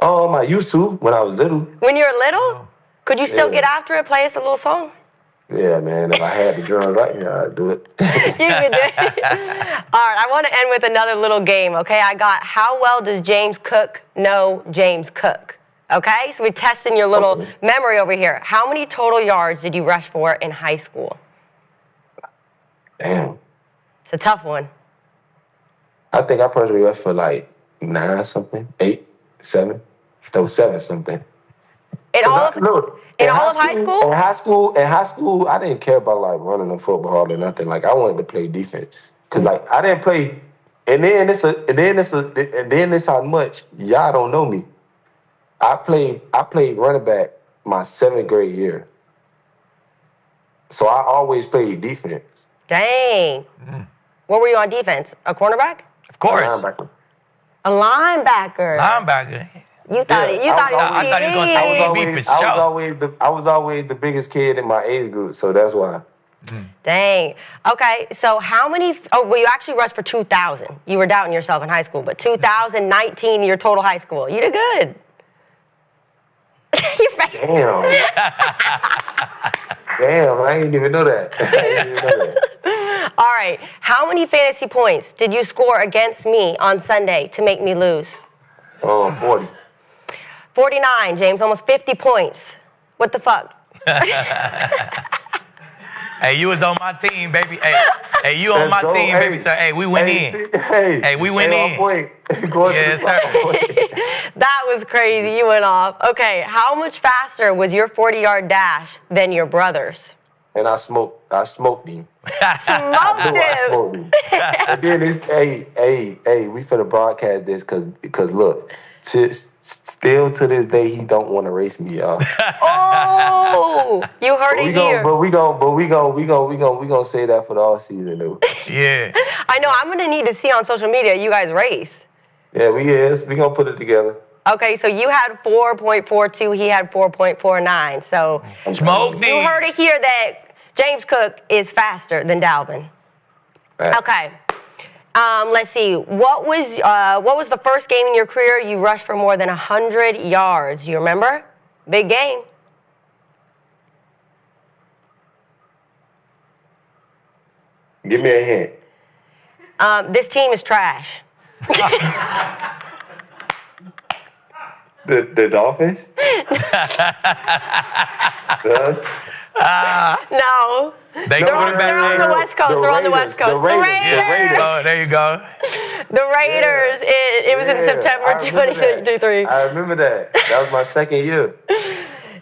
I used to when I was little. When you were little? Could you still get after it, play us a little song? Yeah, man. If I had the drums right here, I'd do it. You could do it. All right, I want to end with another little game, okay? I got, how well does James Cook know James Cook? Okay, so we're testing your little memory over here. How many total yards did you rush for in high school? Damn. It's a tough one. I think I personally rushed for like 9 something, 8, 7. That was 7 something. In all of high school? In high school, I didn't care about like running the football or nothing. Like, I wanted to play defense, cause like I didn't play. And then it's how much y'all don't know me. I played running back my 7th grade year, so I always played defense. Dang. What were you on defense? A cornerback? Of course. A linebacker. You thought it was I was always the biggest kid in my age group, so that's why. Dang. Okay, so how many? You actually rushed for 2,000. You were doubting yourself in high school, but 2019 your total high school. You did good. Your face. Damn, I didn't even know that. All right, how many fantasy points did you score against me on Sunday to make me lose? 40. 49, James, almost 50 points. What the fuck? Hey, you was on my team, baby. Hey, you on my team, baby. So, hey, we went in. Hey, we went in. Yes, sir. That was crazy. You went off. Okay, how much faster was your 40-yard dash than your brother's? And I smoked him. Smoked him. And then it's, hey, we finna broadcast this, cause look, still to this day, he don't want to race me, y'all. Oh, you heard it here. But we gonna say that for the all season, though. Yeah. I know. I'm gonna need to see on social media you guys race. Yeah, we gonna put it together. Okay, so you had 4.42, he had 4.49. So Smoke you heard it here that James Cook is faster than Dalvin. Okay. Let's see. What was the first game in your career you rushed for more than 100 yards? You remember? Big game. Give me a hint. This team is trash. The Dolphins? No. They're on the West Coast. They're on the West Coast. The Raiders. Oh, there you go. The Raiders. It was in September 2023. I remember that. That was my second year.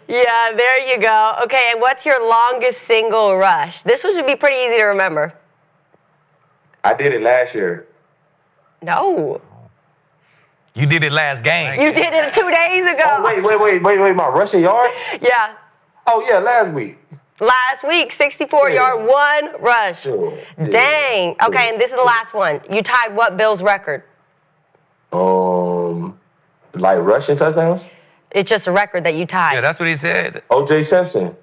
Yeah, there you go. Okay, and what's your longest single rush? This one should be pretty easy to remember. I did it last year. No. You did it last game. You did it 2 days ago. Oh, wait. My rushing yards? Yeah. Oh, yeah, last week. Last week, 64-yard, one rush. Sure. Dang. Okay, and this is the last one. You tied what Bills record? Like rushing touchdowns? It's just a record that you tied. Yeah, that's what he said. O.J. Simpson.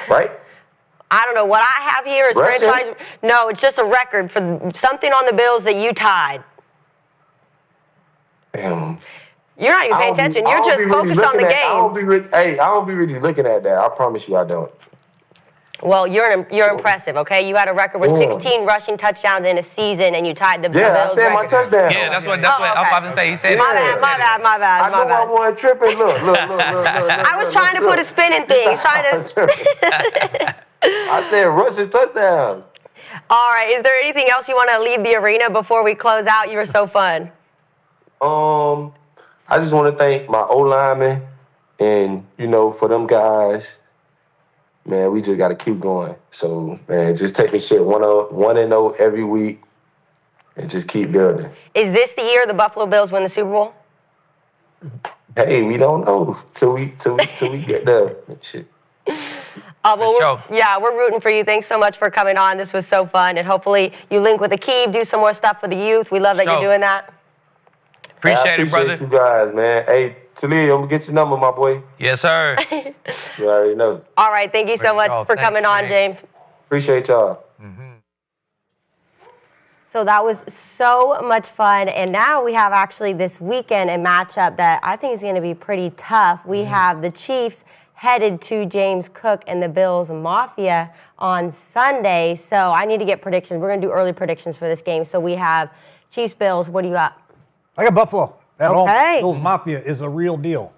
Right? I don't know. What I have here is Rushing? franchise. No, it's just a record for something on the Bills that you tied. Damn. You're not even paying attention. You're just focused on the game. I don't be really looking at that. I promise you I don't. Well, you're impressive, okay? You had a record with 16 rushing touchdowns in a season, and you tied the Bills Yeah, I said my record. touchdown. Yeah, that's what I was about to say. He said My bad. I know I wasn't tripping. Look. I was trying to put a spin in things. I said rushing touchdowns. All right. Is there anything else you want to leave the arena before we close out? You were so fun. I just want to thank my O-linemen and, for them guys, man, we just got to keep going. So, man, just take this shit 1-0 every week and just keep building. Is this the year the Buffalo Bills win the Super Bowl? Hey, we don't know till we get there. Shit. We're rooting for you. Thanks so much for coming on. This was so fun. And hopefully you link with Aqib, do some more stuff for the youth. We love that you're doing that. Appreciate it, brother. You guys, man. Hey, Talib, I'm going to get your number, my boy. Yes, sir. You already know. All right. Thank you so much for coming on, James. Appreciate y'all. So that was so much fun. And now we have actually this weekend a matchup that I think is going to be pretty tough. We have the Chiefs headed to James Cook and the Bills Mafia on Sunday. So I need to get predictions. We're going to do early predictions for this game. So we have Chiefs, Bills. What do you got? I got Buffalo. That Okay. Bills Mafia is a real deal.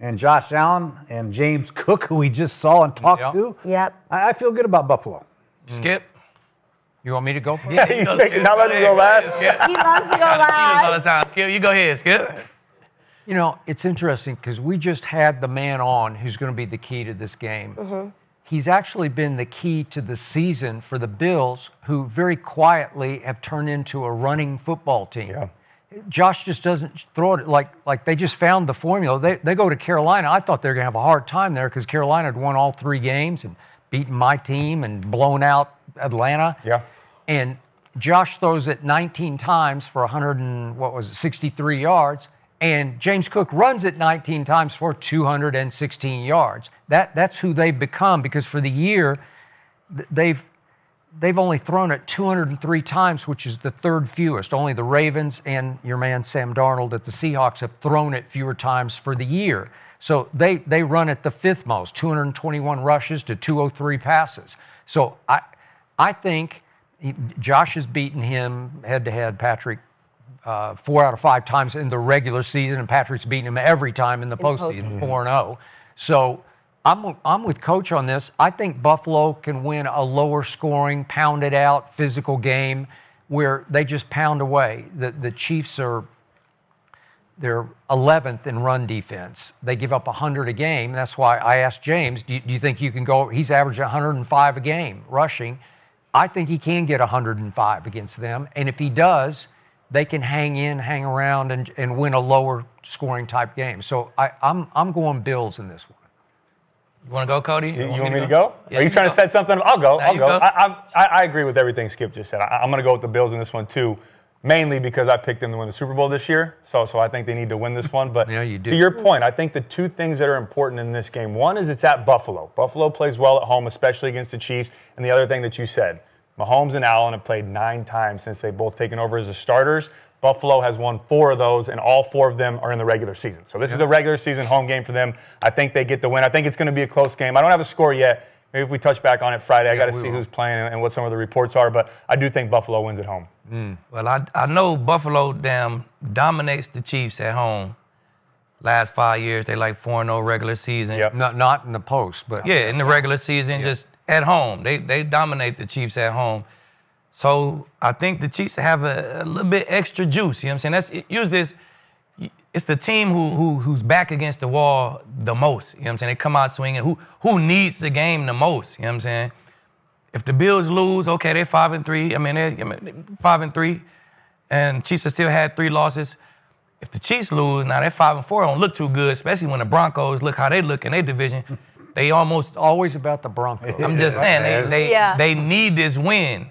And Josh Allen and James Cook, who we just saw and talked to. Yep. I feel good about Buffalo. Skip. You want me to go for it? Yeah, he's thinking, not letting him go last. He loves to go All loud. the time. Skip, you go ahead, Skip. It's interesting because we just had the man on who's going to be the key to this game. He's actually been the key to the season for the Bills, who very quietly have turned into a running football team. Yeah. Josh just doesn't throw it like they just found the formula. They go to Carolina. I thought they were going to have a hard time there because Carolina had won all 3 games and beaten my team and blown out Atlanta. Yeah. And Josh throws it 19 times for 63 yards. And James Cook runs it 19 times for 216 yards. That's who they've become, because for the year, they've only thrown it 203 times, which is the 3rd fewest. Only the Ravens and your man Sam Darnold at the Seahawks have thrown it fewer times for the year. So they run it the 5th most, 221 rushes to 203 passes. So I think Josh has beaten him head-to-head, Patrick, 4 out of 5 times in the regular season, and Patrick's beaten him every time in the postseason, 4-0. So I'm with Coach on this. I think Buffalo can win a lower scoring, pounded out, physical game where they just pound away. The Chiefs they're 11th in run defense. They give up 100 a game. That's why I asked James, do you think you can go? He's averaging 105 a game rushing. I think he can get 105 against them. And if he does, they can hang around and win a lower scoring type game. So I'm going Bills in this one. You want to go, Cody? You want me to go? Yeah, Are you trying to set something? I'll go. I'll go. I agree with everything Skip just said. I'm going to go with the Bills in this one too. mainly because I picked them to win the Super Bowl this year. So I think they need to win this one. But yeah, you do. To your point, I think the two things that are important in this game, one is it's at Buffalo. Buffalo plays well at home, especially against the Chiefs. And the other thing that you said, Mahomes and Allen have played 9 times since they've both taken over as the starters. Buffalo has won 4 of those, and all 4 of them are in the regular season. So this is a regular season home game for them. I think they get the win. I think it's going to be a close game. I don't have a score yet. Maybe if we touch back on it Friday, I got to see who's playing and what some of the reports are. But I do think Buffalo wins at home. Well, I know Buffalo dominates the Chiefs at home. Last 5 years, they like 4-0 regular season. Yep. Not in the post, but yeah, in the regular season, just at home. They dominate the Chiefs at home. So I think the Chiefs have a little bit extra juice. You know what I'm saying? It's the team who's back against the wall the most. You know what I'm saying? They come out swinging. Who needs the game the most? You know what I'm saying? If the Bills lose, okay, they're 5-3. I mean, they're 5-3, and Chiefs have still had 3 losses. If the Chiefs lose, now they're 5-4. Don't look too good, especially when the Broncos look how they look in their division. They always about the Broncos. I'm just saying they need this win.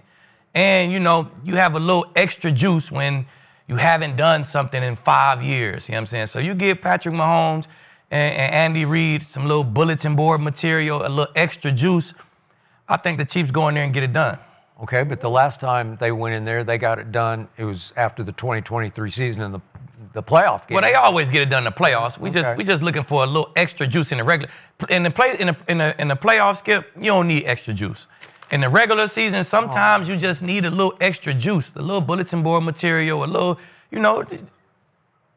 And, you know, you have a little extra juice when you haven't done something in 5 years. You know what I'm saying? So you give Patrick Mahomes and Andy Reid some little bulletin board material, a little extra juice. I think the Chiefs go in there and get it done. Okay, but the last time they went in there, they got it done. It was after the 2023 season in the playoff game. Well, they always get it done in the playoffs. We just looking for a little extra juice in the regular. In the playoff, Skip, you don't need extra juice. In the regular season, sometimes you just need a little extra juice, a little bulletin board material, a little, you know,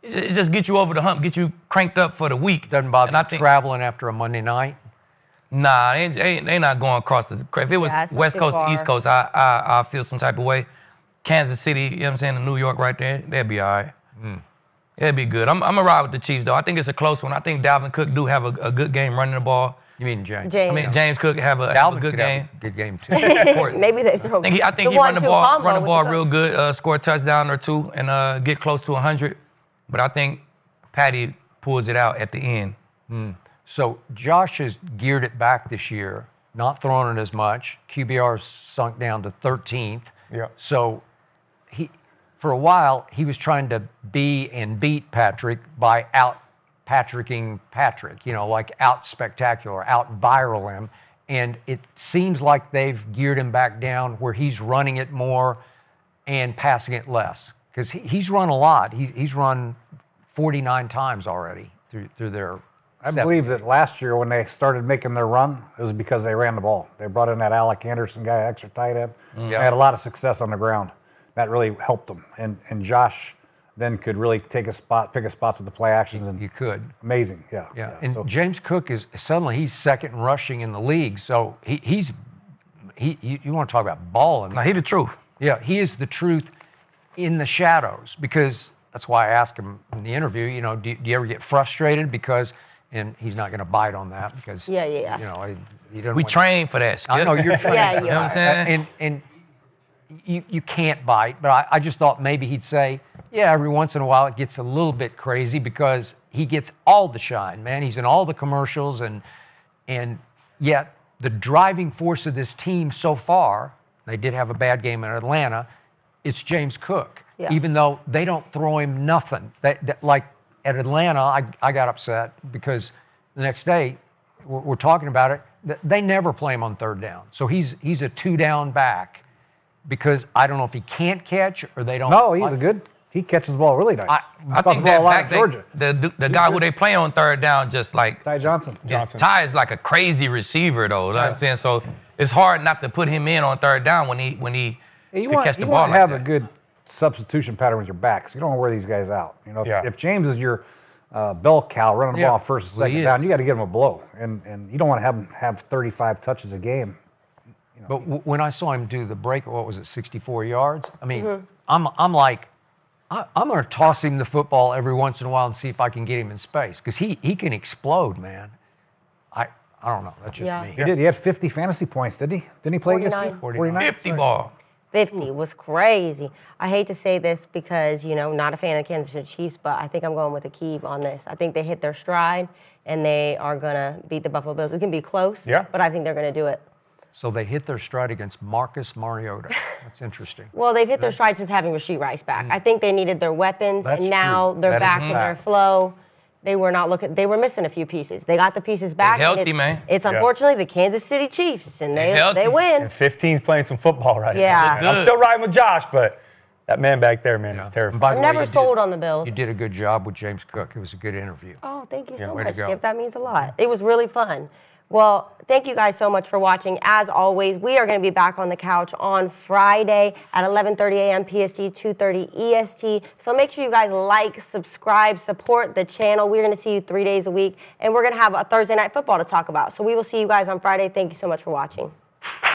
it just get you over the hump, get you cranked up for the week. Doesn't bother you traveling after a Monday night? Nah, they not going across the. If it was West Coast to East Coast, I feel some type of way. Kansas City, you know what I'm saying, and New York right there, they'd be all right. It'd be good. I'm going to ride with the Chiefs, though. I think it's a close one. I think Dalvin Cook do have a good game running the ball. You mean James? I mean, James Cook have a good game. Good game, too. Of course. Maybe they throw I think he run the ball real good, score a touchdown or 2, and get close to 100. But I think Patty pulls it out at the end. So Josh has geared it back this year, not throwing it as much. QBR's sunk down to 13th. Yeah. So for a while, he was trying to be and beat Patrick by out-Patricking Patrick, you know, like out-spectacular, out-viral him. And it seems like they've geared him back down where he's running it more and passing it less. Because he's run a lot. He's run 49 times already through their I believe that last year when they started making their run, it was because they ran the ball. They brought in that Alec Anderson guy, extra tight end. They had a lot of success on the ground. That really helped them. And Josh then could really pick a spot with the play actions. And you could. Amazing, yeah. And so, James Cook is suddenly he's second in rushing in the league. So you want to talk about balling. Now, he the truth. Yeah, he is the truth in the shadows, because that's why I asked him in the interview, you know, do you ever get frustrated because, and he's not going to bite on that because, you know, he doesn't. We train for that, Skip. I know you're trained. You know what I'm saying? And you can't bite, but I just thought maybe he'd say, yeah, every once in a while it gets a little bit crazy because he gets all the shine, man. He's in all the commercials, and yet the driving force of this team so far, they did have a bad game in Atlanta, it's James Cook. Yeah. Even though they don't throw him nothing. Like at Atlanta, I got upset because the next day, we're talking about it, they never play him on third down. So he's a 2-down back because I don't know if he can't catch or they don't. No, he catches the ball really nice. I think that back, the guy who they play on third down just like Ty Johnson. Ty is like a crazy receiver though. You know what I'm saying? So it's hard not to put him in on third down when he catch the ball. You want to have a good substitution pattern with your backs. You don't want to wear these guys out. You know, if James is your bell cow running the ball first and second down, you got to give him a blow, and you don't want to have him have 35 touches a game. You know, but when I saw him do the break, what was it, 64 yards? I mean, I'm like, I'm going to toss him the football every once in a while and see if I can get him in space because he can explode, man. I don't know. That's just me. He did. He had 50 fantasy points, didn't he? Didn't he play against you? 49. 50 ball. 50 was crazy. I hate to say this because, you know, not a fan of the Kansas City Chiefs, but I think I'm going with Aqib on this. I think they hit their stride, and they are going to beat the Buffalo Bills. It can be close, but I think they're going to do it. So they hit their stride against Marcus Mariota. That's interesting. Well, they've hit their stride since having Rashee Rice back. I think they needed their weapons, That's and now true. they're That is back in their flow. They were not looking. They were missing a few pieces. They got the pieces back. They're healthy, man. It's unfortunately the Kansas City Chiefs, and they win. And 15's playing some football right Yeah. now. I'm still riding with Josh, but that man back there, man, is terrifying. By the I'm way, never sold on the Bills. You did a good job with James Cook. It was a good interview. Oh, thank you so way to much, go. Skip. That means a lot. It was really fun. Well, thank you guys so much for watching. As always, we are going to be back on the couch on Friday at 11:30 a.m. PST, 2:30 EST. So make sure you guys like, subscribe, support the channel. We're going to see you 3 days a week, and we're going to have a Thursday Night Football to talk about. So we will see you guys on Friday. Thank you so much for watching.